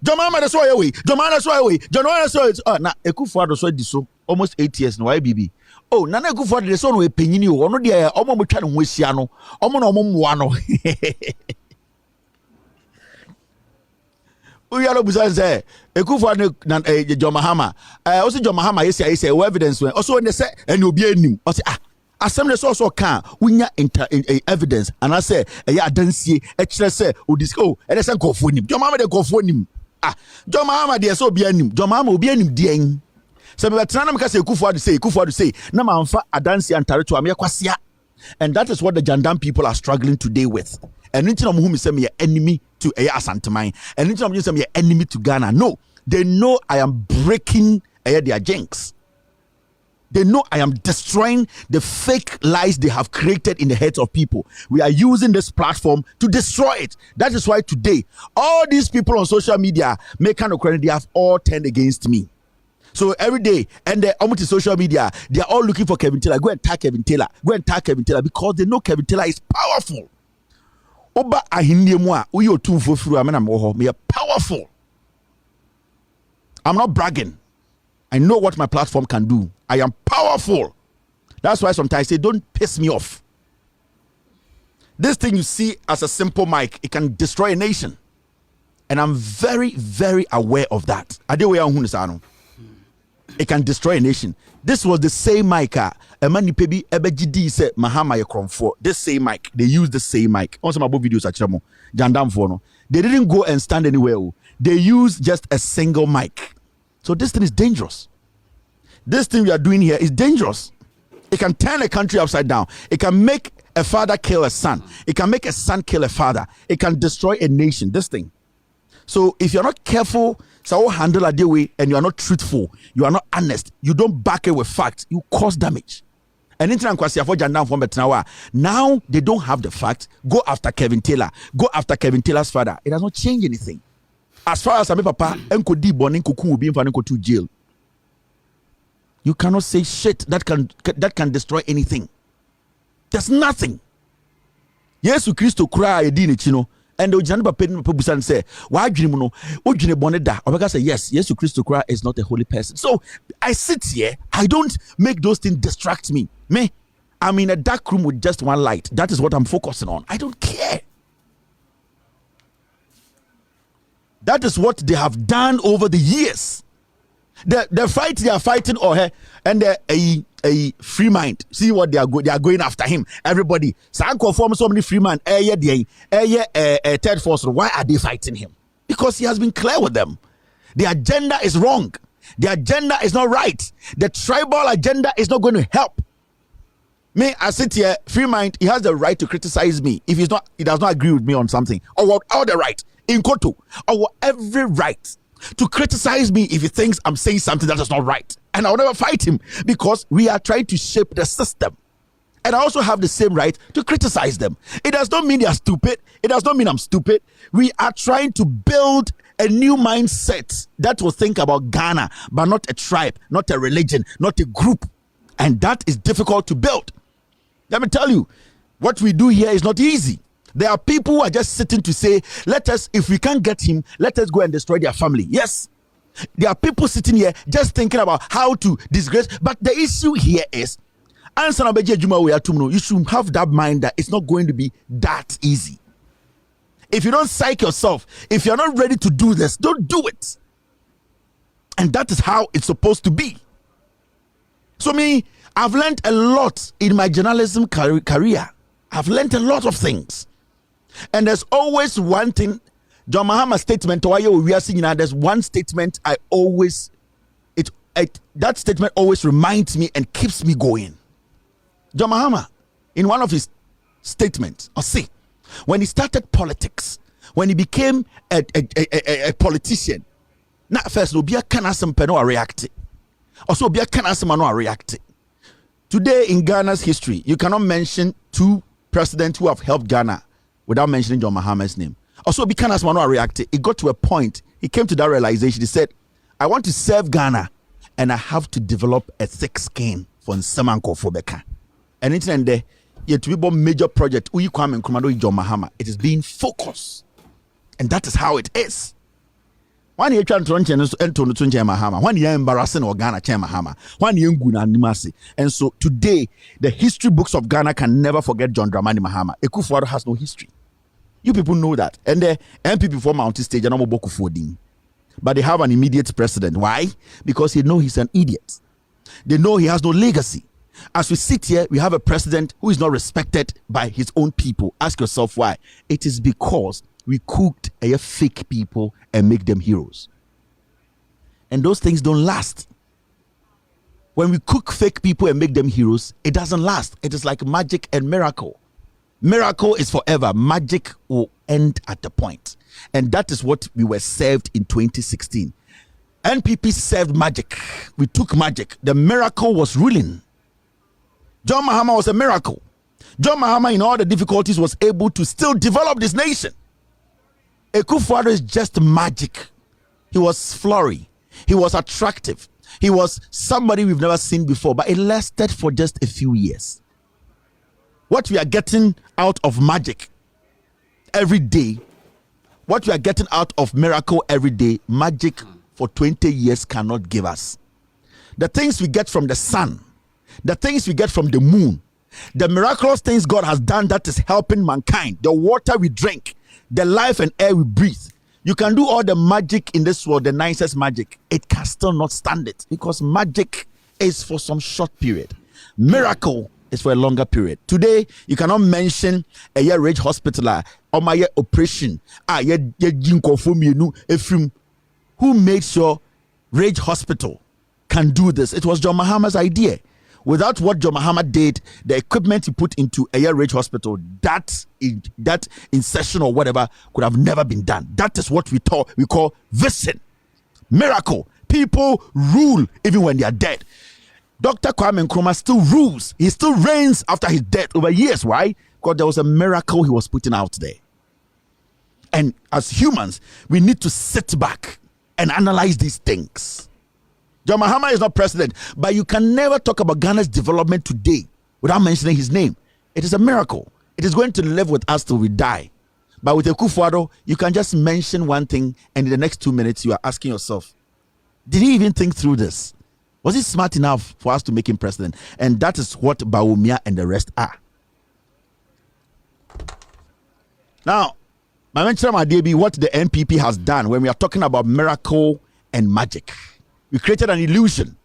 John Mahama the so away. John Mahama so away. John Mahama so it's na a Kufu Ado so diso almost 8 years no IBB. Oh, Nana Kufu Ado the so no penini o no dia omo mo twa no hwehia no. Omo no omo mmoa no. We are obusane say Ekufu na John Mahama also John Mahama yes say evidence when also when they say and obi anim o say assembly so can winya evidence and I say adansie e kire say odisco and say nkofo nim John Mahama de nkofo nim John Mahama de so obi anim John Mahama obi anim den say be tena na say Ekufu Ado say na manfa adansie antare to am yakwasea and that is what the Jandam people are struggling today with. And until I'm say me enemy to Asanteman, and until I'm say me enemy to Ghana. No, they know I am breaking their jinx. They know I am destroying the fake lies they have created in the heads of people. We are using this platform to destroy it. That is why today, all these people on social media, make kind of credit, they have all turned against me. So every day, and they're almost social media, they are all looking for Kevin Taylor. Go and tag Kevin Taylor. Go and tag Kevin Taylor because they know Kevin Taylor is powerful. Oba ahindemwa uyo tumfo furu amena moho me powerful. I'm not bragging. I know what my platform can do. I am powerful. That's why sometimes I say don't piss me off. This thing you see as a simple mic, it can destroy a nation. And I'm very, very aware of that. It can destroy a nation. This was the same mic. Emani pebi ebegidi se Mahama ye kromfo. This same mic. They use the same mic. On some about videos achiramo. Jandam for no. They didn't go and stand anywhere. They used just a single mic. So this thing is dangerous. This thing we are doing here is dangerous. It can turn a country upside down. It can make a father kill a son. It can make a son kill a father. It can destroy a nation. This thing. So if you're not careful, so handle a way and you are not truthful, you are not honest, you don't back it with facts, you cause damage. And now they don't have the facts. Go after Kevin Taylor. Go after Kevin Taylor's father. It does not change anything. As far as papa, to jail. You cannot say shit that can destroy anything. There's nothing. Yesu Christo cry a dini chino. And the Janaba Pebusan say, why dream no? Ujine boneda. Obega say, yes, Yesu Christo cry is not a holy person. So I sit here, I don't make those things distract me. I'm in a dark room with just one light. That is what I'm focusing on. I don't care. That is what they have done over the years. The fight they are fighting, and a free mind. See what they are going after him. Everybody, Sanko form so many free man. Third force. Why are they fighting him? because he has been clear with them. The agenda is wrong. The agenda is not right. The tribal agenda is not going to help. Me, I sit here, free mind, he has the right to criticize me if he does not agree with me on something. Or the right, in Koto, or every right to criticize me if he thinks I'm saying something that is not right. And I'll never fight him because we are trying to shape the system. And I also have the same right to criticize them. It does not mean they are stupid. It does not mean I'm stupid. We are trying to build a new mindset that will think about Ghana, but not a tribe, not a religion, not a group. And that is difficult to build. Let me tell you, what we do here is not easy. There are people who are just sitting to say, if we can't get him, let us go and destroy their family. Yes. There are people sitting here just thinking about how to disgrace. But the issue here is, you should have that mind that it's not going to be that easy. If you don't psych yourself, if you're not ready to do this, don't do it. And that is how it's supposed to be. So I've learned a lot in my journalism career. I've learned a lot of things. And there's always one thing, John Mahama statement, there's one statement that statement always reminds me and keeps me going. John Mahama, in one of his statements, when he started politics, when he became a politician, not first, no be a canasem peno react. Also be a canasem no react. Today in Ghana's history, you cannot mention two presidents who have helped Ghana without mentioning John Mahama's name. Also be canasem no react. It got to a point, he came to that realization. He said, I want to serve Ghana and I have to develop a thick skin for Nsamanko Fobeka. And it's in there. Yet to be a major project, John Mahama. It is being focused, and that is how it is. When you trying to run Mahama, when you embarrassing or Ghana Mahama, when you Nimasi, and so today the history books of Ghana can never forget John Dramani Mahama. Ekufuado has no history. You people know that, and the MPP for Mountain Stage and Boku but they have an immediate president. Why? Because they know he's an idiot. They know he has no legacy. As we sit here, we have a president who is not respected by his own people. Ask yourself why. It is because we cooked fake people and make them heroes. And those things don't last. When we cook fake people and make them heroes, it doesn't last. It is like magic and miracle. Miracle is forever. Magic will end at the point. And that is what we were served in 2016. NPP served magic. We took magic. The miracle was ruling. John Mahama was a miracle. John Mahama, in all the difficulties, was able to still develop this nation. Ekufuado is just magic. He was flurry. He was attractive. He was somebody we've never seen before, but it lasted for just a few years. What we are getting out of magic every day, what we are getting out of miracle every day, magic for 20 years cannot give us. The things we get from the sun, the things we get from the moon, the miraculous things God has done that is helping mankind, the water we drink, the life and air we breathe. You can do all the magic in this world, the nicest magic. It can still not stand it because magic is for some short period. Miracle is for a longer period. Today, you cannot mention a year rage hospital or my operation. Who made sure Rage Hospital can do this? It was John Mahama's idea. Without what John Mahama did, the equipment he put into Air Rage Hospital, that insertion or whatever could have never been done. That is what we call vision. Miracle. People rule even when they are dead. Dr. Kwame Nkrumah still rules. He still reigns after his death over years. Why? Because there was a miracle he was putting out there. And as humans, we need to sit back and analyze these things. John Mahama is not president, but you can never talk about Ghana's development today without mentioning his name. It is a miracle. It is going to live with us till we die. But with Ekufuado, you can just mention one thing, and in the next 2 minutes, you are asking yourself, did he even think through this? Was he smart enough for us to make him president? And that is what Bawumia and the rest are. Now, my mention what the NPP has done when we are talking about miracle and magic. We created an illusion.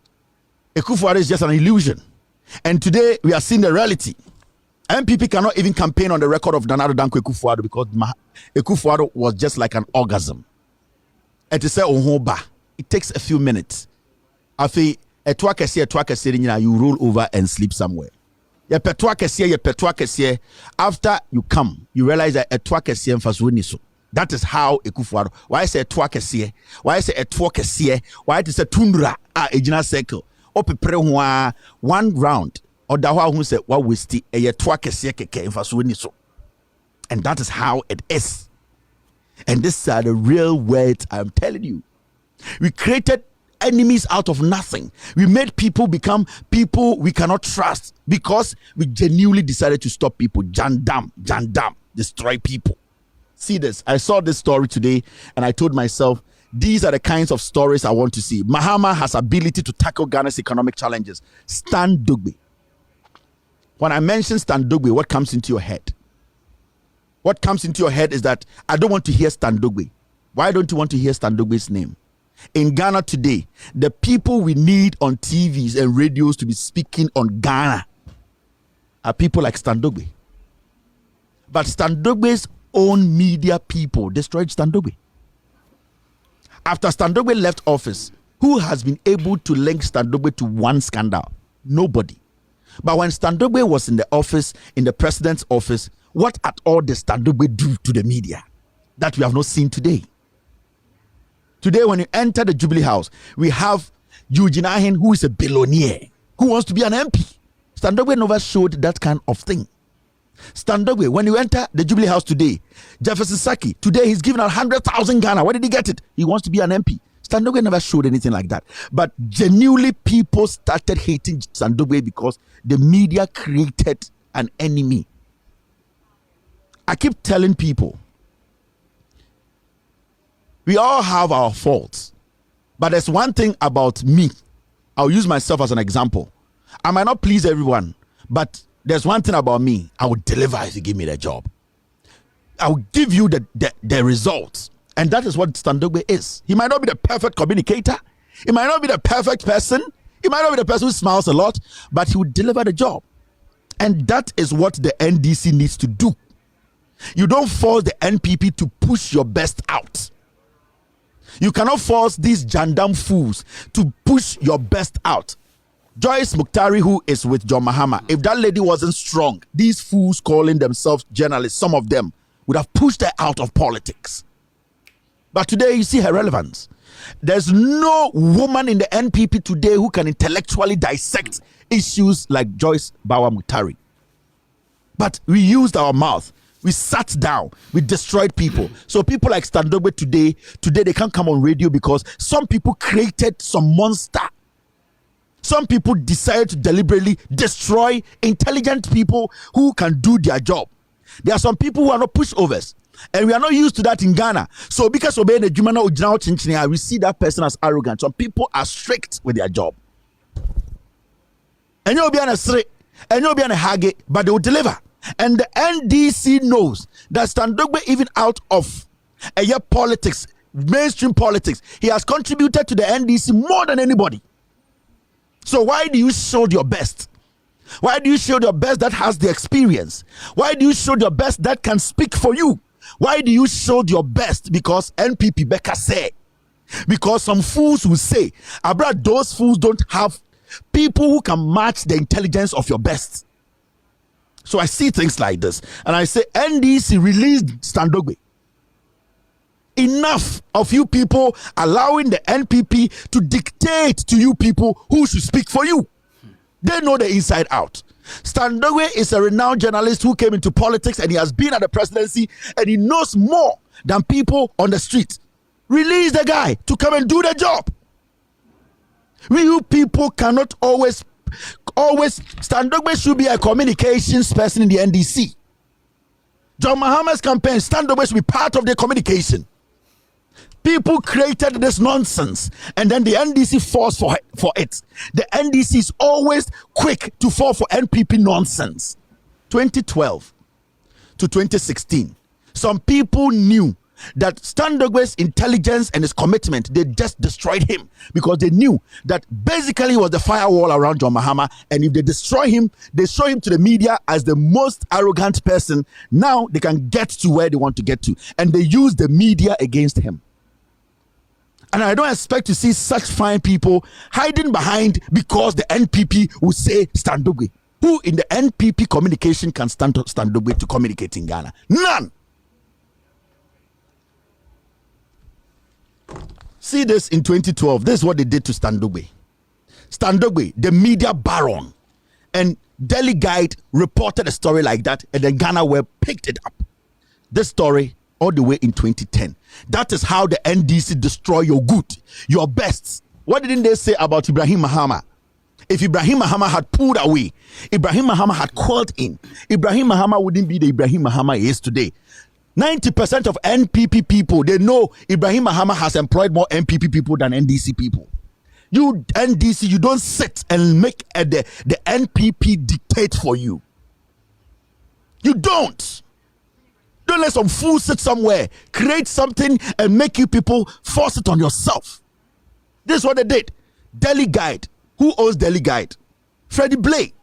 Ekufuado is just an illusion. And today we are seeing the reality. NPP cannot even campaign on the record of Nana Danko Ekufuado because Ekufuado was just like an orgasm. and to say ba. It takes a few minutes. Afi etwa you roll over and sleep somewhere. After you come, you realize that etwa kesiye mfasuni so. That is how Ekufuado. Why say etwa kesiye? Why say etwa kesiye? Why it is a tundra ejina circle? Opepre ho 1 round. Or da who say what we sti etwa kesiye keke mfasuni so. And that is how it is. And these are the real words I'm telling you. We created enemies out of nothing. We made people become people we cannot trust because we genuinely decided to stop people. Jandam, destroy people. See this. I saw this story today and I told myself, these are the kinds of stories I want to see. Mahama has ability to tackle Ghana's economic challenges. Stan Dugbe. When I mention Stan Dugbe, what comes into your head? What comes into your head is that I don't want to hear Stan Dugbe. Why don't you want to hear Stan Dugbe's name? In Ghana today, the people we need on TVs and radios to be speaking on Ghana are people like Stan Dugbe. But Stan Dugbe's own media people destroyed Stan Dugbe. After Stan Dugbe left office, who has been able to link Stan Dugbe to one scandal? Nobody. But when Stan Dugbe was in the office, in the president's office, what at all did Stan Dugbe do to the media that we have not seen today? Today, when you enter the Jubilee House, we have Eugene Ahen, who is a billionaire, who wants to be an MP. Stan Dugbe never showed that kind of thing. Stan Dugbe, when you enter the Jubilee House today, Jefferson Saki, today he's given out 100,000 Ghana. Where did he get it? He wants to be an MP. Stan Dugbe never showed anything like that. But genuinely, people started hating Stan Dugbe because the media created an enemy. I keep telling people, we all have our faults. But there's one thing about me. I'll use myself as an example. I might not please everyone, but there's one thing about me. I will deliver if you give me the job. I will give you the results. And that is what Stan Dugbe is. He might not be the perfect communicator. He might not be the perfect person. He might not be the person who smiles a lot, but he will deliver the job. And that is what the NDC needs to do. You don't force the NPP to push your best out. You cannot force these jandam fools to push your best out. Joyce Muktari, who is with John Mahama, if that lady wasn't strong, these fools calling themselves journalists, some of them would have pushed her out of politics. But today you see her relevance. There's no woman in the NPP today who can intellectually dissect issues like Joyce Bawa Muktari. But we used our mouth. We sat down. We destroyed people. So people like Stan Dugbe today they can't come on radio because some people created some monster. Some people decided to deliberately destroy intelligent people who can do their job. There are some people who are not pushovers. And we are not used to that in Ghana. So because obeying the Jumana Ojinao Chinchini, we see that person as arrogant. Some people are strict with their job. And you'll be on a straight, and you'll be on a hage, but they will deliver. And the NDC knows that Stan Dugbe, even out of politics, mainstream politics, he has contributed to the NDC more than anybody. So why do you show your best? Why do you show your best that has the experience? Why do you show your best that can speak for you? Why do you show your best? Because NPP Becca say. Because some fools will say, Abra, those fools don't have people who can match the intelligence of your best. So I see things like this. And I say, NDC released Stan Dugbe. Enough of you people allowing the NPP to dictate to you people who should speak for you. They know the inside out. Stan Dugbe is a renowned journalist who came into politics and he has been at the presidency and he knows more than people on the street. Release the guy to come and do the job. You people cannot always Stan Dugbe should be a communications person in the NDC. John Mahama's campaign, Stan Dugbe should be part of the communication. People created this nonsense and then the NDC falls for it. The NDC is always quick to fall for NPP nonsense. 2012 to 2016, some people knew that Stan Dugbe's intelligence and his commitment, they just destroyed him because they knew that basically he was the firewall around John Mahama, and if they destroy him, they show him to the media as the most arrogant person. Now they can get to where they want to get to, and they use the media against him. And I don't expect to see such fine people hiding behind because the NPP will say Standogwe. Who in the NPP communication can stand Standogwe to communicate in Ghana? None. See this in 2012. This is what they did to Standogwe. Standogwe, the media baron, and Delhi Guide reported a story like that, and then Ghana Web picked it up. This story all the way in 2010. That is how the NDC destroy your good, your best. What didn't they say about Ibrahim Mahama? If Ibrahim Mahama had pulled away, Ibrahim Mahama had called in, Ibrahim Mahama wouldn't be the Ibrahim Mahama he is today. 90% of NPP people, they know Ibrahim Mahama has employed more NPP people than NDC people. You NDC, you don't sit and make the NPP dictate for you. You don't. Don't let some fool sit somewhere, create something and make you people force it on yourself. This is what they did. Delhi Guide. Who owns Delhi Guide? Freddie Blake.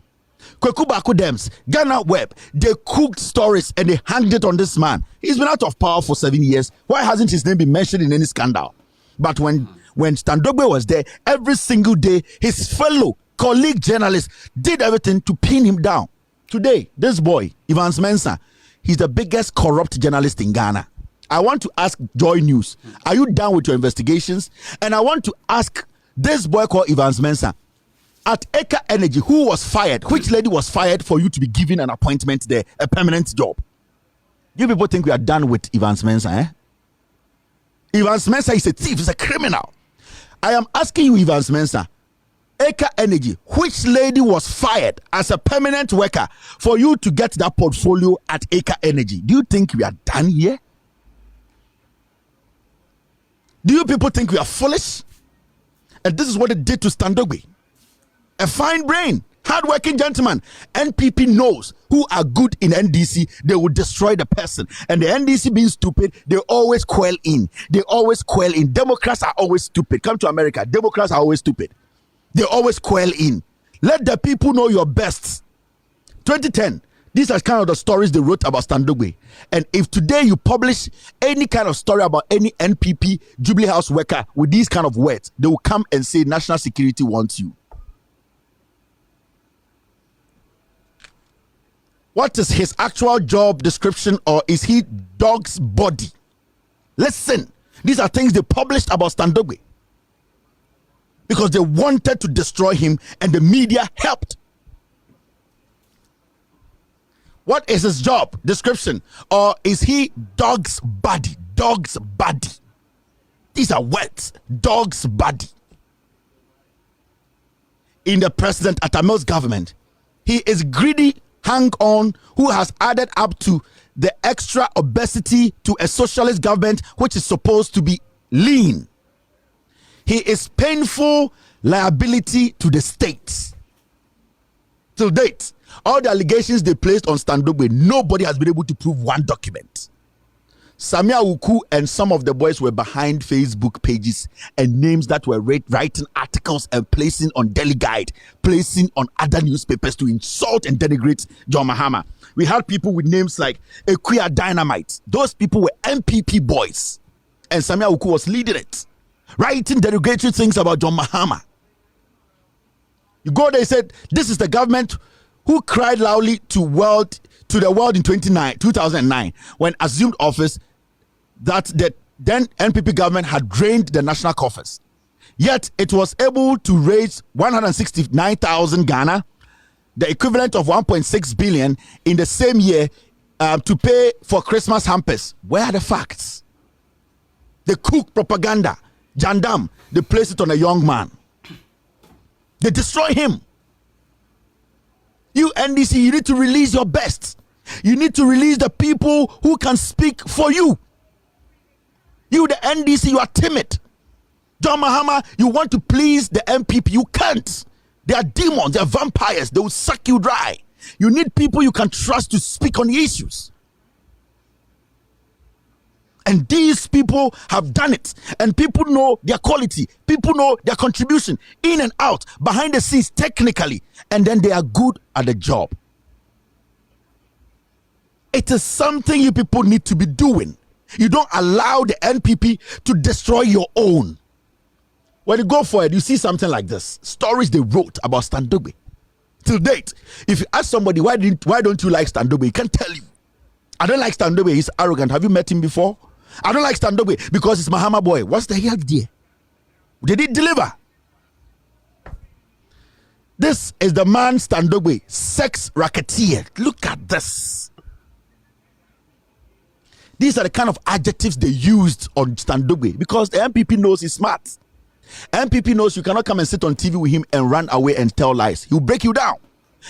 Kwaku Baako Dems, Ghana Web. They cooked stories and they hanged it on this man. He's been out of power for 7 years. Why hasn't his name been mentioned in any scandal? But when Standogwe was there, every single day, his fellow colleague journalists did everything to pin him down. Today, this boy, Evans Mensah, he's the biggest corrupt journalist in Ghana. I want to ask Joy News, are you done with your investigations? And I want to ask this boy called Evans Mensah, at Eka Energy, who was fired? Which lady was fired for you to be given an appointment there, a permanent job? You people think we are done with Evans Mensah, eh? Evans Mensah is a thief, he's a criminal. I am asking you, Evans Mensah, Eka Energy, which lady was fired as a permanent worker for you to get that portfolio at Eka Energy? Do you think we are done here? Do you people think we are foolish? And this is what they did to Standogwe. A fine brain, hard-working gentleman. NPP knows who are good in NDC, they will destroy the person. And the NDC being stupid, they always quail in. They always quail in. Democrats are always stupid. Come to America, Democrats are always stupid. They always quail in. Let the people know your best. 2010, these are kind of the stories they wrote about Standogwe. And if today you publish any kind of story about any NPP Jubilee House worker with these kind of words, they will come and say national security wants you. What is his actual job description, or is he dog's body? Listen, these are things they published about Standogwe because they wanted to destroy him and the media helped. What is his job description, or is he dog's body? Dog's body. These are words. Dog's body. In the President Atamel's government, he is greedy hang-on who has added up to the extra obesity to a socialist government which is supposed to be lean. He is painful liability to the state. Till date, all the allegations they placed on Standogwe, nobody has been able to prove one document. Samia Uku and some of the boys were behind Facebook pages and names that were writing articles and placing on Delhi Guide, placing on other newspapers to insult and denigrate John Mahama. We had people with names like Equia Dynamite. Those people were MPP boys. And Samia Uku was leading it, writing derogatory things about John Mahama. You go there and said, this is the government who cried loudly to the world in 2009 when assumed office that the then NPP government had drained the national coffers. Yet it was able to raise 169,000 Ghana, the equivalent of 1.6 billion in the same year to pay for Christmas hampers. Where are the facts? They cook propaganda. Jandam, they place it on a young man. They destroy him. You NDC, you need to release your best. You need to release the people who can speak for you. You, the NDC, you are timid. John Mahama, you want to please the MPP. You can't. They are demons. They are vampires. They will suck you dry. You need people you can trust to speak on the issues. And these people have done it. And people know their quality. People know their contribution in and out, behind the scenes, technically. And then they are good at the job. It is something you people need to be doing. You don't allow the NPP to destroy your own. When you go for it, you see something like this. Stories they wrote about Standogbe. Till date, if you ask somebody, why don't you like Standogbe? He can't tell you. I don't like Standogbe. He's arrogant. Have you met him before? I don't like Standogbe because it's Mahama boy. What's the hell there? Did he deliver? This is the man Standogbe, sex racketeer. Look at this. These are the kind of adjectives they used on Standogbe because the MPP knows he's smart. MPP knows you cannot come and sit on TV with him and run away and tell lies. He'll break you down.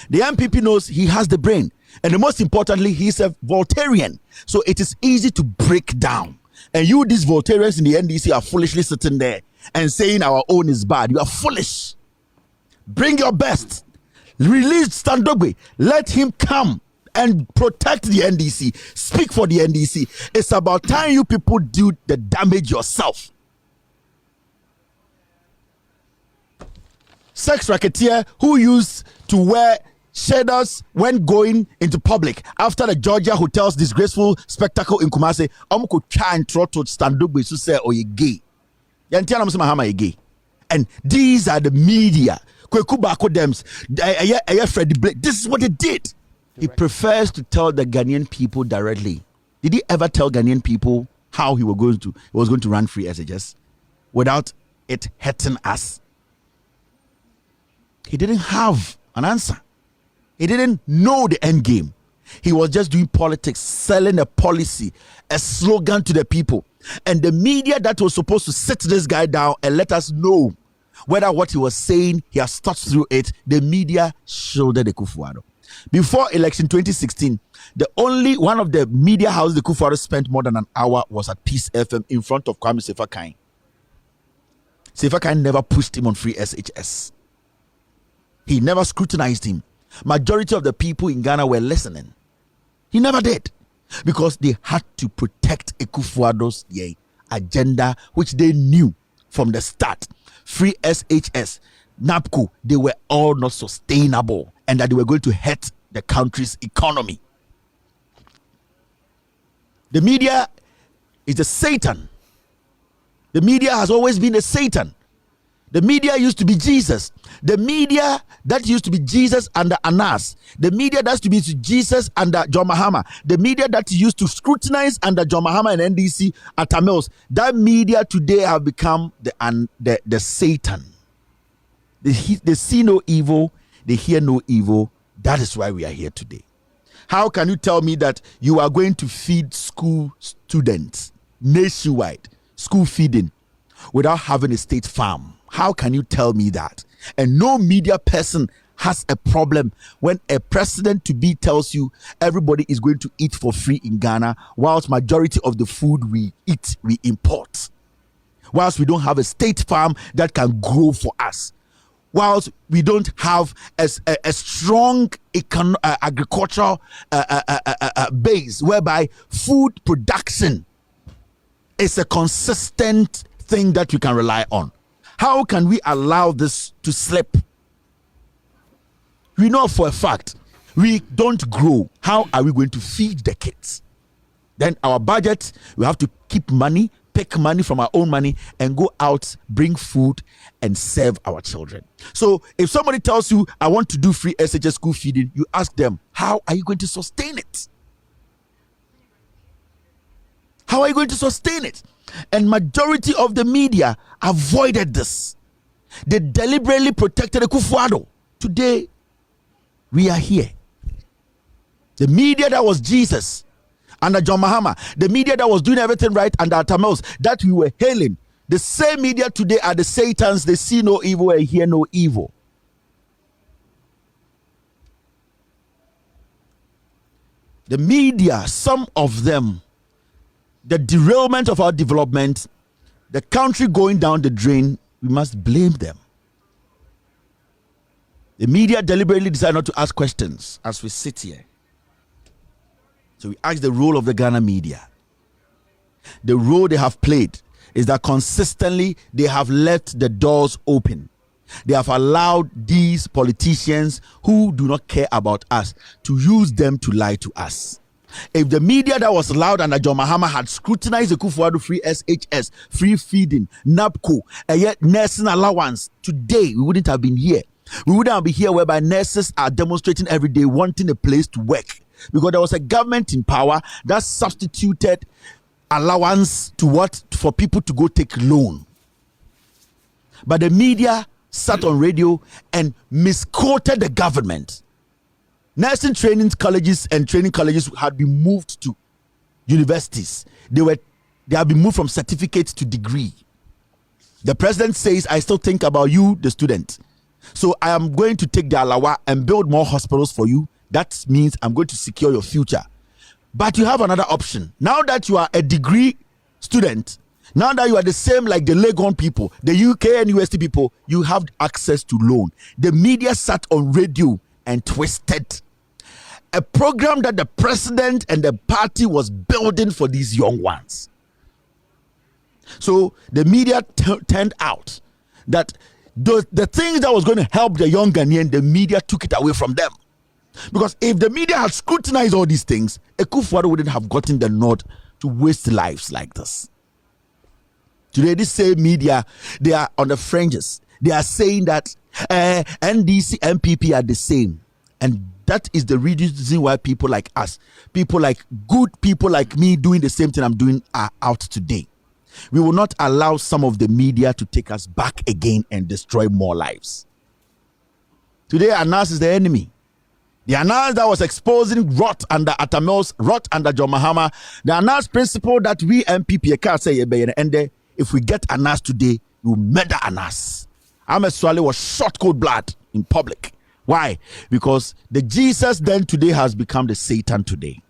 The MPP knows he has the brain. And the most importantly, he's a Voltairean. So it is easy to break down. And you, these Voltaireans in the NDC, are foolishly sitting there and saying our own is bad. You are foolish. Bring your best. Release Standogbe. Let him come and protect the NDC. Speak for the NDC. It's about time you people do the damage yourself. Sex racketeer who used to wear shaders when going into public after the Georgia Hotel's disgraceful spectacle in Kumasi. Could try and throttle Standogbe to say, oh, you gay. Gay. And these are the media. Kwaku Baako dems. Freddie Blake. This is what they did. He prefers to tell the Ghanaian people directly. Did he ever tell Ghanaian people how he was going to run free SHS without it hurting us? He didn't have an answer. He didn't know the end game. He was just doing politics, selling a policy, a slogan to the people. And the media that was supposed to sit this guy down and let us know whether what he was saying, he has thought through it, the media shouldered the Kufuor. Before election 2016, the only one of the media houses the Kufuor spent more than an hour was at Peace FM in front of Kwame Sefakai. Sefakai never pushed him on free SHS. He never scrutinized him. Majority of the people in Ghana were listening. He never did. Because they had to protect Kufuor's agenda, which they knew from the start. Free SHS, NAPCO, they were all not sustainable and that they were going to hurt the country's economy. The media is a Satan. The media has always been a Satan. The media used to be Jesus. The media that used to be Jesus under Anas. The media that used to be Jesus under John Mahama. The media that used to scrutinize under John Mahama and NDC at Tamils. That media today have become the Satan. They see no evil. They hear no evil. That is why we are here today. How can you tell me that you are going to feed school students nationwide, school feeding, without having a state farm? How can you tell me that? And no media person has a problem when a president-to-be tells you everybody is going to eat for free in Ghana, whilst majority of the food we eat, we import. Whilst we don't have a state farm that can grow for us. Whilst we don't have a strong agricultural base whereby food production is a consistent thing that we can rely on. How can we allow this to slip? We know for a fact we don't grow. How are we going to feed the kids? Then our budget, we have to keep money, pick money from our own money and go out, bring food and serve our children. So if somebody tells you, I want to do free SHS school feeding, you ask them, how are you going to sustain it? How are you going to sustain it? And majority of the media avoided this. They deliberately protected the Kufuor. Today, we are here. The media that was Jesus under John Mahama, the media that was doing everything right under Tamils, that we were hailing, the same media today are the Satans. They see no evil and hear no evil. The media, some of them, the derailment of our development, the country going down the drain, we must blame them. The media deliberately decide not to ask questions as we sit here. So we ask the role of the Ghana media. The role they have played is that consistently they have left the doors open. They have allowed these politicians who do not care about us to use them to lie to us. If the media that was loud under John Mahama had scrutinized the Kufuor free SHS, free feeding, NAPCO, and yet nursing allowance, today we wouldn't have been here. We wouldn't have been here whereby nurses are demonstrating every day wanting a place to work, because there was a government in power that substituted allowance to what? For people to go take loan. But the media sat on radio and misquoted the government. Nursing training colleges and training colleges had been moved to universities. They have been moved from certificate to degree. The president says, I still think about you, the student. So I am going to take the alawa and build more hospitals for you. That means I'm going to secure your future. But you have another option. Now that you are a degree student, now that you are the same like the Legon people, the UK and UST people, you have access to loan. The media sat on radio and twisted a program that the president and the party was building for these young ones. So the media turned out that the things that was going to help the young Ghanaian, the media took it away from them. Because if the media had scrutinized all these things, Kufuor wouldn't have gotten the nod to waste lives like this. Today, this same media, they are on the fringes. They are saying that NDC, MPP are the same. And that is the reason why people like us, people like good people like me doing the same thing I'm doing are out today. We will not allow some of the media to take us back again and destroy more lives. Today, Anas is the enemy. The Anas that was exposing rot under Atamils, rot under John Mahama, the Anas principle that we MPP can't say, and if we get Anas today, we will murder Anas. Ahmed Suale was shot cold blood in public. Why? Because the Jesus then today has become the Satan today.